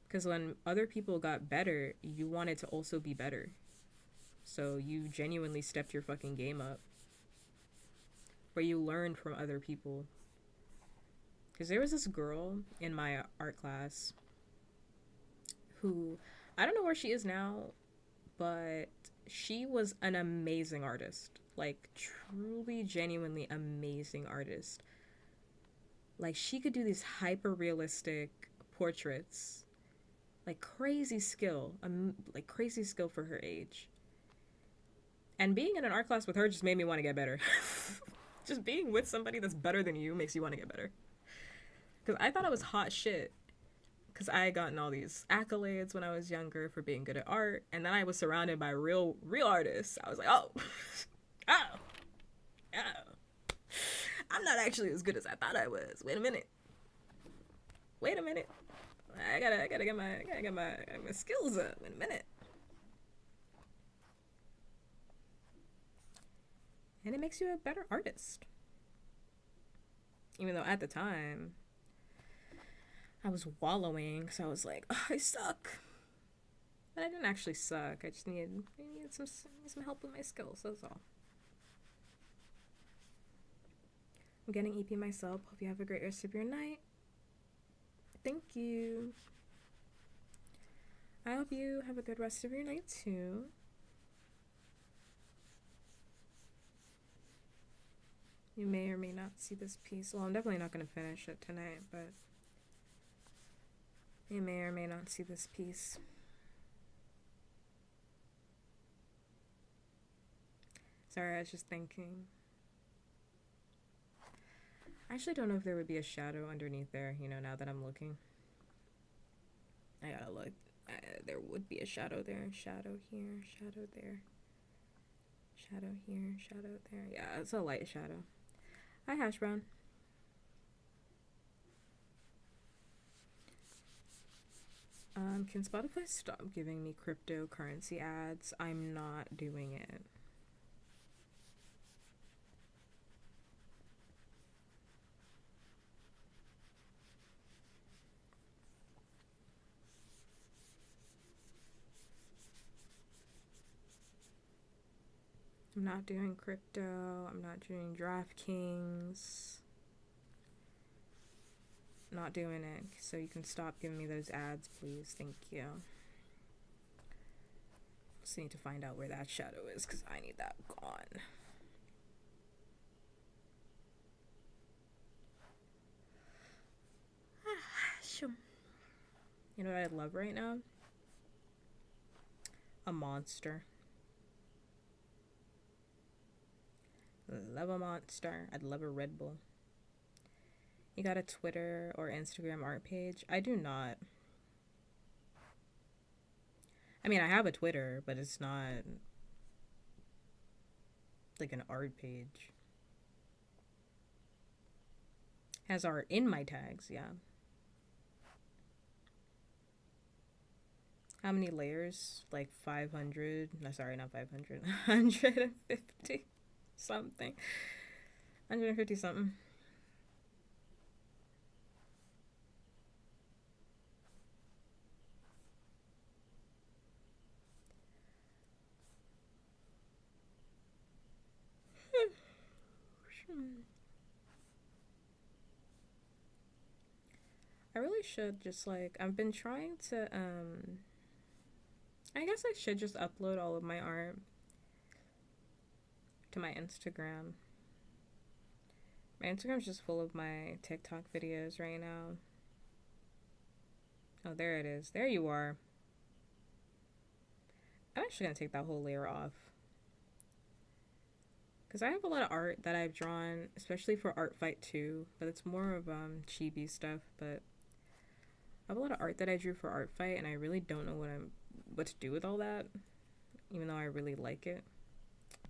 Because when other people got better, you wanted to also be better. So you genuinely stepped your fucking game up. Where you learned from other people. Because there was this girl in my art class who, I don't know where she is now, but she was an amazing artist. Like, truly, genuinely amazing artist. Like, she could do these hyper realistic portraits. Like, crazy skill. Like, crazy skill for her age. And being in an art class with her just made me want to get better. Just being with somebody that's better than you makes you want to get better. Because I thought I was hot shit. Because I had gotten all these accolades when I was younger for being good at art. And then I was surrounded by real artists. I was like, oh. Oh. Oh. I'm not actually as good as I thought I was. Wait a minute. I gotta get my skills up in a minute. And it makes you a better artist. Even though at the time I was wallowing, so I was like, oh, I suck. But I didn't actually suck. I just needed some help with my skills. That's all. I'm getting EP myself. Hope you have a great rest of your night. Thank you. I hope you have a good rest of your night too. You may or may not see this piece. Well, I'm definitely not going to finish it tonight, but you may or may not see this piece. Sorry, I was just thinking. I actually don't know if there would be a shadow underneath there, you know, now that I'm looking. I gotta look. There would be a shadow there. Shadow here, shadow there. Shadow here, shadow there. Yeah, it's a light shadow. Hi, Hash Brown. Can Spotify stop giving me cryptocurrency ads? I'm not doing it. I'm not doing crypto. I'm not doing DraftKings. not doing it. So you can stop giving me those ads, please. Thank you. Just need to find out where that shadow is because I need that gone. You know what I love right now? A Monster. Love a Monster. I'd love a Red Bull. You got a Twitter or Instagram art page? I do not. I mean, I have a Twitter, but it's not like an art page. Has art in my tags, yeah. How many layers? Like 500. No, sorry, not 500. 150 something. 150 something. I really should just like, I've been trying to I guess I should just upload all of my art to my Instagram. My Instagram's just full of my TikTok videos right now. Oh, there it is. There you are. I'm actually gonna take that whole layer off. Because I have a lot of art that I've drawn, especially for Art Fight 2, but it's more of chibi stuff, but I have a lot of art that I drew for Art Fight, and I really don't know what to do with all that, even though I really like it.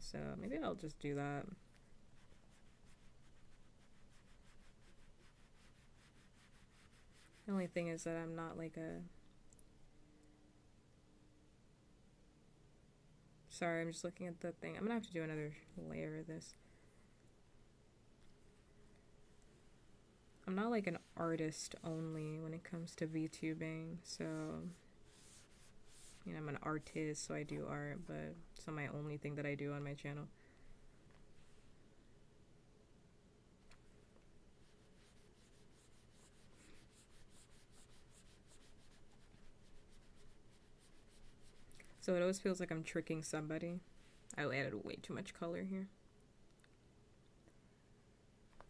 So maybe I'll just do that. The only thing is that I'm not like a... Sorry, I'm just looking at the thing. I'm gonna have to do another layer of this. I'm not like an artist only when it comes to VTubing, so you know, I'm an artist, so I do art, but it's not my only thing that I do on my channel. So it always feels like I'm tricking somebody. I added way too much color here.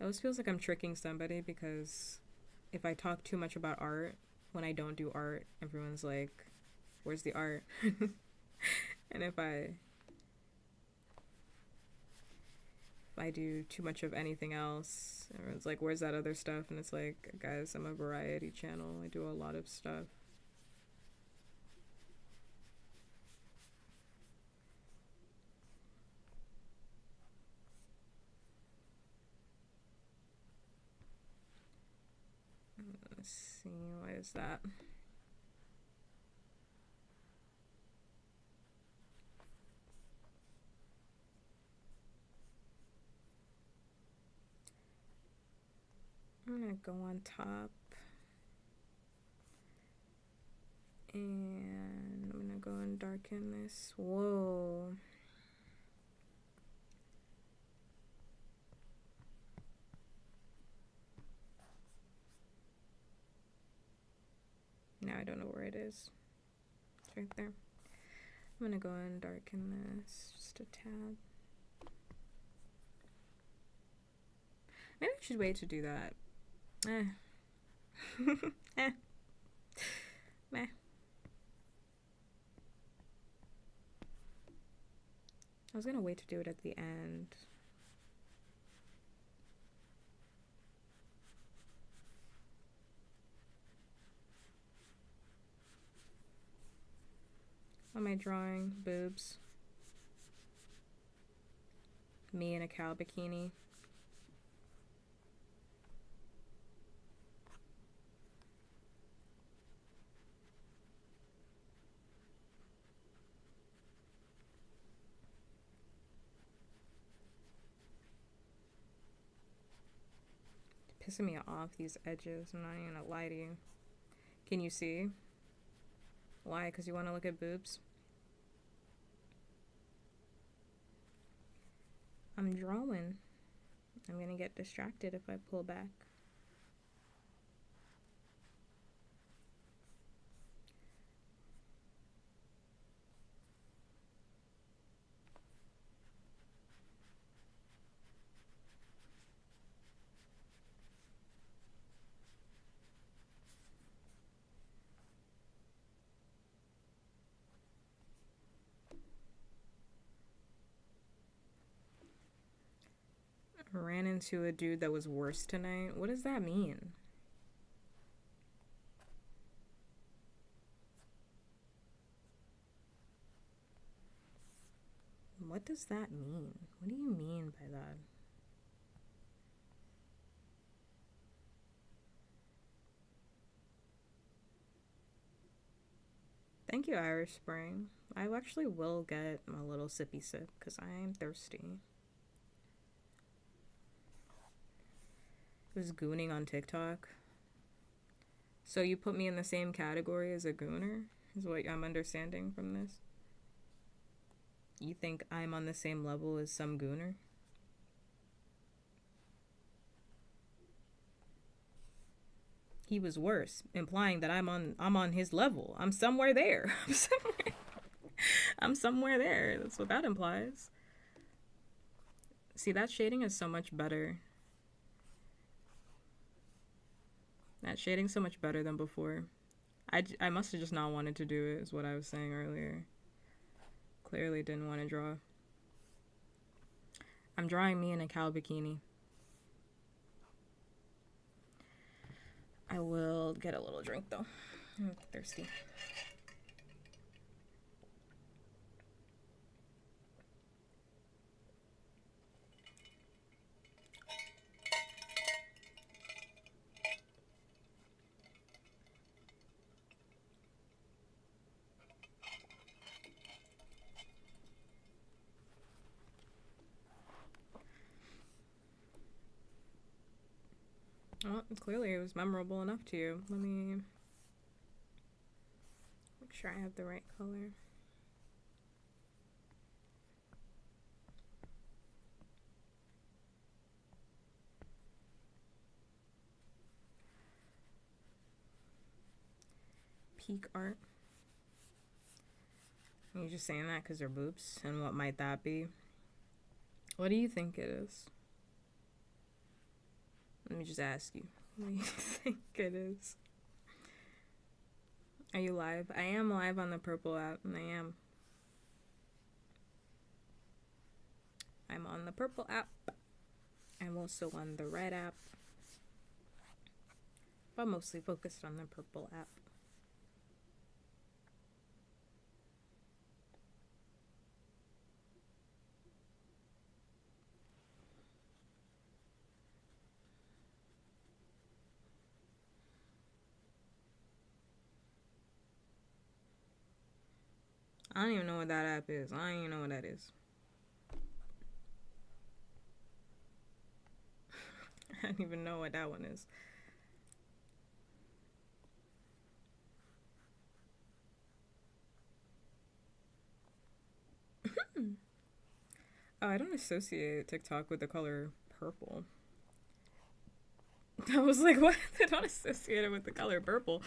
It always feels like I'm tricking somebody because if I talk too much about art, when I don't do art, everyone's like, where's the art? And if I do too much of anything else, everyone's like, where's that other stuff? And it's like, guys, I'm a variety channel. I do a lot of stuff. Let's see, what is that? I'm gonna go on top and I'm gonna go and darken this. Whoa. Now I don't know where it is. It's right there. I'm gonna go and darken this just a tad. Maybe I should wait to do that. Meh. I was gonna wait to do it at the end. What am I drawing? Boobs. Me in a cow bikini. Pissing me off, these edges. I'm not even gonna lie to you. Can you see? Why? Because you want to look at boobs? I'm drawing. I'm gonna get distracted if I pull back. Ran into a dude that was worse tonight. What does that mean? What does that mean? What do you mean by that? Thank you, Irish Spring. I actually will get a little sippy sip because I am thirsty. It was gooning on TikTok. So you put me in the same category as a gooner, is what I'm understanding from this? You think I'm on the same level as some gooner? He was worse, implying that I'm on his level. I'm somewhere there. I'm somewhere there. That's what that implies. See, that shading is so much better. That shading's so much better than before. I must have just not wanted to do it, is what I was saying earlier. Clearly didn't want to draw. I'm drawing me in a cow bikini. I will get a little drink though. I'm thirsty. Well, clearly it was memorable enough to you. Let me make sure I have the right color. Peak art. Are you just saying that because they're boobs? And what might that be? What do you think it is? Let me just ask you. What do you think it is? Are you live? I am live on the Purple app. I am. I'm on the Purple app. I'm also on the Red app. But mostly focused on the Purple app. I don't even know what that app is. I don't even know what that is. I don't even know what that one is. Oh, I don't associate TikTok with the color purple. I was like, what? I don't associate it with the color purple.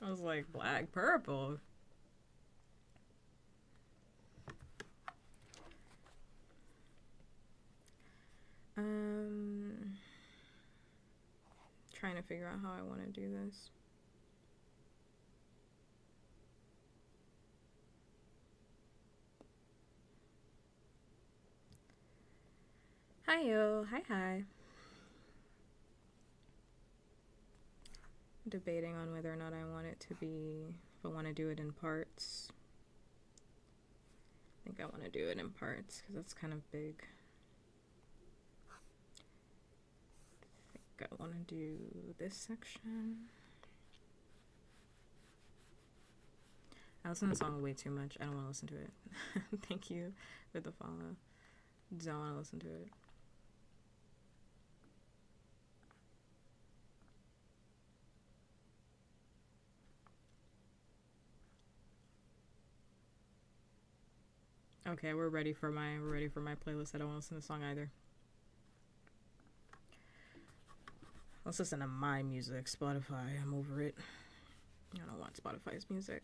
I was like, black, purple. Trying to figure out how I want to do this. Hi, yo. Hi. Debating on whether or not I want it to be, if I want to do it in parts. I think I want to do it in parts because that's kind of big. I think I want to do this section. I listen to the song way too much. I don't want to listen to it. Thank you for the follow. Don't want to listen to it. Okay, we're ready for my playlist. I don't want to listen to the song either. Let's listen to my music. Spotify, I'm over it. I don't want Spotify's music.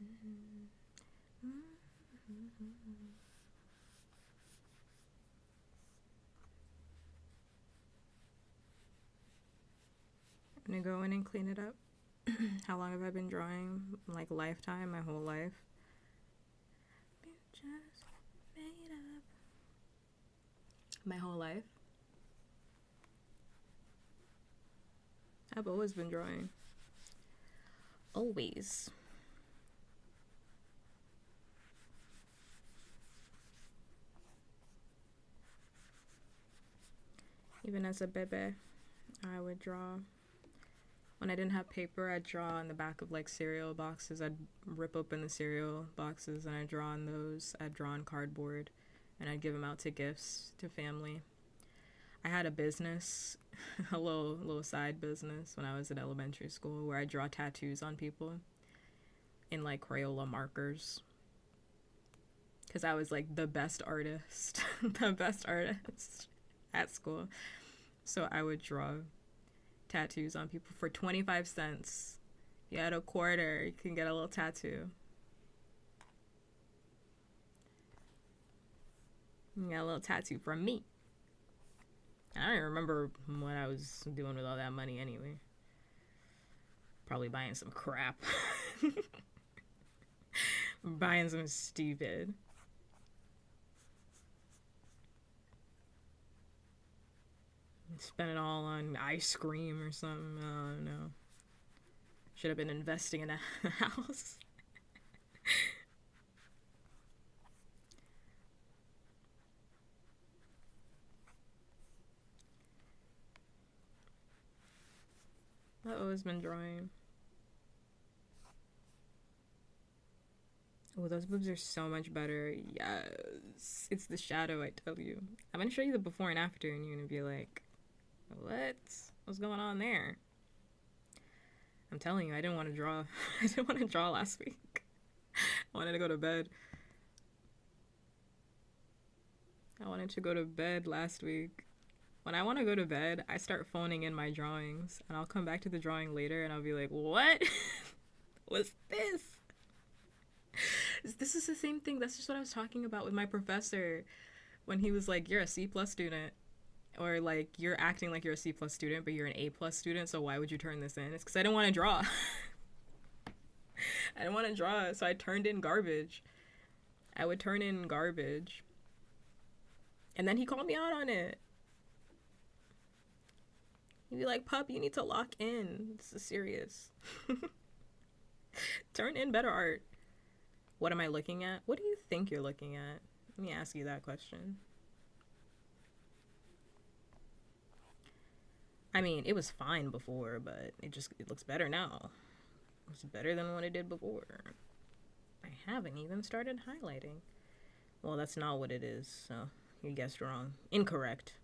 I'm gonna go in and clean it up. How long have I been drawing? Like lifetime, my whole life. Just made up. My whole life. I've always been drawing. Always. Even as a bebe, I would draw. When I didn't have paper, I'd draw on the back of like cereal boxes. I'd rip open the cereal boxes and I'd draw on those. I'd draw on cardboard and I'd give them out to gifts to family. I had a business, a little side business when I was in elementary school where I draw tattoos on people in like Crayola markers. Because I was like the best artist, the best artist at school. So I would draw tattoos on people for 25 cents. You had a quarter, you can get a little tattoo. You got a little tattoo from me. I don't even remember what I was doing with all that money anyway. Probably buying some crap. Buying some stupid. Spend it all on ice cream or something. I don't know. Should have been investing in a house. I've always been drawing. Oh, those boobs are so much better. Yes. It's the shadow, I tell you. I'm going to show you the before and after, and you're going to be like, what? What's going on there? I'm telling you, I didn't want to draw. I didn't want to draw last week. I wanted to go to bed. I wanted to go to bed last week. When I want to go to bed, I start phoning in my drawings, and I'll come back to the drawing later, and I'll be like, what? What's this? This is the same thing. That's just what I was talking about with my professor when he was like, you're a C+ student. Or like, you're acting like you're a C+ student, but you're an A+ student, so why would you turn this in? It's because I didn't want to draw. I didn't want to draw, so I turned in garbage. I would turn in garbage. And then he called me out on it. He'd be like, pup, you need to lock in. This is serious. Turn in better art. What am I looking at? What do you think you're looking at? Let me ask you that question. I mean, it was fine before, but it looks better now. It's better than what it did before. I haven't even started highlighting. Well, that's not what it is, so you guessed wrong. Incorrect.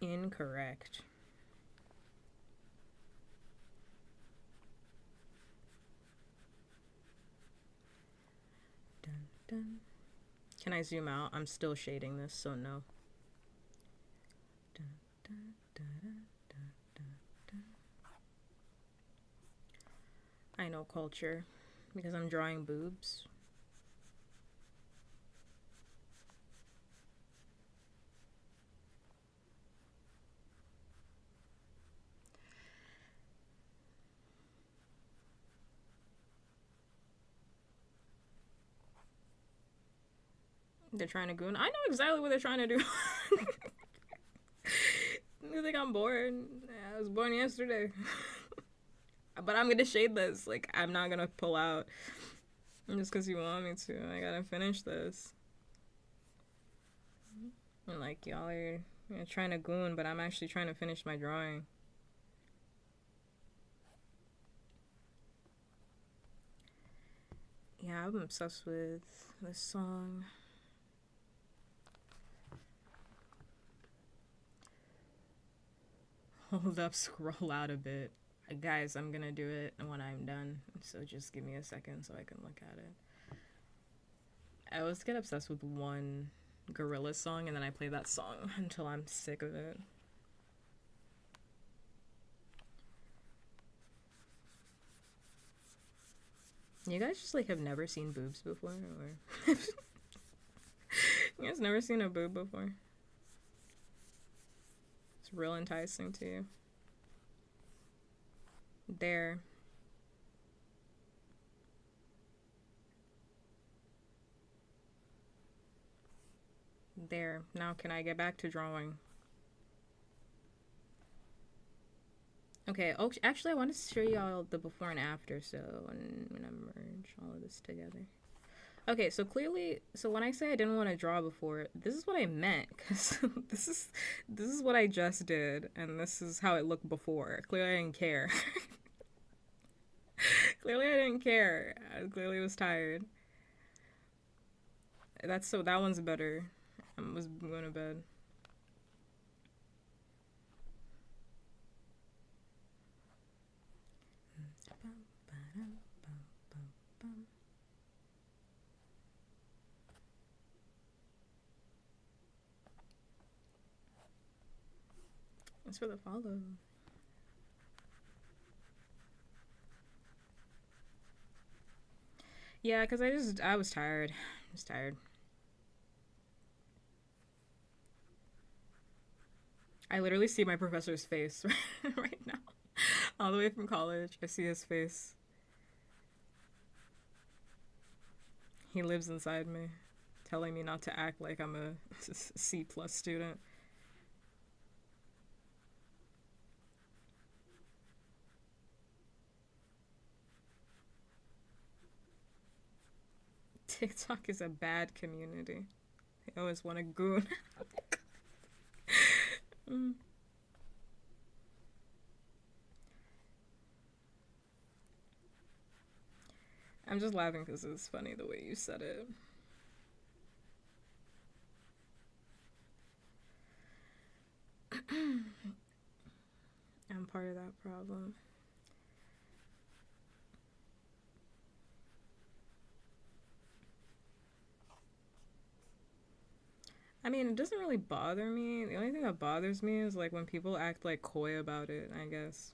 Incorrect. Dun, dun. Can I zoom out? I'm still shading this, so no. Dun, dun, dun, dun, dun, dun. I know culture because I'm drawing boobs. They're trying to goon. I know exactly what they're trying to do. You think I'm bored? I was born yesterday. But I'm gonna shade this. Like, I'm not gonna pull out just because you want me to. I gotta finish this. And like, y'all are trying to goon, but I'm actually trying to finish my drawing. Yeah, I'm obsessed with this song. Hold up, scroll out a bit. Guys, I'm gonna do it when I'm done, so just give me a second so I can look at it. I always get obsessed with one gorilla song and then I play that song until I'm sick of it. You guys just like have never seen boobs before, or you guys never seen a boob before? It's real enticing to you. There. There. Now can I get back to drawing? Okay, oh, actually I wanted to show y'all the before and after, so I'm gonna merge all of this together. Okay, so clearly, so when I say I didn't want to draw before, this is what I meant, because this is what I just did, and this is how it looked before. Clearly I didn't care. Clearly I didn't care. I clearly was tired. That one's better. I was going to bed. Thanks for the follow. Yeah, because I was tired. I was tired. I literally see my professor's face right now. All the way from college, I see his face. He lives inside me, telling me not to act like I'm a C+ student. TikTok is a bad community. They always want to goon. I'm just laughing because it's funny the way you said it. I'm part of that problem. I mean, it doesn't really bother me. The only thing that bothers me is like when people act like coy about it, I guess.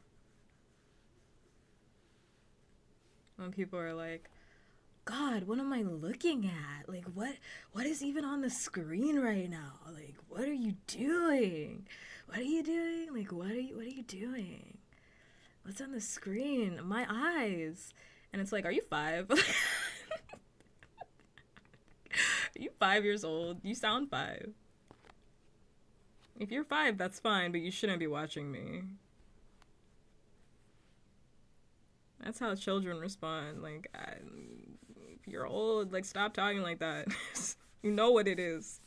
When people are like, God, what am I looking at? Like, what is even on the screen right now? Like, what are you doing? What are you doing? Like, what are you doing? What's on the screen? My eyes. And it's like, are you 5? Are you 5 years old? You sound 5. If you're 5, that's fine, but you shouldn't be watching me. That's how children respond. Like, if you're old, like, stop talking like that. You know what it is.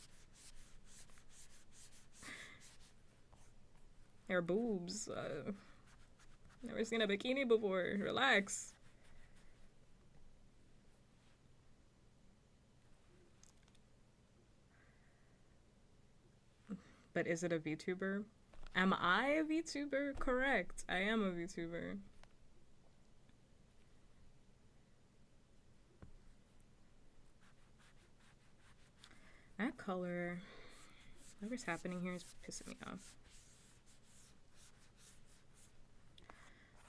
They're boobs. Never seen a bikini before. Relax. But is it a VTuber? Am I a VTuber? Correct. I am a VTuber. That color, whatever's happening here is pissing me off.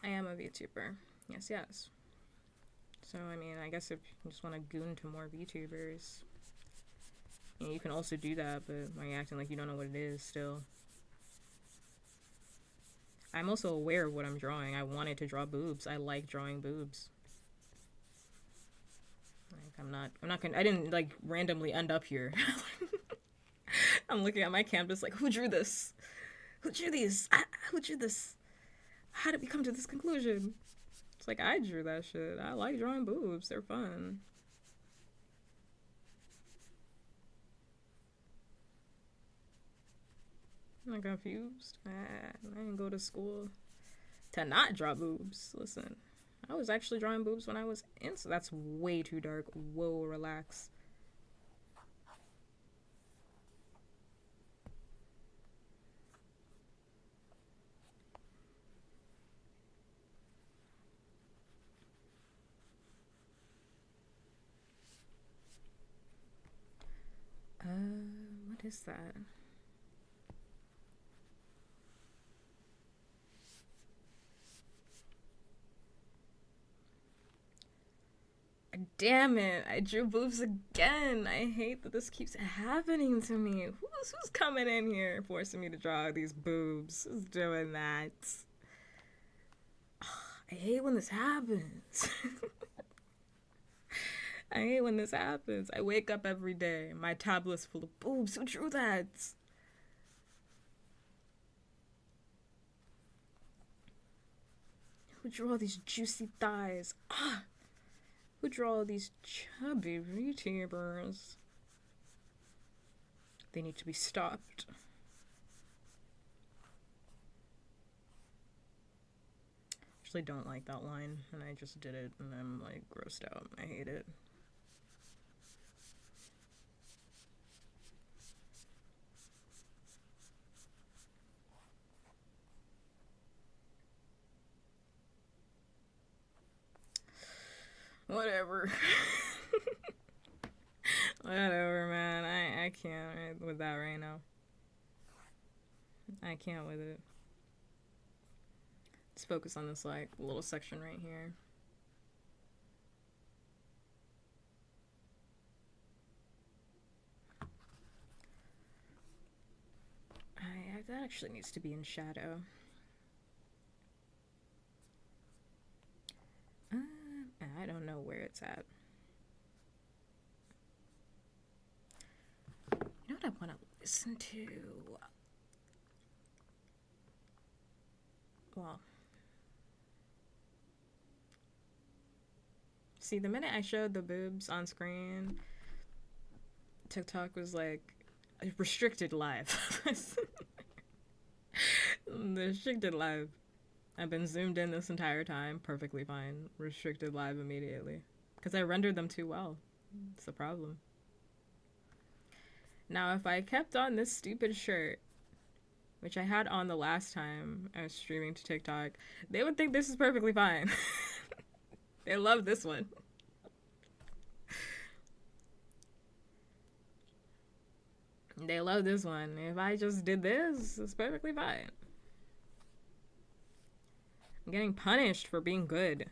I am a VTuber. Yes, yes. So, I mean, I guess if you just want to goon to more VTubers, you can also do that, but why are you acting like you don't know what it is still? I'm also aware of what I'm drawing. I wanted to draw boobs. I like drawing boobs. Like, I didn't, like, randomly end up here. I'm looking at my canvas like, who drew this? Who drew these? Who drew this? How did we come to this conclusion? It's like, I drew that shit. I like drawing boobs. They're fun. I'm confused. I didn't go to school to not draw boobs. Listen, I was actually drawing boobs when I was in. So that's way too dark. Whoa, relax. What is that? Damn it, I drew boobs again. I hate that this keeps happening to me. Who's coming in here forcing me to draw these boobs? Who's doing that? I hate when this happens. I hate when this happens. I wake up every day. My tablet's full of boobs. Who drew that? Who drew all these juicy thighs? Who drew all these chubby vtubers? They need to be stopped. Actually don't like that line, and I just did it, and I'm like grossed out. I hate it. Whatever. Whatever, man. I can't with that right now. I can't with it. Let's focus on this like little section right here. That actually needs to be in shadow. I don't know where it's at. You know what I want to listen to? Well, see, the minute I showed the boobs on screen, TikTok was like, restricted live. Restricted live. I've been zoomed in this entire time, perfectly fine. Restricted live immediately. Because I rendered them too well. It's the problem. Now, if I kept on this stupid shirt, which I had on the last time I was streaming to TikTok, they would think this is perfectly fine. They love this one. They love this one. If I just did this, it's perfectly fine. I'm getting punished for being good.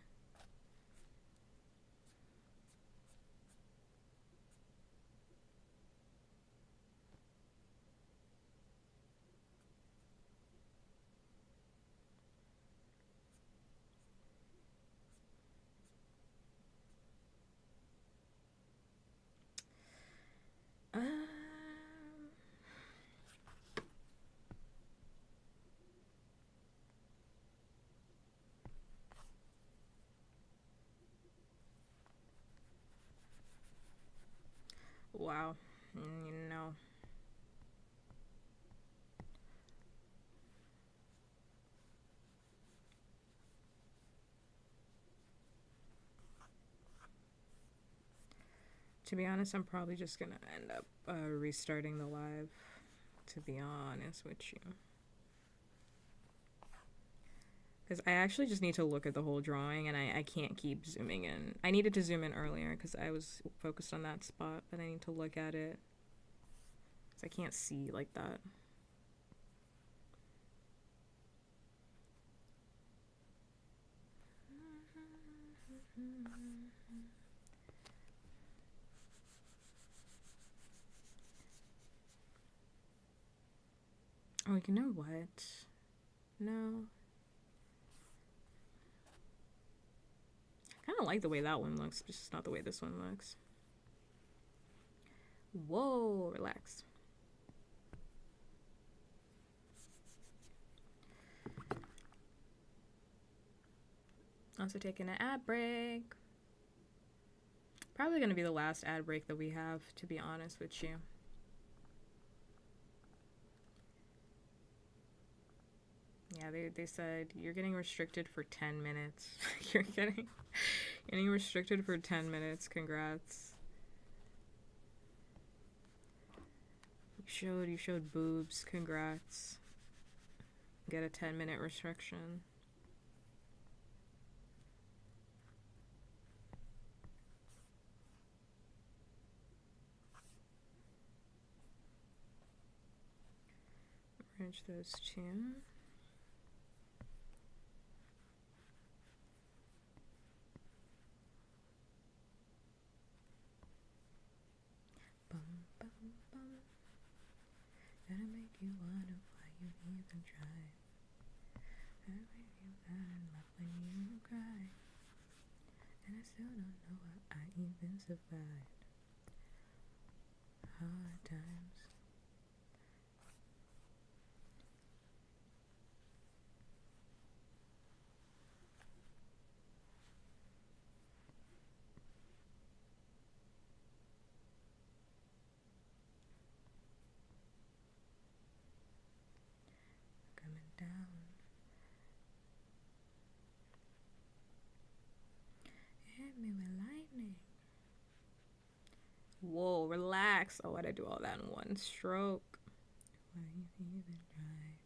Wow. You know. To be honest, I'm probably just gonna end up restarting the live, to be honest with you. Because I actually just need to look at the whole drawing, and I can't keep zooming in. I needed to zoom in earlier because I was focused on that spot, but I need to look at it. Because I can't see like that. Oh, you know what? No. I kind of like the way that one looks, but it's just not the way this one looks. Whoa, relax. Also taking an ad break. Probably going to be the last ad break that we have, to be honest with you. Yeah, they said you're getting restricted for 10 minutes. You're getting restricted for 10 minutes. Congrats. You showed boobs. Congrats. Get a 10-minute restriction. Merge those two. you wonder why you even try. I make you mad and laugh when you cry. And I still don't know how I even survived hard times. Coming down. Hit me with lightning. Whoa, relax. Oh, why'd I do all that in one stroke? Why you even try?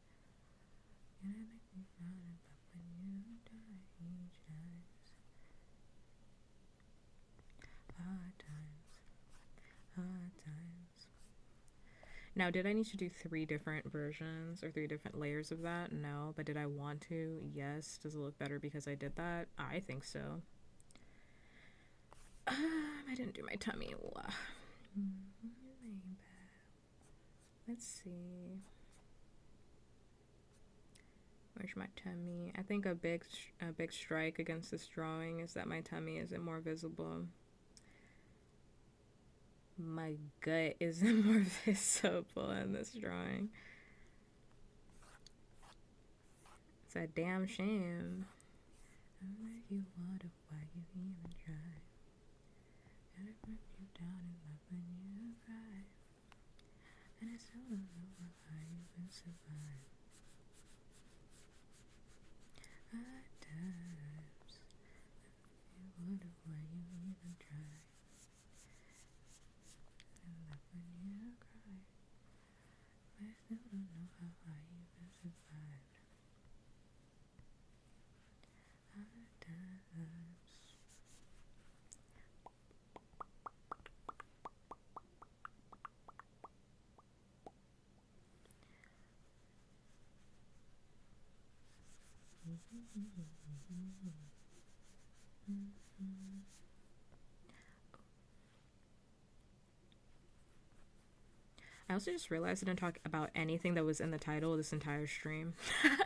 And I make me frown and laugh when you die each night. Hard times. Hard times. Now, did I need to do 3 different versions or 3 different layers of that? No, but did I want to? Yes. Does it look better because I did that? I think so. I didn't do my tummy. Let's see. Where's my tummy? I think a big strike against this drawing is that my tummy isn't more visible. My gut isn't more visible in this drawing. It's a damn shame. I'll make you wonder why you even try. And I put you down and laugh when you cry. And I still don't know how you even survive. Hard times. You wonder why you even try. And laugh when you cry. I still don't know how I even survived. Hard times. I also just realized I didn't talk about anything that was in the title of this entire stream. I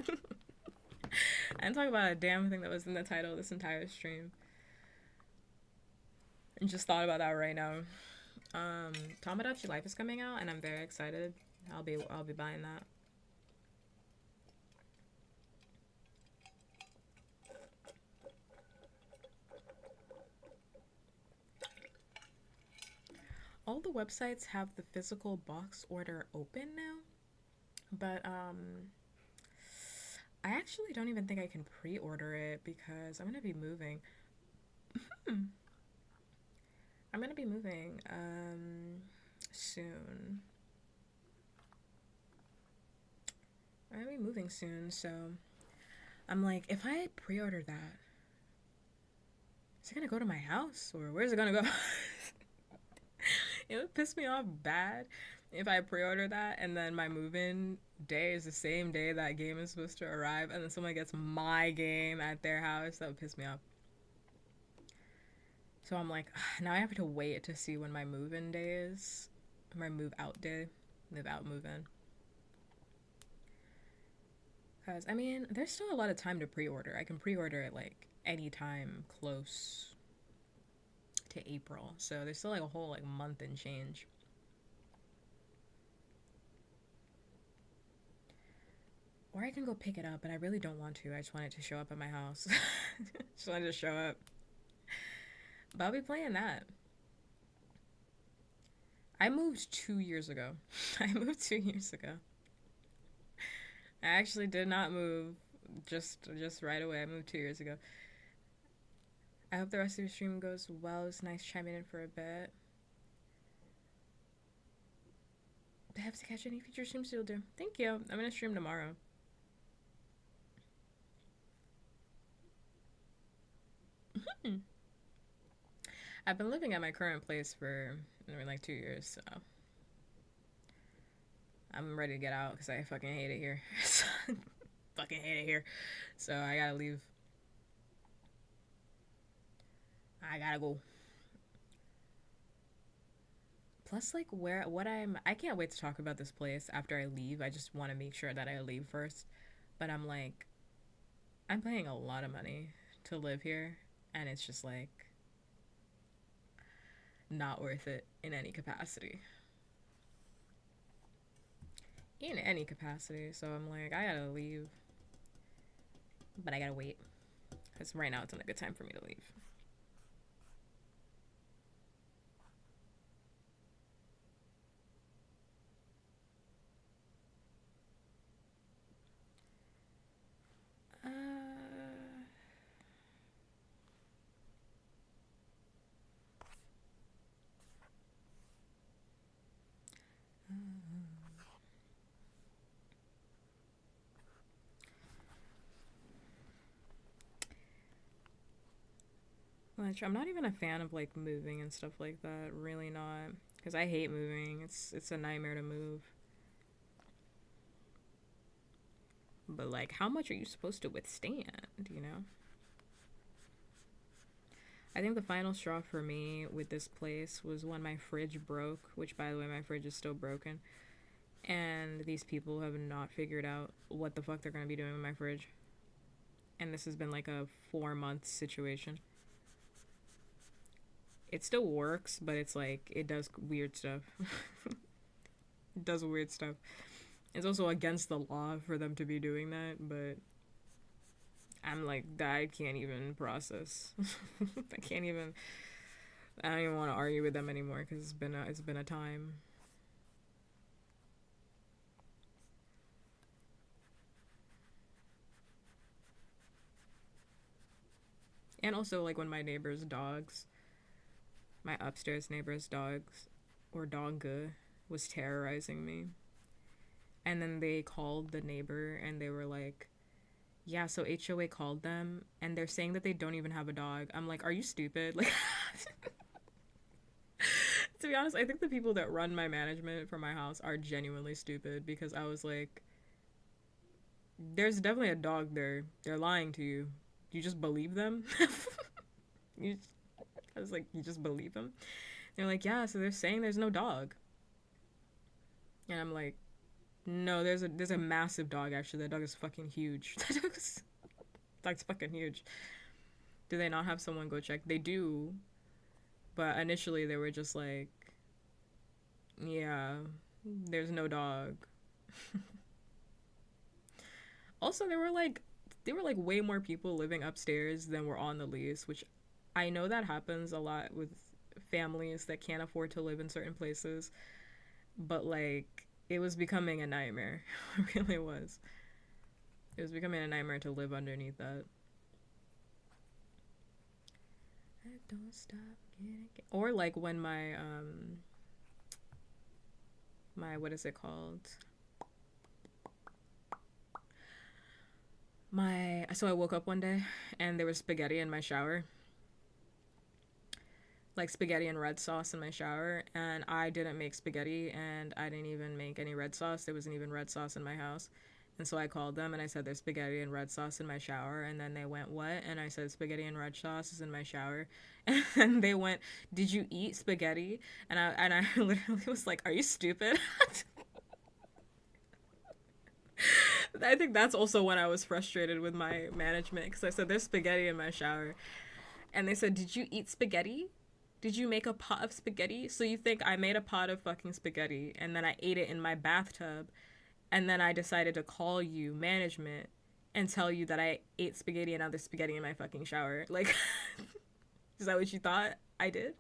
didn't talk about a damn thing that was in the title of this entire stream. I just thought about that right now. Tomodachi Life is coming out, and I'm very excited. I'll be buying that. All the websites have the physical box order open now, but I actually don't even think I can pre-order it because I'm gonna be moving. I'm gonna be moving soon. I'm gonna be moving soon, so I'm like, if I pre-order that, is it gonna go to my house or where's it gonna go? It would piss me off bad if I pre-order that and then my move-in day is the same day that game is supposed to arrive and then someone gets my game at their house. That would piss me off. So I'm like, now I have to wait to see when my move-in day is. My move-out day. Move-out, move-in. Because, I mean, there's still a lot of time to pre-order. I can pre-order it, like, anytime close to April. So there's still, like, a whole, like, month and change. Or I can go pick it up, but I really don't want to. I just want it to show up at my house. Just want it to show up. But I'll be playing that. I moved 2 years ago. I moved 2 years ago. I actually did not move just right away. I moved 2 years ago. I hope the rest of your stream goes well. It's nice chiming in for a bit. Do I have to catch any future streams you'll do? Thank you. I'm gonna stream tomorrow. I've been living at my current place for like 2 years, so I'm ready to get out because I fucking hate it here. Fucking hate it here. So I gotta leave. I gotta go. Plus, like, I can't wait to talk about this place after I leave. I just want to make sure that I leave first. But I'm like, I'm paying a lot of money to live here, and it's just like not worth it in any capacity. In any capacity. So I'm like, I gotta leave. But I gotta wait. Because right now it's not a good time for me to leave. Uh, I'm not even a fan of like moving and stuff like that. Really not, because I hate moving. It's a nightmare to move. But like, how much are you supposed to withstand? You know. I think the final straw for me with this place was when my fridge broke. Which, by the way, my fridge is still broken. And these people have not figured out what the fuck they're gonna be doing with my fridge. And this has been like a 4 month situation. It still works, but it's like it does weird stuff. It does weird stuff. It's also against the law for them to be doing that, but I'm like, I can't even process. I can't even. I don't even want to argue with them anymore because it's been a time. And also, like when my neighbor's dogs, my upstairs neighbor's dogs, or dog, was terrorizing me. And then they called the neighbor and they were like, yeah, so HOA called them and they're saying that they don't even have a dog. I'm like, are you stupid? Like, to be honest, I think the people that run my management for my house are genuinely stupid because I was like, there's definitely a dog there. They're lying to you. You just believe them? you, I was like, you just believe them? They're like, yeah, so they're saying there's no dog. And I'm like, no, there's a massive dog actually. That dog is fucking huge. Dog's fucking huge. Do they not have someone go check? They do. But initially they were just like, yeah, there's no dog. Also, there were like way more people living upstairs than were on the lease, which I know that happens a lot with families that can't afford to live in certain places. But like, it was becoming a nightmare. It really was. It was becoming a nightmare to live underneath that. I don't stop getting. Or like when my what is it called? So I woke up one day and there was spaghetti in my shower. Like spaghetti and red sauce in my shower, and I didn't make spaghetti and I didn't even make any red sauce. There wasn't even red sauce in my house. And so I called them and I said there's spaghetti and red sauce in my shower, and then they went, what? And I said spaghetti and red sauce is in my shower. And they went, did you eat spaghetti? And I literally was like, are you stupid? I think that's also when I was frustrated with my management because I said there's spaghetti in my shower. And they said, did you eat spaghetti? Did you make a pot of spaghetti? So you think I made a pot of fucking spaghetti and then I ate it in my bathtub and then I decided to call you management and tell you that I ate spaghetti and other spaghetti in my fucking shower? Like, is that what you thought I did?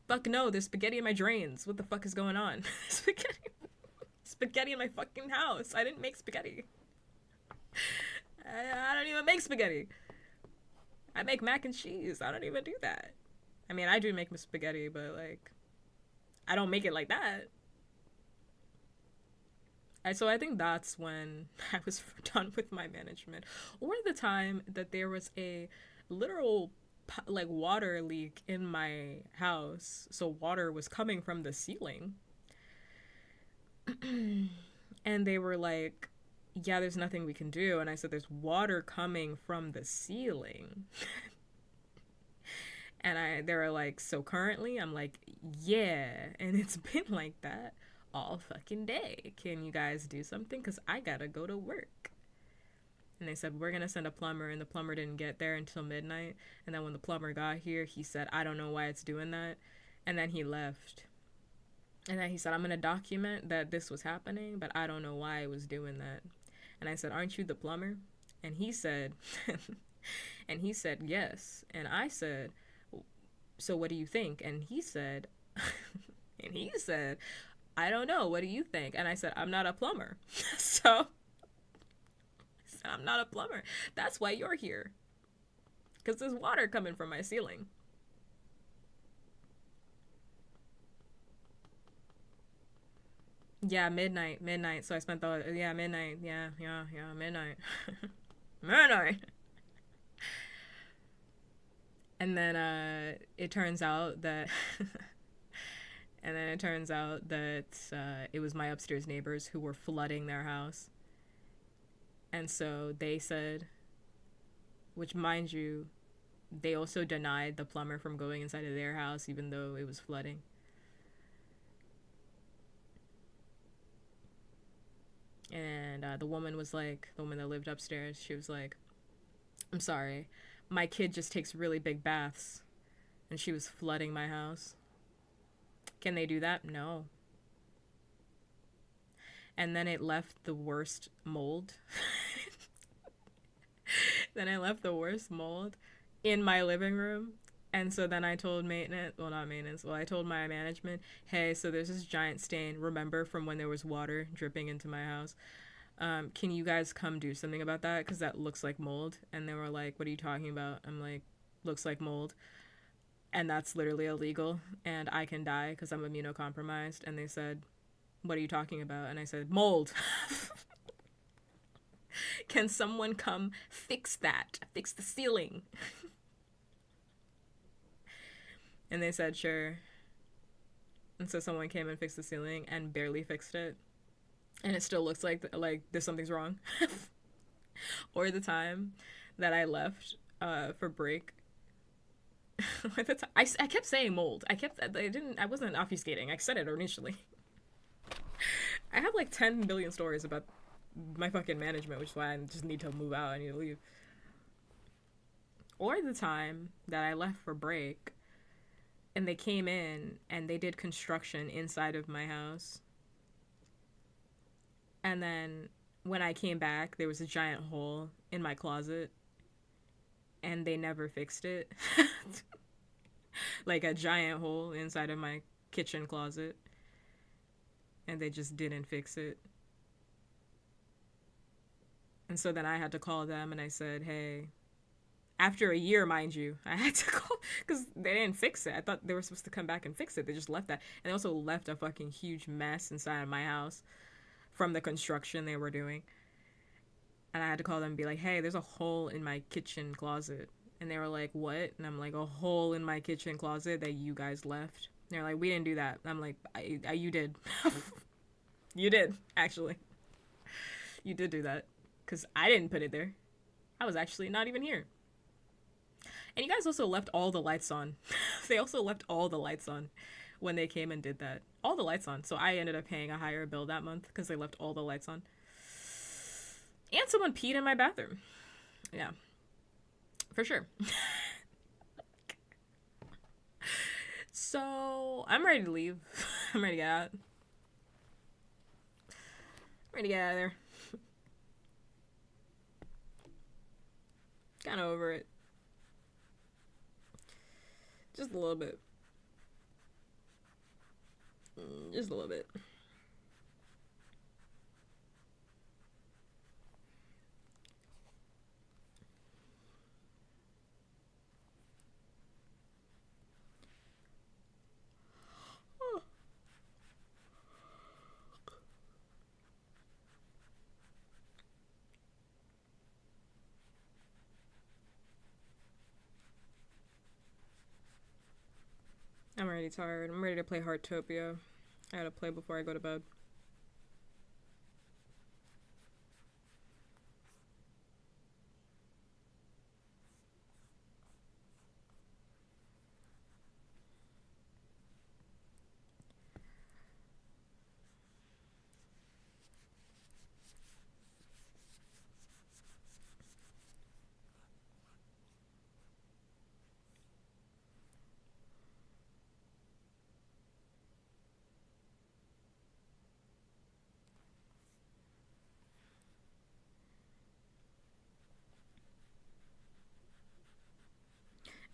Fuck no, there's spaghetti in my drains. What the fuck is going on? Spaghetti in my fucking house. I didn't make spaghetti. I don't even make spaghetti. I make mac and cheese. I don't even do that. I mean, I do make spaghetti, but like, I don't make it like that. And so I think that's when I was done with my management. Or the time that there was a literal like water leak in my house. So water was coming from the ceiling. And they were like, yeah, there's nothing we can do. And I said, there's water coming from the ceiling. And they were like, so currently? I'm like, yeah. And it's been like that all fucking day. Can you guys do something? Because I gotta go to work. And they said, we're gonna send a plumber. And the plumber didn't get there until midnight. And then when the plumber got here, he said, I don't know why it's doing that. And then he left. And then he said, I'm gonna document that this was happening, but I don't know why it was doing that. And I said, aren't you the plumber? And he said, yes. And I said, so what do you think? And he said, I don't know. What do you think? And I said, I'm not a plumber. So I'm not a plumber. That's why you're here. Because there's water coming from my ceiling. Yeah, midnight. So I spent midnight. Yeah, midnight. Midnight. And then it turns out that it was my upstairs neighbors who were flooding their house. And so they said, which mind you, they also denied the plumber from going inside of their house even though it was flooding. And the woman that lived upstairs, she was like, I'm sorry, my kid just takes really big baths. And she was flooding my house. Can they do that? No. And then it left the worst mold. In my living room. And so then I told I told my management, hey, so there's this giant stain, remember, from when there was water dripping into my house. Can you guys come do something about that? Because that looks like mold. And they were like, what are you talking about? I'm like, looks like mold. And that's literally illegal. And I can die because I'm immunocompromised. And they said, what are you talking about? And I said, mold. Can someone come fix that? Fix the ceiling. And they said, sure. And so someone came and fixed the ceiling and barely fixed it. And it still looks like there's something's wrong. Or the time that I left for break. I kept saying mold. I wasn't obfuscating. I said it initially. I have like 10 billion stories about my fucking management, which is why I just need to move out. I need to leave. Or the time that I left for break and they came in and they did construction inside of my house. And then when I came back, there was a giant hole in my closet and they never fixed it. Like a giant hole inside of my kitchen closet. And they just didn't fix it. And so then I had to call them and I said, hey, after a year, mind you, I had to call because they didn't fix it. I thought they were supposed to come back and fix it. They just left that. And they also left a fucking huge mess inside of my house from the construction they were doing. And I had to call them and be like, hey, there's a hole in my kitchen closet. And they were like, what? And I'm like, a hole in my kitchen closet that you guys left. And they're like, we didn't do that. And I'm like, you did. You did, actually. You did do that. Because I didn't put it there. I was actually not even here. And you guys also left all the lights on. They also left all the lights on when they came and did that. All the lights on. So I ended up paying a higher bill that month because they left all the lights on. And someone peed in my bathroom. Yeah. For sure. So I'm ready to leave. I'm ready to get out. I'm ready to get out of there. Kind of over it. Just a little bit. Just a little bit. I'm already tired. I'm ready to play Heartopia. I gotta play before I go to bed.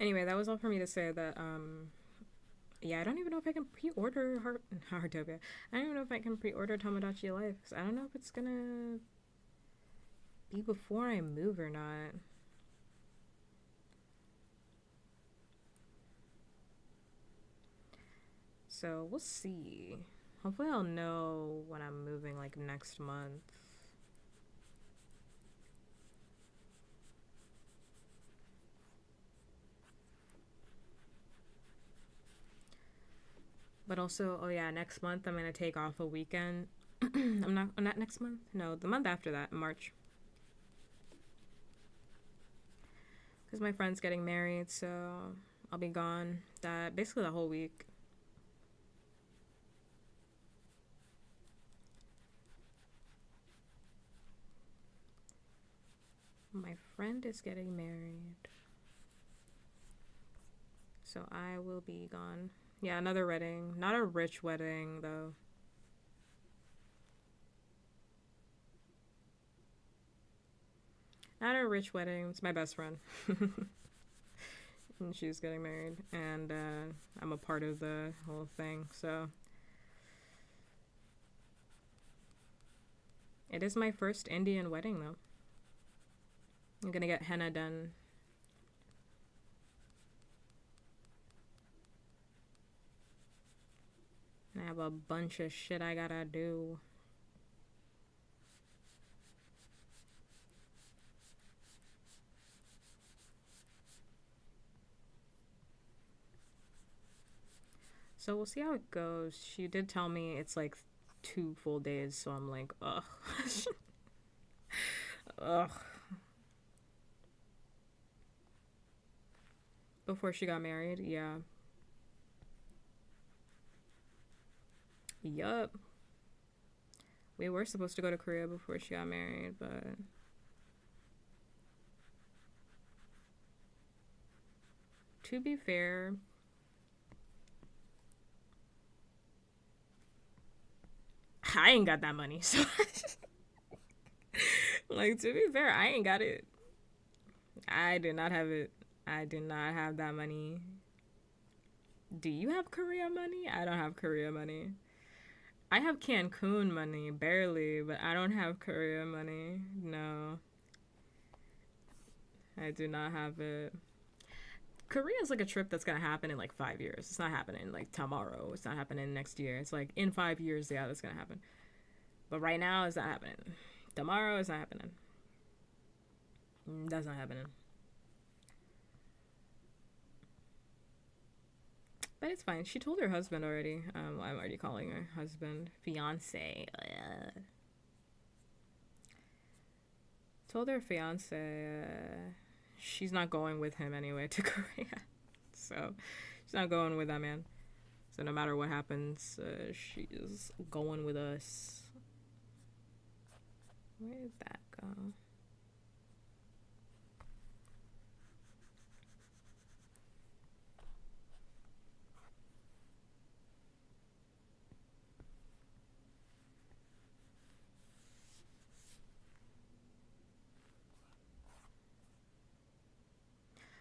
Anyway, that was all for me to say that, yeah, I don't even know if I can pre-order Heartopia. I don't even know if I can pre-order Tomodachi Life, because I don't know if it's gonna be before I move or not. So we'll see. Hopefully I'll know when I'm moving, like, next month. But also, oh yeah, next month I'm gonna take off a weekend. I'm not next month. No, the month after that, March. Because my friend's getting married, so I'll be gone that basically the whole week. My friend is getting married, so I will be gone. Yeah, another wedding. Not a rich wedding, though. Not a rich wedding. It's my best friend. And she's getting married, and I'm a part of the whole thing, so. It is my first Indian wedding, though. I'm gonna get henna done. And I have a bunch of shit I gotta do. So we'll see how it goes. She did tell me it's like 2 full days, so I'm like, ugh. Ugh. Before she got married, yeah. Yup. We were supposed to go to Korea before she got married, but to be fair, I ain't got that money. So like, to be fair, I ain't got it. I did not have it. I did not have that money. Do you have Korea money? I don't have Korea money. I have Cancun money, barely, but I don't have Korea money. No. I do not have it. Korea is like a trip that's gonna happen in like 5 years. It's not happening like tomorrow. It's not happening next year. It's like in 5 years, yeah, that's gonna happen. But right now, it's not happening. Tomorrow, it's not happening. That's not happening. But it's fine. She told her husband already. I'm already calling her husband, fiance. Told her fiance she's not going with him anyway to Korea. So she's not going with that man. So no matter what happens, she's going with us. Where did that go?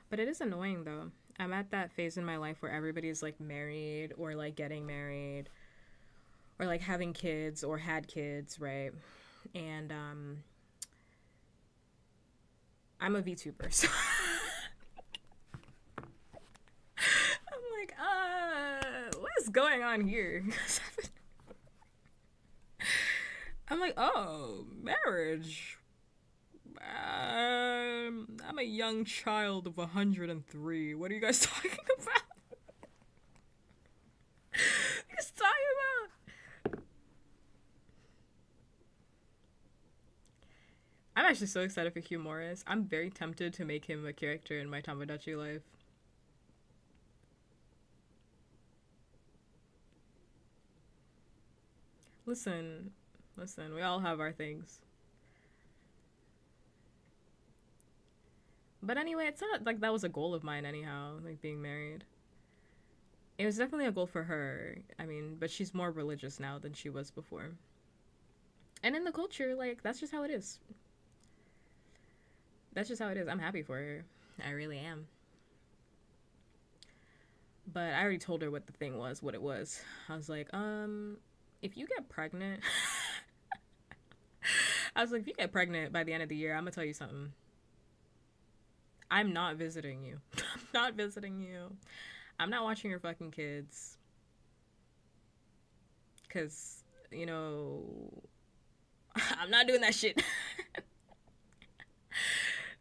But it is annoying though. I'm at that phase in my life where everybody's like married or like getting married or like having kids or had kids, right? And I'm a VTuber, so I'm like, what is going on here? I'm like, oh, marriage. I'm a young child of 103. What are you guys talking about? What are you guys talking about? I'm actually so excited for Hugh Morris. I'm very tempted to make him a character in my Tomodachi life. Listen, we all have our things. But anyway, it's not like that was a goal of mine anyhow, like being married. It was definitely a goal for her. I mean, but she's more religious now than she was before. And in the culture, like, that's just how it is. That's just how it is. I'm happy for her. I really am. But I already told her what the thing was, what it was. I was like, if you get pregnant, I was like, if you get pregnant by the end of the year, I'm gonna tell you something. I'm not visiting you. I'm not visiting you. I'm not watching your fucking kids. Cause, you know, I'm not doing that shit.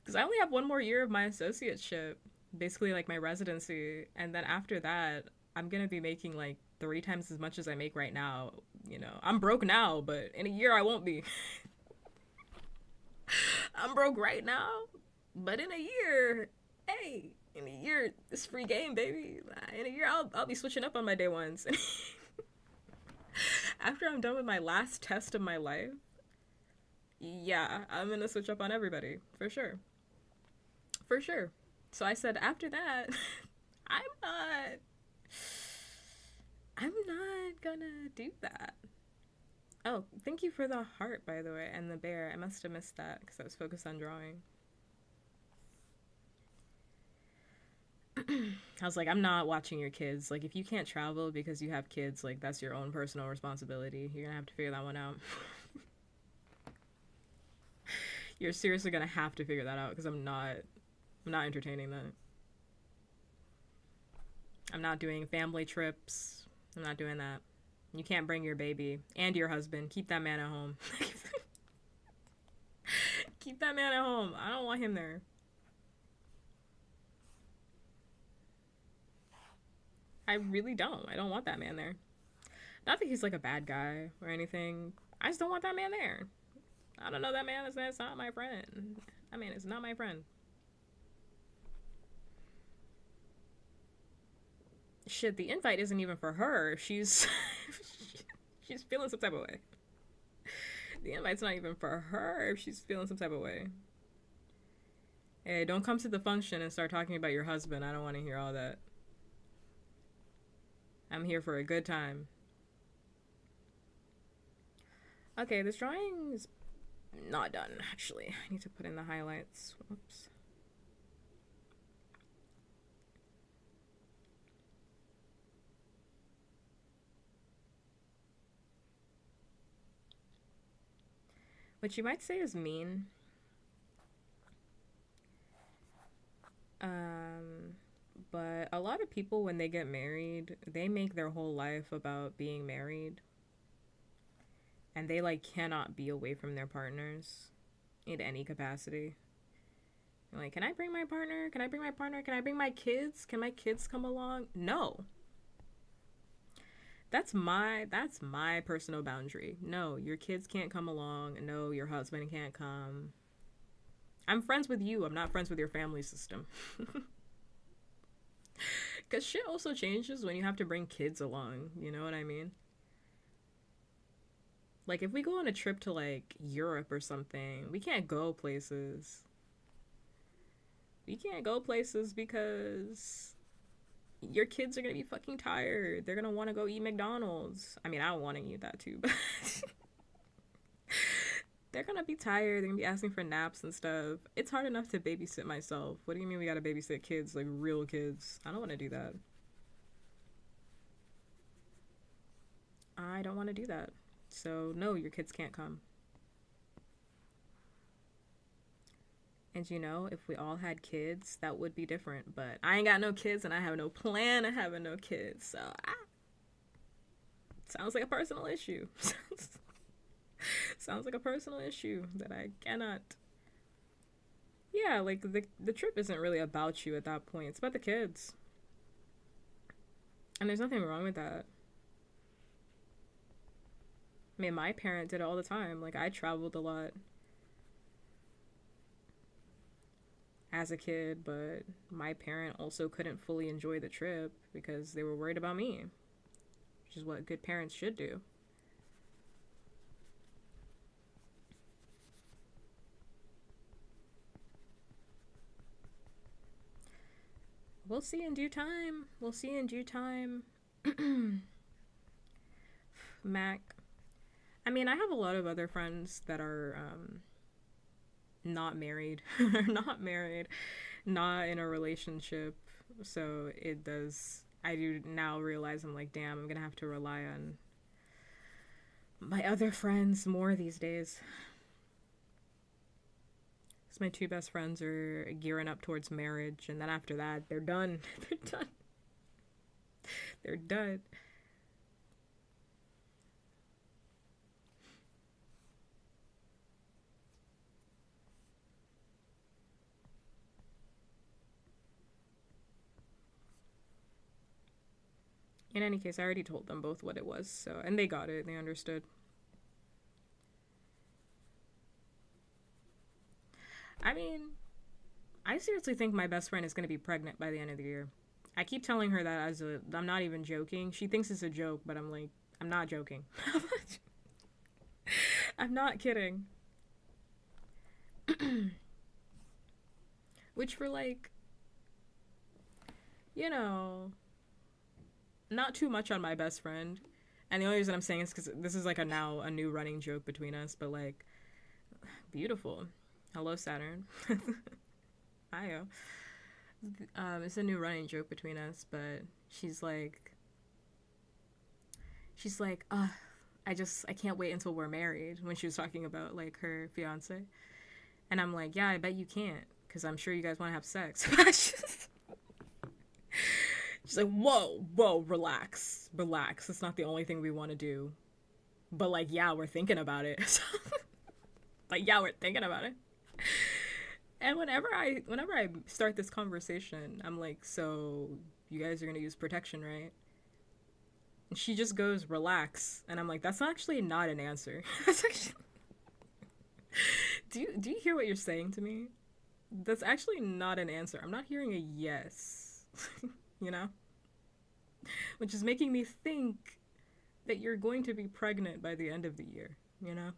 Because I only have one more year of my associateship, basically like my residency, and then after that, I'm gonna be making like 3 times as much as I make right now. You know, I'm broke now, but in a year I won't be. I'm broke right now, but in a year, hey, in a year, it's free game, baby. In a year, I'll be switching up on my day ones. After I'm done with my last test of my life, yeah, I'm gonna switch up on everybody for sure. For sure. So I said after that, I'm not I'm not gonna do that. Oh, thank you for the heart, by the way, and the bear. I must have missed that because I was focused on drawing. I was like, I'm not watching your kids. Like, if you can't travel because you have kids, like, that's your own personal responsibility. You're gonna have to figure that one out. You're seriously gonna have to figure that out because I'm not entertaining that. I'm not doing family trips. I'm not doing that. You can't bring your baby and your husband. Keep that man at home. Keep that man at home. I don't want him there. I really don't. I don't want that man there. Not that he's like a bad guy or anything. I just don't want that man there. I don't know that man. That's not my friend. That man is not my friend. Shit, the invite isn't even for her. She's feeling some type of way. The invite's not even for her if she's feeling some type of way. Hey, don't come to the function and start talking about your husband. I don't want to hear all that. I'm here for a good time. Okay, this drawing is not done, actually. I need to put in the highlights. Whoops. Which you might say is mean. But a lot of people, when they get married, they make their whole life about being married. And they, like, cannot be away from their partners in any capacity. Like, can I bring my partner? Can I bring my partner? Can I bring my kids? Can my kids come along? No. That's my personal boundary. No, your kids can't come along. No, your husband can't come. I'm friends with you. I'm not friends with your family system. Cause shit also changes when you have to bring kids along. You know what I mean? Like if we go on a trip to like Europe or something, we can't go places. We can't go places because your kids are gonna be fucking tired. They're gonna want to go eat McDonald's. I mean, I don't want to eat that too, but they're gonna be tired. They're gonna be asking for naps and stuff. It's hard enough to babysit myself. What do you mean we gotta babysit kids, like real kids? I don't want to do that. I don't want to do that. So no, your kids can't come. And you know, if we all had kids, that would be different. But I ain't got no kids, and I have no plan of having no kids. So sounds like a personal issue. Sounds like a personal issue that I cannot. Yeah, like the trip isn't really about you at that point. It's about the kids, and there's nothing wrong with that. I mean, my parent did it all the time. Like I traveled a lot as a kid, but my parent also couldn't fully enjoy the trip because they were worried about me, which is what good parents should do. We'll see in due time. We'll see in due time. Mac. I mean, I have a lot of other friends that are not married, not married, not in a relationship. So it does I do now realize I'm like, damn, I'm gonna have to rely on my other friends more these days. Because my two best friends are gearing up towards marriage, and then after that, they're done. They're done. They're done. In any case, I already told them both what it was, so, and they got it. They understood. I mean, I seriously think my best friend is going to be pregnant by the end of the year. I keep telling her that I'm not even joking. She thinks it's a joke, but I'm like, I'm not joking. I'm not kidding. Which for like, you know, not too much on my best friend. And the only reason I'm saying is because this is like a new running joke between us, but like, beautiful. Hello, Saturn. Io. It's a new running joke between us, but I can't wait until we're married when she was talking about like her fiance. And I'm like, yeah, I bet you can't, because I'm sure you guys want to have sex. She's like, whoa, relax. It's not the only thing we want to do. But like, yeah, we're thinking about it. Like, yeah, we're thinking about it. And whenever I start this conversation, I'm like, so you guys are gonna use protection, right? And she just goes, relax. And I'm like, that's actually not an answer. That's actually do you hear what you're saying to me? That's actually not an answer. I'm not hearing a yes. You know? Which is making me think that you're going to be pregnant by the end of the year, you know?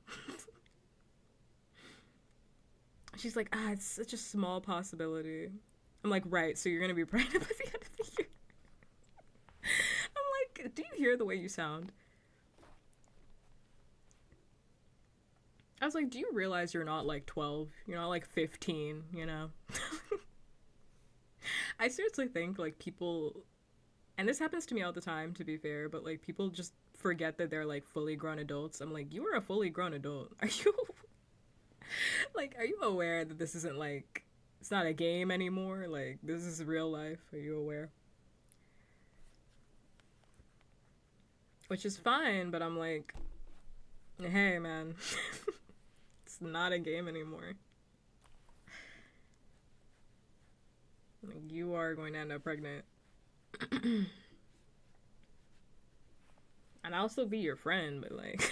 She's like, it's such a small possibility. I'm like, right, so you're gonna be pregnant by the end of the year. I'm like, do you hear the way you sound? I was like, do you realize you're not like 12? You're not like 15, you know? I seriously think like people, and this happens to me all the time to be fair, but like people just forget that they're like fully grown adults. I'm like, you are a fully grown adult. Are you like, are you aware that this isn't like, it's not a game anymore? Like, this is real life. Are you aware? Which is fine, but I'm like, hey man, it's not a game anymore. Like, you are going to end up pregnant. And I'll still be your friend, but like,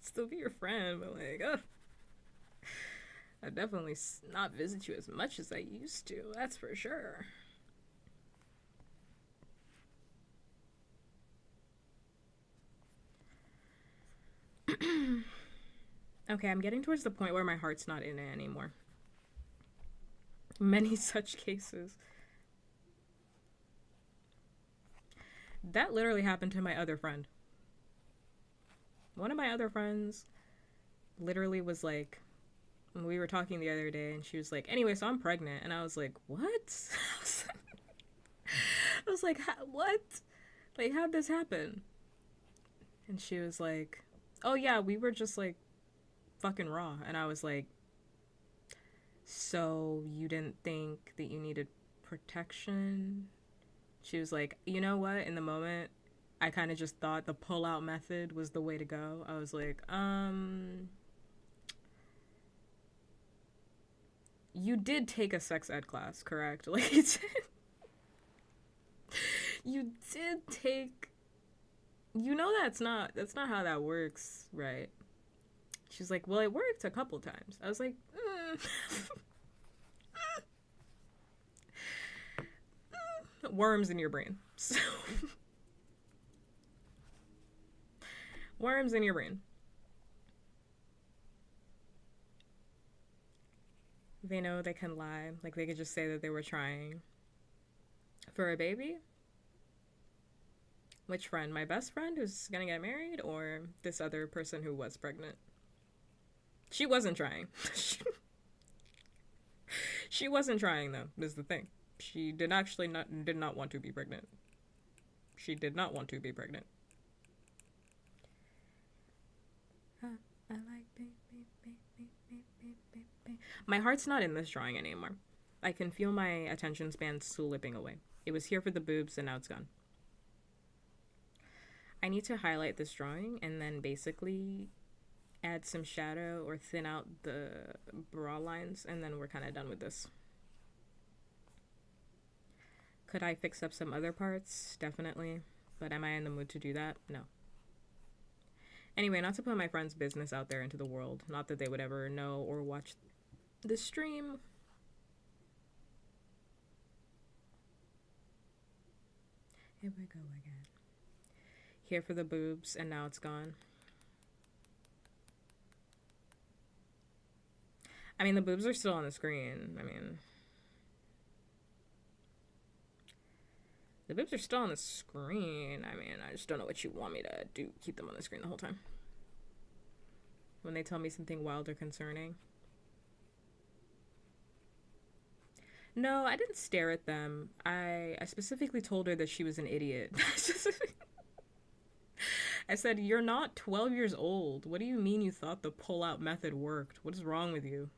still be your friend, but like, ugh. I definitely not visit you as much as I used to, that's for sure. Okay, I'm getting towards the point where my heart's not in it anymore. Many such cases. That literally happened to my other friend. One of my other friends literally was like, we were talking the other day, and she was like, anyway, so I'm pregnant. And I was like, what? I was like, what? Like, how'd this happen? And she was like, oh yeah, we were just like fucking raw. And I was like, so you didn't think that you needed protection? She was like, you know what? In the moment, I kind of just thought the pull-out method was the way to go. I was like, you did take a sex ed class, correct? Like, you did take, you know, that's not how that works, right? She's like, well, it worked a couple times. I was like, worms in your brain. So worms in your brain. They know they can lie. Like, they could just say that they were trying. For a baby? Which friend? My best friend who's gonna get married, or this other person who was pregnant? She wasn't trying. She wasn't trying, though, is the thing. She did not want to be pregnant. She did not want to be pregnant. I like baby. My heart's not in this drawing anymore. I can feel my attention span slipping away. It was here for the boobs and now it's gone. I need to highlight this drawing and then basically add some shadow or thin out the bra lines, and then we're kind of done with this. Could I fix up some other parts? Definitely. But am I in the mood to do that? No. Anyway, not to put my friend's business out there into the world. Not that they would ever know or watch the stream. Here we go again. Here for the boobs, and now it's gone. I mean, the boobs are still on the screen. The boobs are still on the screen. I just don't know what you want me to do. Keep them on the screen the whole time. When they tell me something wild or concerning. No, I didn't stare at them. I specifically told her that she was an idiot. I said, you're not 12 years old. What do you mean you thought the pull-out method worked? What is wrong with you?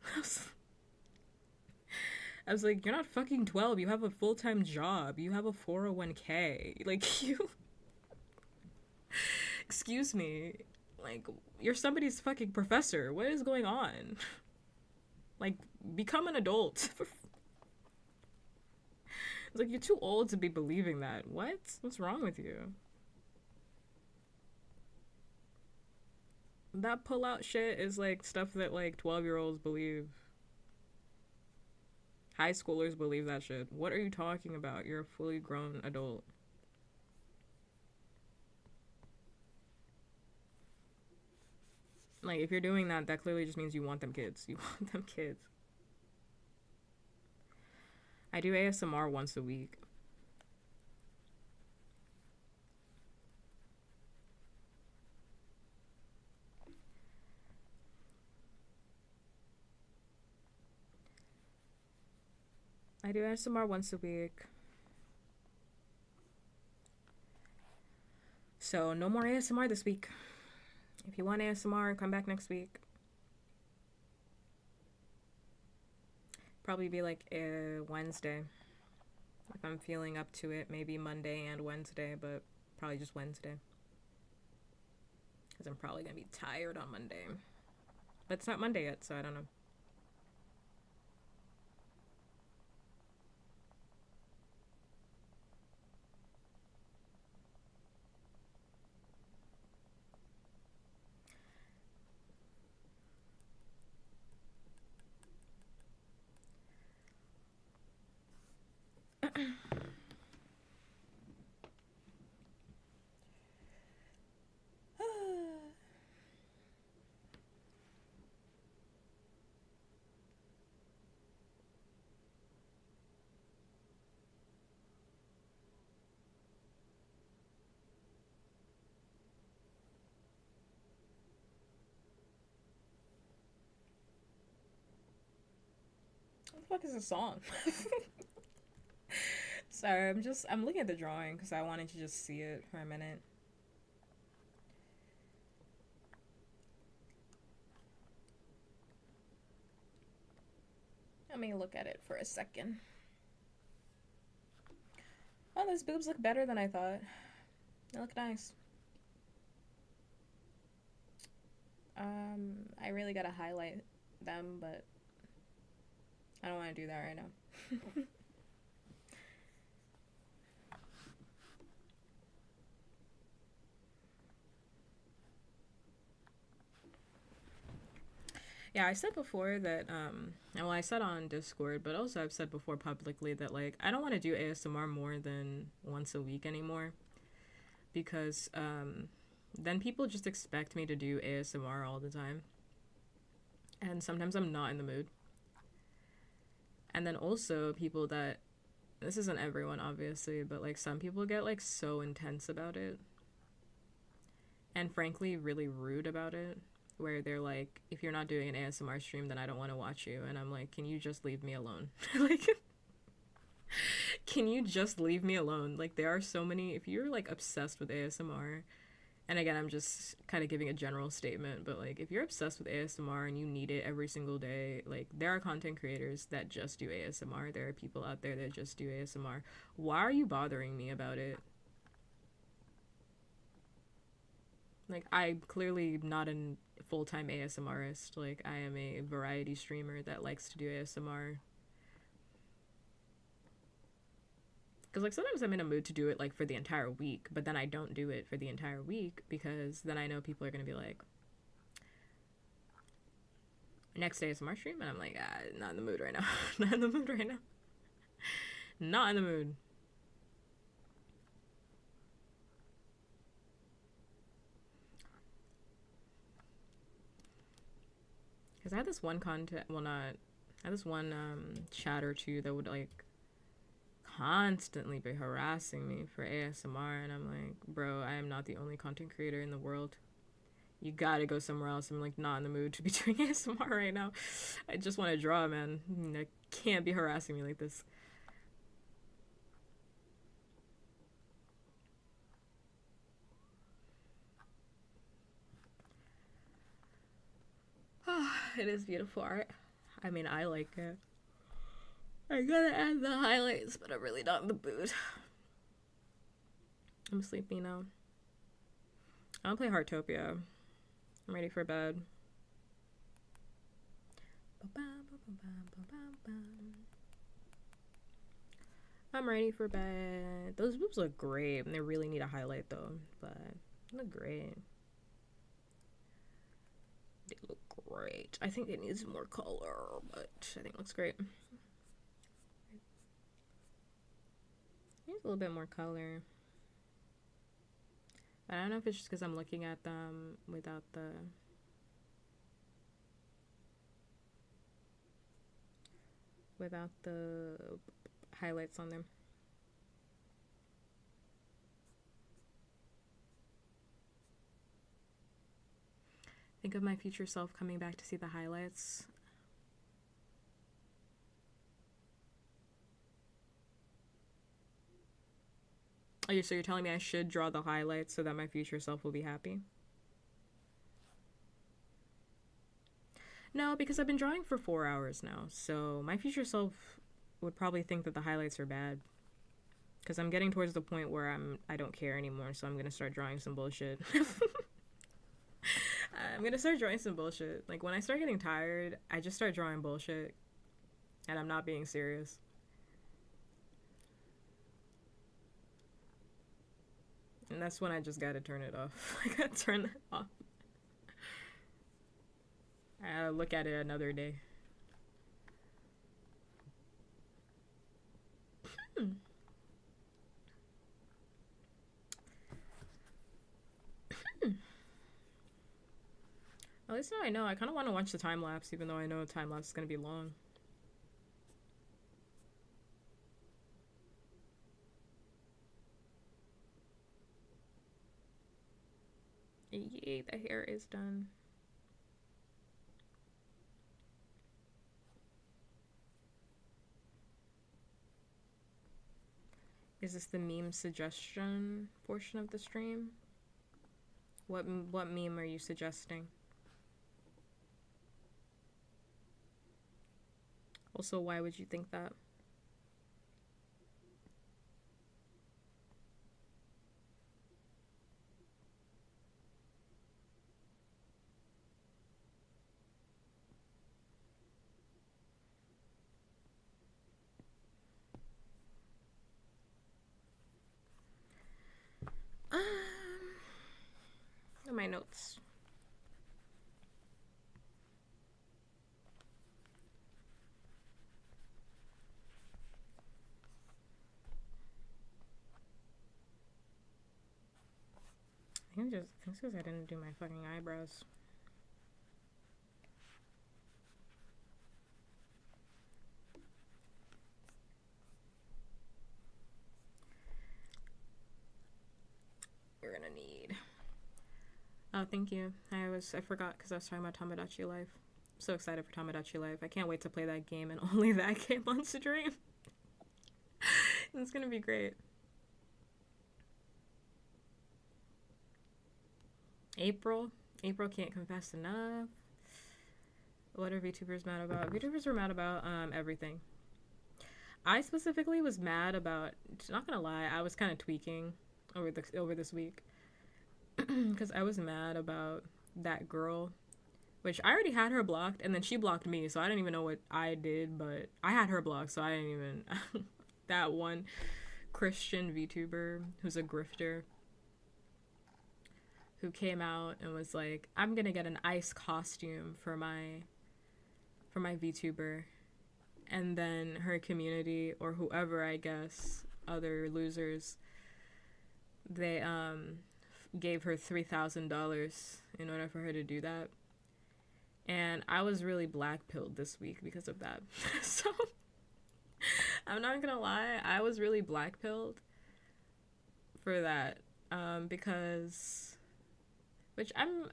I was like, you're not fucking 12. You have a full-time job. You have a 401k. Like, you... Excuse me. Like, you're somebody's fucking professor. What is going on? Like, become an adult. It's like, you're too old to be believing that. What? What's wrong with you? That pull-out shit is like stuff that like 12-year-olds believe. High schoolers believe that shit. What are you talking about? You're a fully grown adult. Like, if you're doing that, that clearly just means you want them kids. You want them kids. I do ASMR once a week. I do ASMR once a week. So, no more ASMR this week. If you want ASMR, come back next week. Probably be like Wednesday. If I'm feeling up to it, maybe Monday and Wednesday, but probably just Wednesday. Because I'm probably going to be tired on Monday. But it's not Monday yet, so I don't know. What the fuck is this song? Sorry, I'm looking at the drawing because I wanted to just see it for a minute. Let me look at it for a second. Oh, those boobs look better than I thought. They look nice. I really gotta highlight them, but I don't want to do that right now. Yeah, I said before that, well, I said on Discord, but also I've said before publicly that, like, I don't want to do ASMR more than once a week anymore. Because, then people just expect me to do ASMR all the time. And sometimes I'm not in the mood. And then also people that, this isn't everyone obviously, but like some people get like so intense about it. And frankly, really rude about it. Where they're like, if you're not doing an ASMR stream, then I don't want to watch you. And I'm like, can you just leave me alone? Like, can you just leave me alone? Like, there are so many, if you're like obsessed with ASMR, and again, I'm just kind of giving a general statement, but like, if you're obsessed with ASMR and you need it every single day, like, there are content creators that just do ASMR. There are people out there that just do ASMR. Why are you bothering me about it? Like, I'm clearly not a full-time ASMRist. Like, I am a variety streamer that likes to do ASMR. Because, like, sometimes I'm in a mood to do it, like, for the entire week, but then I don't do it for the entire week because then I know people are going to be like, next ASMR stream? And I'm like, not in the mood right now. Not in the mood right now. Not in the mood. Because I had this one I had this one chat or two that would, like, constantly be harassing me for ASMR, and I'm like, bro, I am not the only content creator in the world. You gotta go somewhere else. I'm like not in the mood to be doing ASMR right now. I just want to draw, man. I can't be harassing me like this. It is beautiful art. I mean, I like it. I gotta add the highlights, but I'm really not in the mood. I'm sleepy now. I wanna play Heartopia. I'm ready for bed. I'm ready for bed. Those boobs look great, and they really need a highlight though, but they look great. They look great. I think it needs more color, but I think it looks great. Needs a little bit more color. I don't know if it's just because I'm looking at them without the highlights on them. Think of my future self coming back to see the highlights. Oh, so you're telling me I should draw the highlights so that my future self will be happy? No, because I've been drawing for 4 hours now, so my future self would probably think that the highlights are bad. Because I'm getting towards the point where I don't care anymore, so I'm gonna start drawing some bullshit. I'm gonna start drawing some bullshit. Like, when I start getting tired, I just start drawing bullshit. And I'm not being serious. And that's when I just gotta turn it off. I gotta turn that off. I gotta look at it another day. At least now I know. I kind of want to watch the time lapse, even though I know time lapse is gonna be long. Yay, the hair is done. Is this the meme suggestion portion of the stream? What meme are you suggesting? Also, why would you think that? My notes. I think it's because I didn't do my fucking eyebrows. You're gonna need. Oh, thank you. I forgot because I was talking about Tomodachi Life. I'm so excited for Tomodachi Life. I can't wait to play that game and only that game on stream. It's gonna be great. April. April can't confess enough. What are VTubers mad about? VTubers were mad about everything. I specifically was mad about. Not gonna lie, I was kind of tweaking over this week because I was mad about that girl, which I already had her blocked, and then she blocked me, so I didn't even know what I did, but I had her blocked, so I didn't even. That one Christian VTuber who's a grifter who came out and was like, I'm gonna get an ice costume for my VTuber, and then her community, or whoever, I guess, other losers, they gave her $3,000 in order for her to do that. And I was really black-pilled this week because of that. So I'm not gonna lie, I was really black-pilled for that, because, which I'm,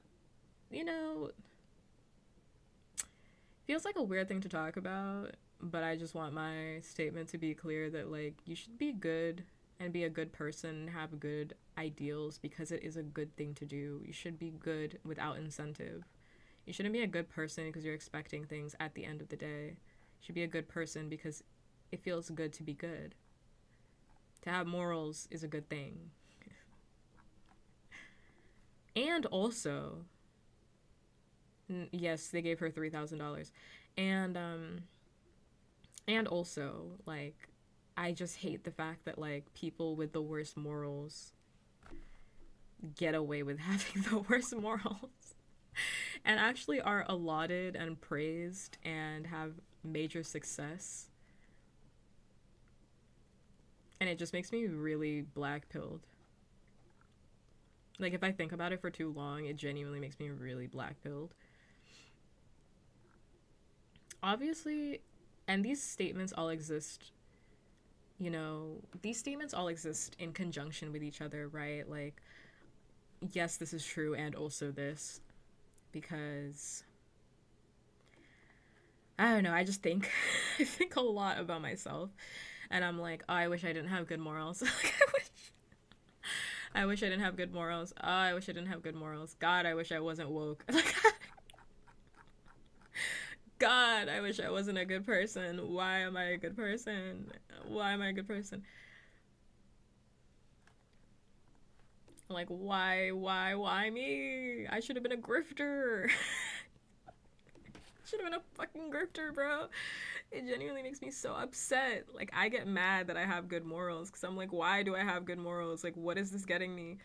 feels like a weird thing to talk about, but I just want my statement to be clear that, like, you should be good and be a good person and have good ideals because it is a good thing to do. You should be good without incentive. You shouldn't be a good person because you're expecting things at the end of the day. You should be a good person because it feels good to be good. To have morals is a good thing. And also, yes, they gave her $3,000. And also, like, I just hate the fact that, like, people with the worst morals get away with having the worst morals and actually are allotted and praised and have major success. And it just makes me really black-pilled. Like, if I think about it for too long, it genuinely makes me really black-pilled. Obviously, and these statements all exist, these statements all exist in conjunction with each other, right? Like, yes, this is true, and also this, because I don't know, I just think, I think a lot about myself, and I'm like, oh, I wish I didn't have good morals. I wish I didn't have good morals. Oh, I wish I didn't have good morals. God, I wish I wasn't woke. God, I wish I wasn't a good person. Why am I a good person? Why am I a good person? Like, why me? I should have been a grifter. Should have been a fucking grifter, bro. It genuinely makes me so upset. Like, I get mad that I have good morals because I'm like, why do I have good morals? Like, what is this getting me?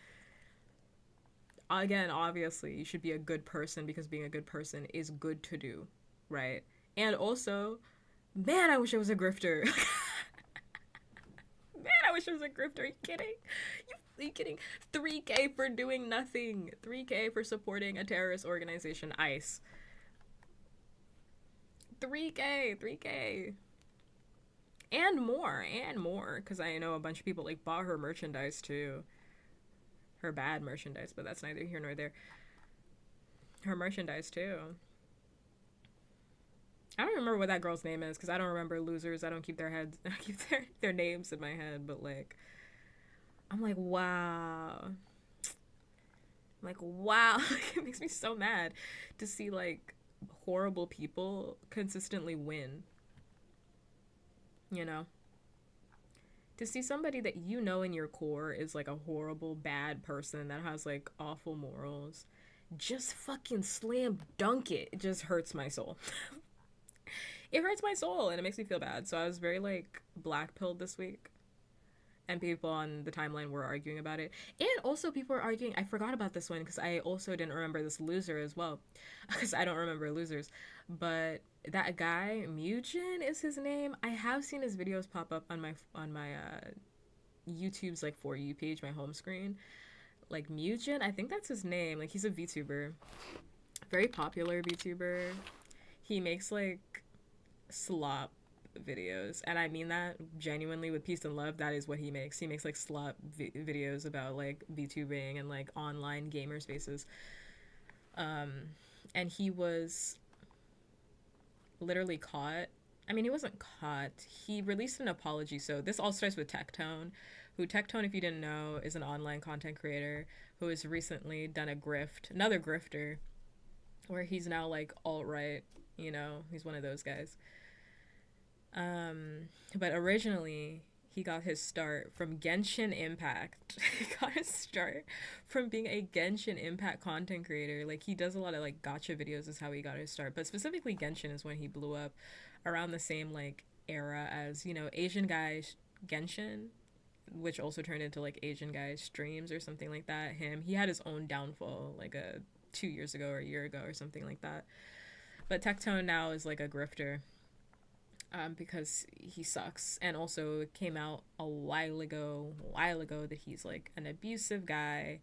Again, obviously, you should be a good person because being a good person is good to do, right? And also, man, I wish I was a grifter. Man, I wish I was a grifter. Are you kidding? Are you kidding? 3K for doing nothing. 3K for supporting a terrorist organization, ICE. 3K. And more, because I know a bunch of people, like, bought her merchandise, too. Her bad merchandise, but that's neither here nor there. Her merchandise, too. I don't remember what that girl's name is, because I don't remember losers. I don't keep their heads, I keep their names in my head, but, like, I'm like, wow. I'm like, wow. It makes me so mad to see, like, horrible people consistently win. To see somebody that in your core is, like, a horrible, bad person that has, like, awful morals, just fucking slam dunk it. It just hurts my soul. It hurts my soul, and it makes me feel bad. So I was very, like, black-pilled this week. And people on the timeline were arguing about it. And also people were arguing, I forgot about this one, because I also didn't remember this loser as well. Because I don't remember losers. But that guy, Mujin is his name. I have seen his videos pop up on my YouTube's, like, For You page, my home screen. Like, Mujin, I think that's his name. Like, he's a VTuber. Very popular VTuber. He makes, like, slop videos, and I mean that genuinely with peace and love. That is what he makes. He makes, like, slop videos about, like, VTubing and, like, online gamer spaces. And he was literally caught I mean, he wasn't caught. He released an apology. So this all starts with Tectone, who Tectone, if you didn't know, is an online content creator who has recently done a grift, another grifter, where he's now like alt right. You know, he's one of those guys. But originally, he got his start from Genshin Impact. He got his start from being a Genshin Impact content creator. Like, he does a lot of like gotcha videos, is how he got his start. But specifically, Genshin is when he blew up around the same like era as, you know, Asian guys Genshin, which also turned into like Asian guys streams or something like that. He had his own downfall like a 2 years ago or a year ago or something like that. But Tectone now is like a grifter, because he sucks. And also, it came out a while ago that he's like an abusive guy,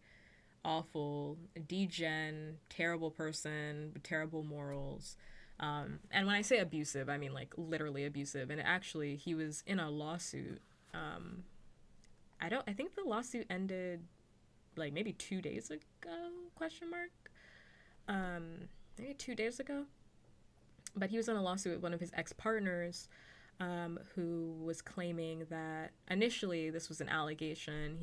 awful, degen, terrible person, with terrible morals. And when I say abusive, I mean like literally abusive. And actually, he was in a lawsuit. I think the lawsuit ended like maybe 2 days ago? Question mark. Maybe 2 days ago. But he was in a lawsuit with one of his ex-partners, who was claiming that initially this was an allegation.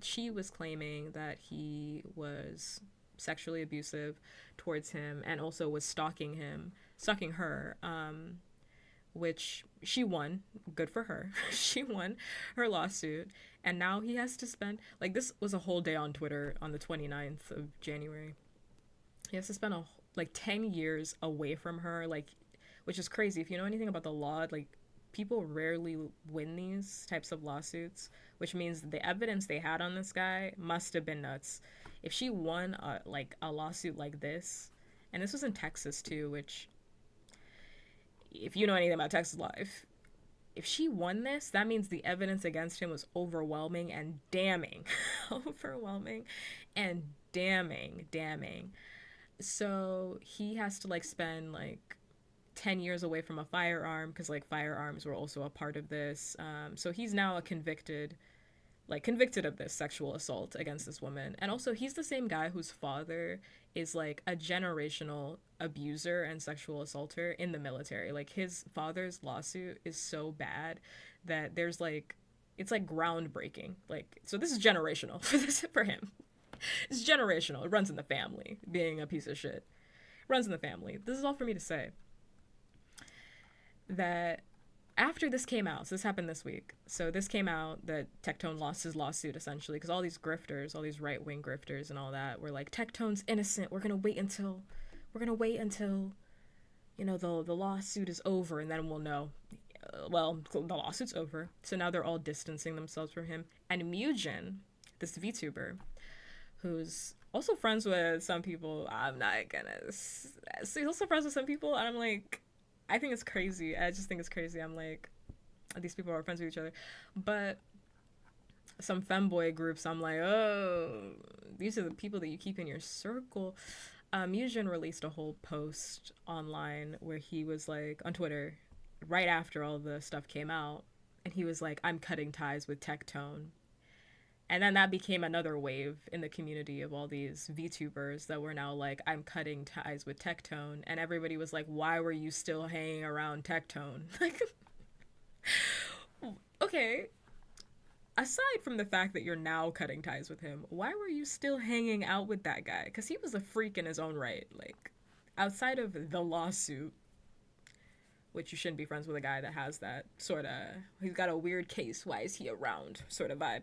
She was claiming that he was sexually abusive towards him and also was stalking her, which she won. Good for her. She won her lawsuit, and now he has to spend, like, this was a whole day on Twitter on the 29th of January. He has to spend like 10 years away from her, like, which is crazy. If you know anything about the law, like, people rarely win these types of lawsuits, which means the evidence they had on this guy must have been nuts. If she won a lawsuit like this, and this was in Texas too, which, if you know anything about Texas law, if she won this, that means the evidence against him was overwhelming and damning. Overwhelming and damning. So he has to like spend like 10 years away from a firearm, because like firearms were also a part of this. So he's now convicted of this sexual assault against this woman. And also, he's the same guy whose father is like a generational abuser and sexual assaulter in the military. Like, his father's lawsuit is so bad that there's like, it's like groundbreaking. Like, so this is generational for him. It's generational. It runs in the family, being a piece of shit. It runs in the family. This is all for me to say that after this came out, so this happened this week. So this came out that Tectone lost his lawsuit, essentially, because all these grifters, all these right-wing grifters and all that, were like, Tectone's innocent. We're gonna wait until, you know, the lawsuit is over, and then we'll know. Well, the lawsuit's over, so now they're all distancing themselves from him. And Mugen, this VTuber, who's also friends with some people, I'm not gonna. So he's also friends with some people, and I'm like, I think it's crazy. I just think it's crazy. I'm like, these people are friends with each other. But some femboy groups, I'm like, oh, these are the people that you keep in your circle. Mugen released a whole post online where he was like, on Twitter, right after all the stuff came out, and he was like, I'm cutting ties with Tectone. And then that became another wave in the community of all these VTubers that were now like, I'm cutting ties with Tectone. And everybody was like, why were you still hanging around Tectone? Like, okay, aside from the fact that you're now cutting ties with him, why were you still hanging out with that guy? Because he was a freak in his own right. Like, outside of the lawsuit, which you shouldn't be friends with a guy that has that sort of, he's got a weird case, why is he around sort of vibe.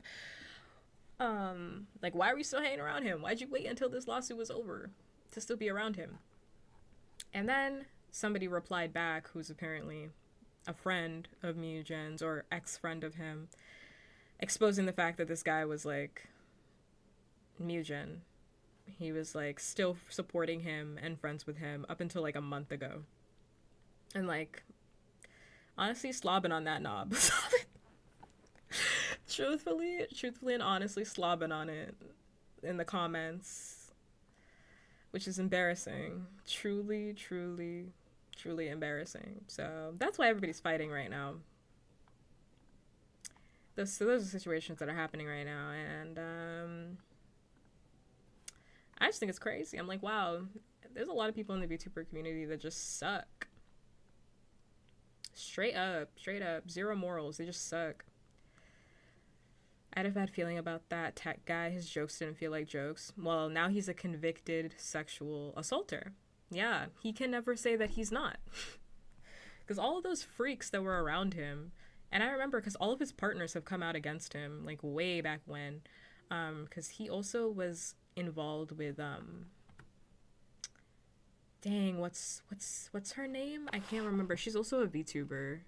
Like, why are we still hanging around him? Why'd you wait until this lawsuit was over to still be around him? And then somebody replied back, who's apparently a friend of Mugen's or ex-friend of him, exposing the fact that this guy was like, Mugen, he was like still supporting him and friends with him up until like a month ago. And like, honestly, slobbing on that knob. truthfully and honestly slobbing on it in the comments, which is embarrassing. Truly embarrassing. So that's why everybody's fighting right now. Those are situations that are happening right now, and I just think it's crazy. I'm like, wow, there's a lot of people in the VTuber community that just suck. Straight up. Zero morals. They just suck. I had a bad feeling about that tech guy. His jokes didn't feel like jokes. Well, now he's a convicted sexual assaulter. Yeah, he can never say that he's not. Because all of those freaks that were around him, and I remember because all of his partners have come out against him, like way back when, because he also was involved with, dang, what's her name? I can't remember. She's also a VTuber.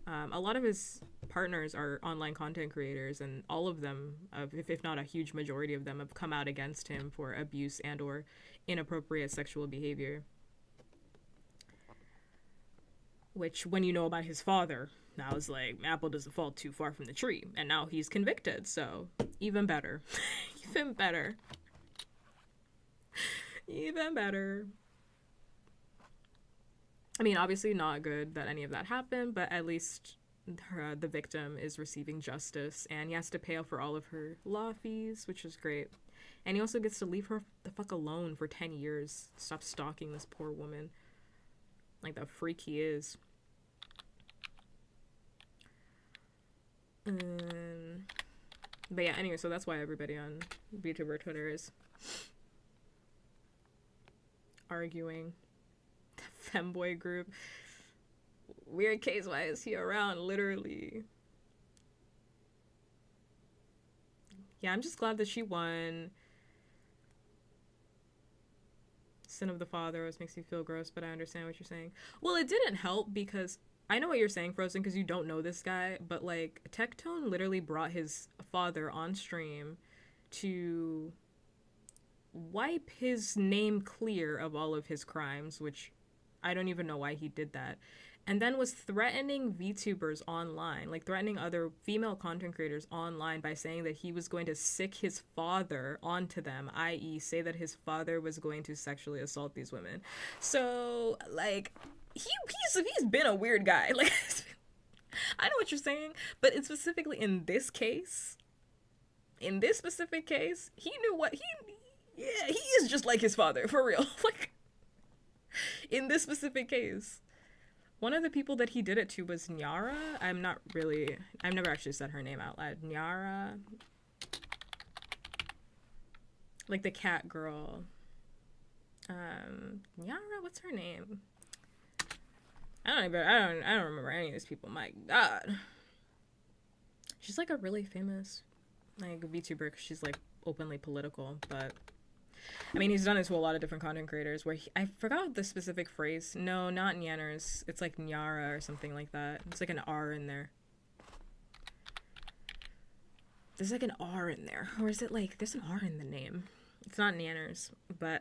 A lot of his partners are online content creators, and all of them, if not a huge majority of them, have come out against him for abuse and or inappropriate sexual behavior. Which, when you know about his father, now it's like, apple doesn't fall too far from the tree. And now he's convicted, so even better. Even better. Even better. I mean, obviously not good that any of that happened, but at least the victim is receiving justice, and he has to pay for all of her law fees, which is great. And he also gets to leave her the fuck alone for 10 years. Stop stalking this poor woman. Like the freak he is. But yeah, anyway, so that's why everybody on VTuber Twitter is arguing. The femboy group. Weird case, why is he around? Literally. Yeah, I'm just glad that she won. Sin of the father always makes me feel gross, but I understand what you're saying. Well, it didn't help because I know what you're saying, Frozen, because you don't know this guy, but like Tectone literally brought his father on stream to wipe his name clear of all of his crimes, which I don't even know why he did that, and then was threatening VTubers online, like threatening other female content creators online by saying that he was going to sick his father onto them, i.e. say that his father was going to sexually assault these women. So, like, he's been a weird guy. Like, I know what you're saying, but it's specifically in this specific case, he knew what he is just like his father, for real. Like, in this specific case. One of the people that he did it to was Nyara. I've never actually said her name out loud. Nyara. Like the cat girl. Nyara, what's her name? I don't remember any of these people. My God. She's like a really famous, like, VTuber because she's like openly political, but I mean, he's done this to a lot of different content creators where I forgot the specific phrase. No, not Nyanners. It's like Nyara or something like that. It's like an R in there. There's like an R in there. Or is it like, there's an R in the name. It's not Nyanners. But,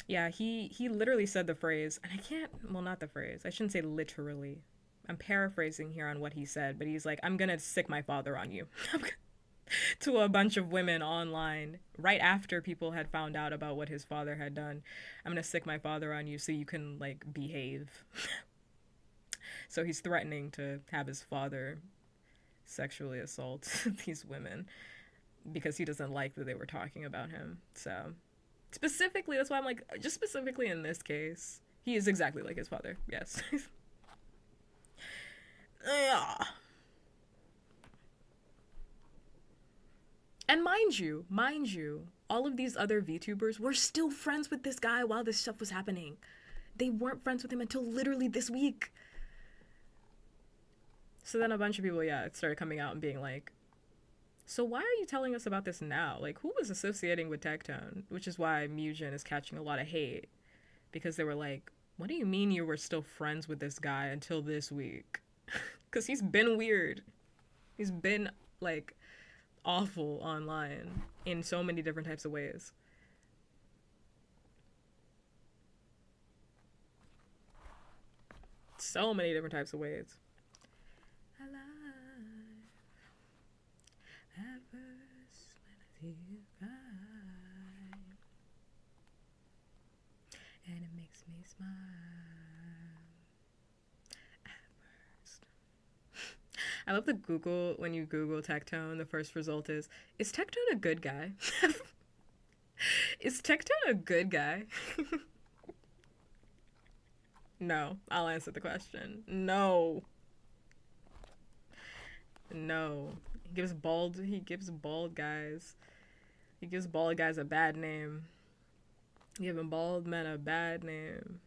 yeah, he literally said the phrase, and I can't, well, not the phrase. I shouldn't say literally. I'm paraphrasing here on what he said, but he's like, I'm gonna sick my father on you. To a bunch of women online right after people had found out about what his father had done. I'm gonna sick my father on you so you can, like, behave. So he's threatening to have his father sexually assault these women because he doesn't like that they were talking about him. So specifically, that's why I'm like, just specifically in this case, he is exactly like his father. Yes. Yeah. And mind you, all of these other VTubers were still friends with this guy while this stuff was happening. They weren't friends with him until literally this week. So then a bunch of people, started coming out and being like, so why are you telling us about this now? Like, who was associating with Tectone? Which is why Mujin is catching a lot of hate. Because they were like, what do you mean you were still friends with this guy until this week? Because he's been weird. He's been, like, awful online in so many different types of ways. So many different types of ways. Alive at first when I see you cry, and it makes me smile at first. I love the Google, when you Google Tectone, the first result is Tectone a good guy? Is Tectone a good guy? No, I'll answer the question. No. No. He gives bald guys a bad name. Giving bald men a bad name.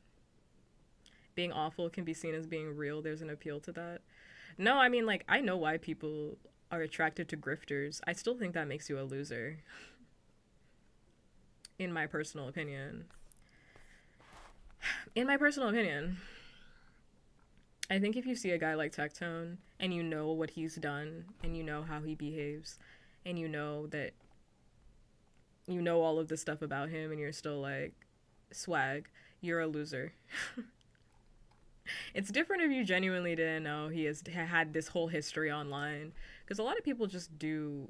Being awful can be seen as being real. There's an appeal to that. No, I mean, like, I know why people are attracted to grifters. I still think that makes you a loser, in my personal opinion. In my personal opinion, I think if you see a guy like Tectone and you know what he's done and you know how he behaves and you know that you know all of this stuff about him and you're still like, swag, you're a loser. It's different if you genuinely didn't know he has had this whole history online. Because a lot of people just do,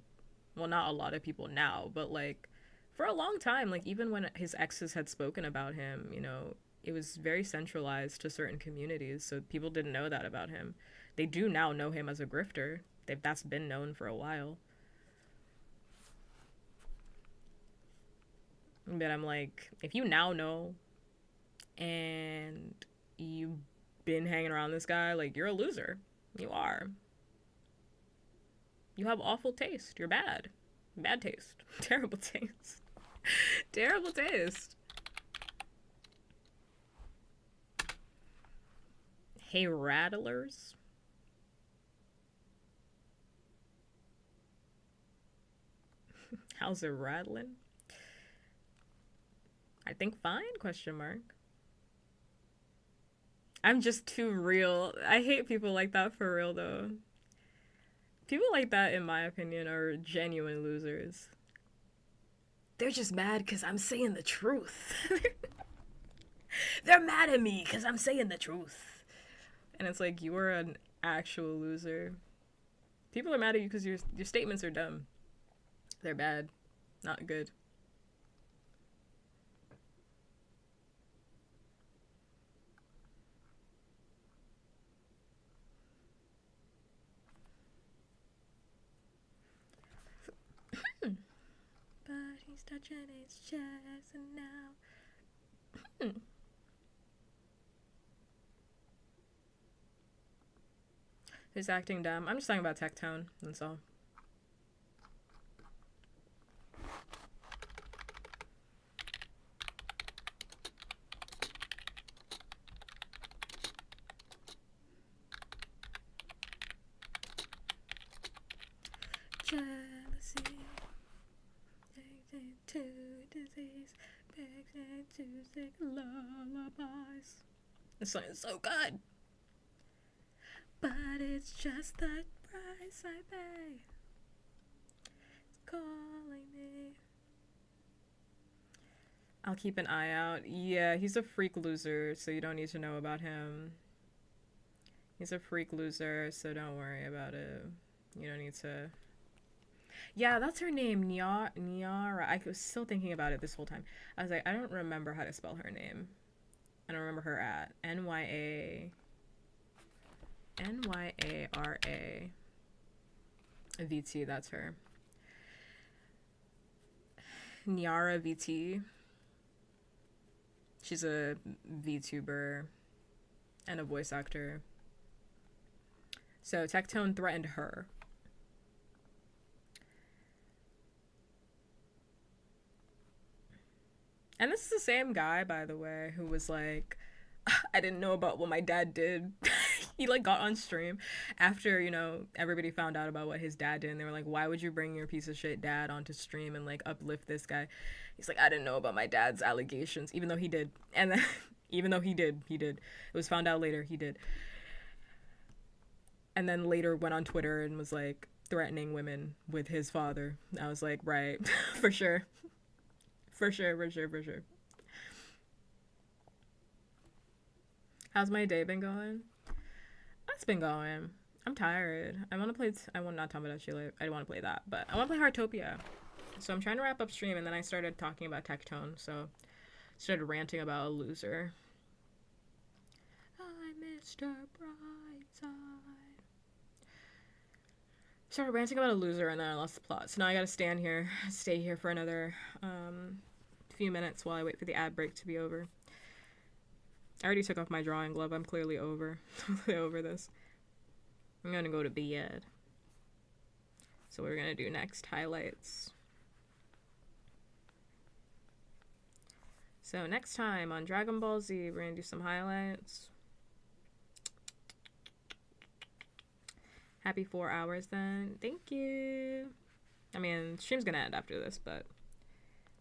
well, not a lot of people now, but like for a long time, like even when his exes had spoken about him, you know, it was very centralized to certain communities. So people didn't know that about him. They do now know him as a grifter. That's been known for a while. But I'm like, if you now know and you been hanging around this guy, like you're a loser. You are. You have awful taste. You're bad. Bad taste. Terrible taste. Terrible taste. Hey, rattlers. How's it rattling? I think fine, question mark. I'm just too real. I hate people like that for real, though. People like that, in my opinion, are genuine losers. They're just mad because I'm saying the truth. They're mad at me because I'm saying the truth. And it's like, you are an actual loser. People are mad at you because your statements are dumb. They're bad. Not good. But he's touching his chest and now. Who's acting dumb? I'm just talking about Tectone, that's all. Jealousy, addicted to disease, addicted to sick lullabies. This song is so good. But it's just the price I pay. It's calling me. I'll keep an eye out. Yeah, he's a freak loser, so you don't need to know about him. He's a freak loser, so don't worry about it. You don't need to. Yeah, that's her name, Nyara. I was still thinking about it this whole time. I was like, I don't remember how to spell her name. I don't remember her at Nyara VT. That's her. Nyara VT. She's a VTuber and a voice actor. So Tectone threatened her. And this is the same guy, by the way, who was like, I didn't know about what my dad did. He like got on stream after, you know, everybody found out about what his dad did, and they were like, why would you bring your piece of shit dad onto stream and like uplift this guy? He's like, I didn't know about my dad's allegations, even though he did. And then even though he did. It was found out later he did. And then later went on Twitter and was like threatening women with his father. I was like, right. For sure. For sure. How's my day been going? It's been going. I'm tired. I want to play. I want not talking about Chile. I don't want to play that, but I want to play Heartopia. So I'm trying to wrap up stream, and then I started talking about Tectone. So started ranting about a loser. I'm Mr. Brightside. Started ranting about a loser, and then I lost the plot. So now I gotta stay here for another few minutes while I wait for the ad break to be over. I already took off my drawing glove. I'm clearly over, totally over this. I'm gonna go to bed. So we're gonna do next highlights. So next time on Dragon Ball Z, we're gonna do some highlights. Happy 4 hours then. Thank you. I mean, stream's gonna end after this, but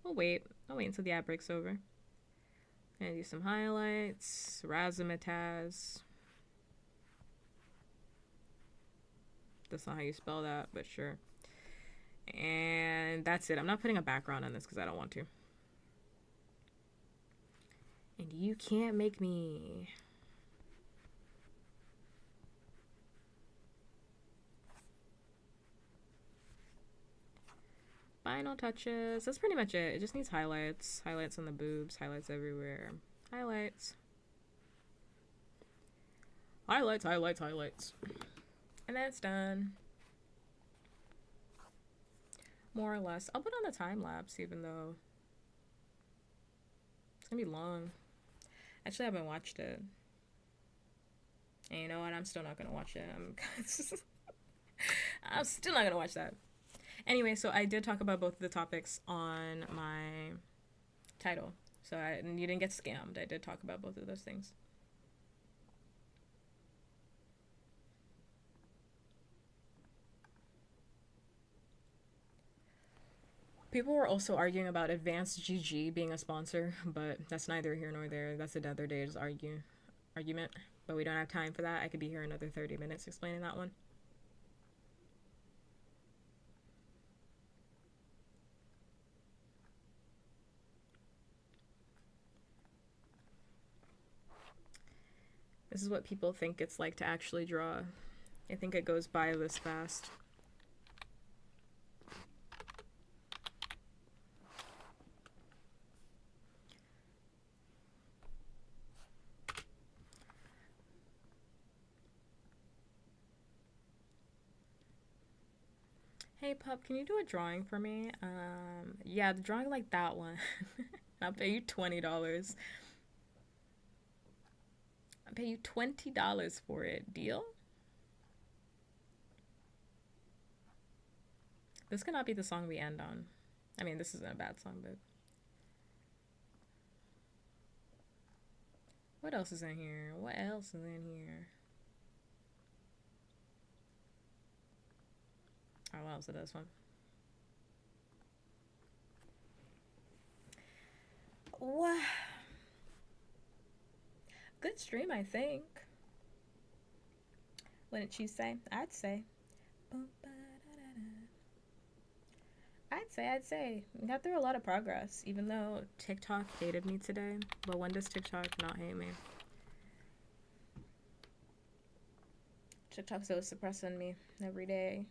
we'll wait. I'll wait until the ad breaks over. Gonna do some highlights. Razzmatazz. That's not how you spell that, but sure. And that's it. I'm not putting a background on this because I don't want to. And you can't make me. Final touches. That's pretty much it. It just needs highlights. Highlights on the boobs. Highlights everywhere. Highlights. Highlights, highlights, highlights. And that's done. More or less. I'll put on a time lapse even though it's gonna be long. Actually, I haven't watched it. And you know what? I'm still not gonna watch it. I'm still not gonna watch that. Anyway, so I did talk about both of the topics on my title. So you didn't get scammed. I did talk about both of those things. People were also arguing about Advanced GG being a sponsor, but that's neither here nor there. That's another day's argument. But we don't have time for that. I could be here another 30 minutes explaining that one. This is what people think it's like to actually draw. I think it goes by this fast. Hey pup, can you do a drawing for me? Yeah, the drawing like that one. I'll pay you $20. I'll pay you $20 for it. Deal? This cannot be the song we end on. I mean, this isn't a bad song, but... What else is in here? What else is in here? Oh, what else is this one? What? Good stream, I think. Wouldn't you say? I'd say. I'd say. We got through a lot of progress, even though TikTok hated me today. But when does TikTok not hate me? TikTok's always suppressing me every day.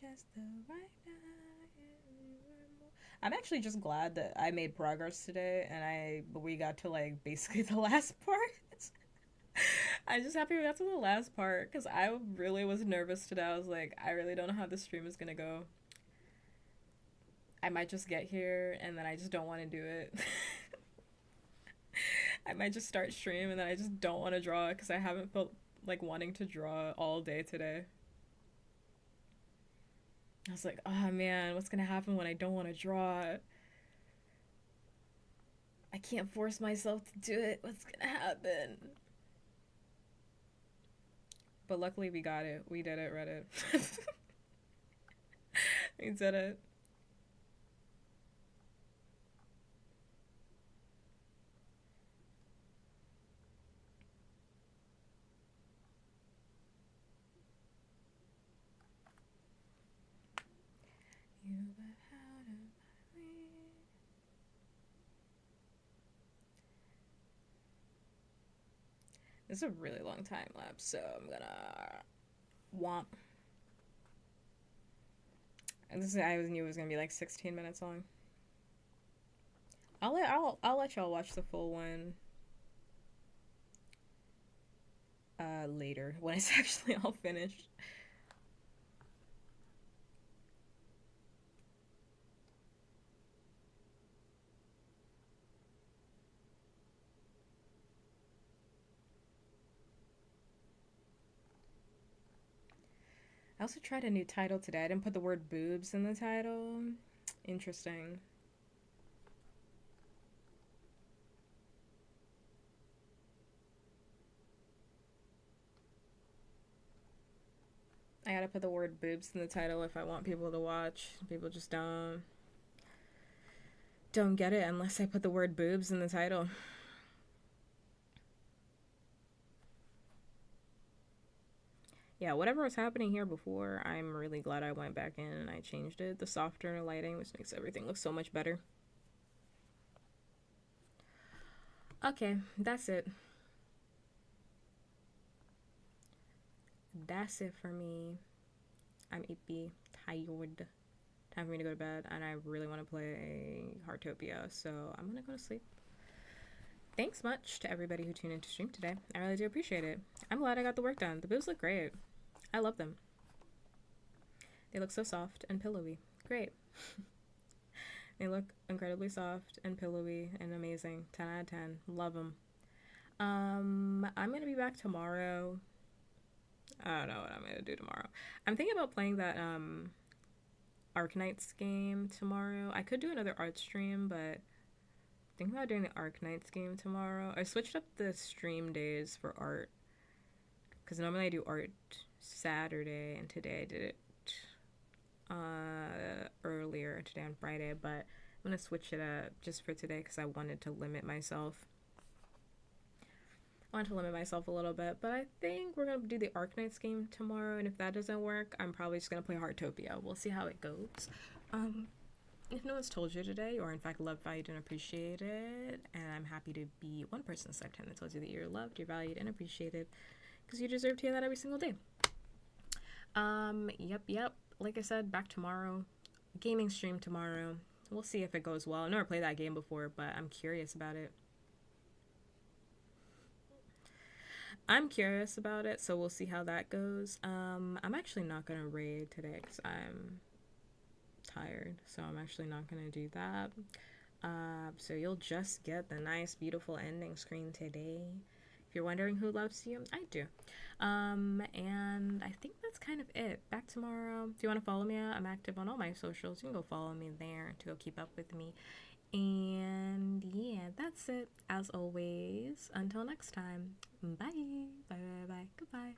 Just the right I'm actually just glad that I made progress today and we got to like basically the last part. I'm just happy we got to the last part because I really was nervous today. I was like, I really don't know how this stream is gonna go. I might just get here and then I just don't want to do it. I might just start stream and then I just don't want to draw because I haven't felt like wanting to draw all day today. I was like, oh man, what's gonna happen when I don't want to draw? I can't force myself to do it. What's gonna happen? But luckily we got it. We did it, Reddit. We did it. This is a really long time lapse, so I'm gonna womp. I knew it was gonna be like 16 minutes long. I'll let y'all watch the full one later when it's actually all finished. I also tried a new title today. I didn't put the word boobs in the title. Interesting. I gotta put the word boobs in the title if I want people to watch. People just don't get it unless I put the word boobs in the title. Yeah, whatever was happening here before, I'm really glad I went back in and I changed it. The softer lighting, which makes everything look so much better. Okay, that's it. That's it for me. I'm ippy, tired. Time for me to go to bed, and I really want to play Heartopia, so I'm gonna go to sleep. Thanks much to everybody who tuned in to stream today. I really do appreciate it. I'm glad I got the work done. The boobs look great. I love them. They look so soft and pillowy. Great. They look incredibly soft and pillowy and amazing. 10 out of 10. Love them. I'm gonna be back tomorrow. I don't know what I'm gonna do tomorrow. I'm thinking about playing that Arknights game tomorrow. I could do another art stream, but thinking about doing the Arknights game tomorrow. I switched up the stream days for art because normally I do art Saturday, and today I did it earlier today on Friday, but I'm gonna switch it up just for today because I wanted to limit myself. I want to limit myself a little bit, but I think we're gonna do the Arknights game tomorrow, and if that doesn't work, I'm probably just gonna play Heartopia. We'll see how it goes. If no one's told you today, or in fact loved, valued, and appreciated, and I'm happy to be one person this lifetime that tells you that you're loved, you're valued, and appreciated, because you deserve to hear that every single day. Yep. Like I said, back tomorrow. Gaming stream tomorrow. We'll see if it goes well. I've never played that game before, but I'm curious about it. So we'll see how that goes. I'm actually not gonna raid today because I'm tired, so I'm actually not gonna do that. So you'll just get the nice, beautiful ending screen today. If you're wondering who loves you, I do. And I think that's kind of it. Back tomorrow. If you want to follow me, I'm active on all my socials. You can go follow me there to go keep up with me. And yeah, that's it. As always, until next time. Bye. Bye. Goodbye.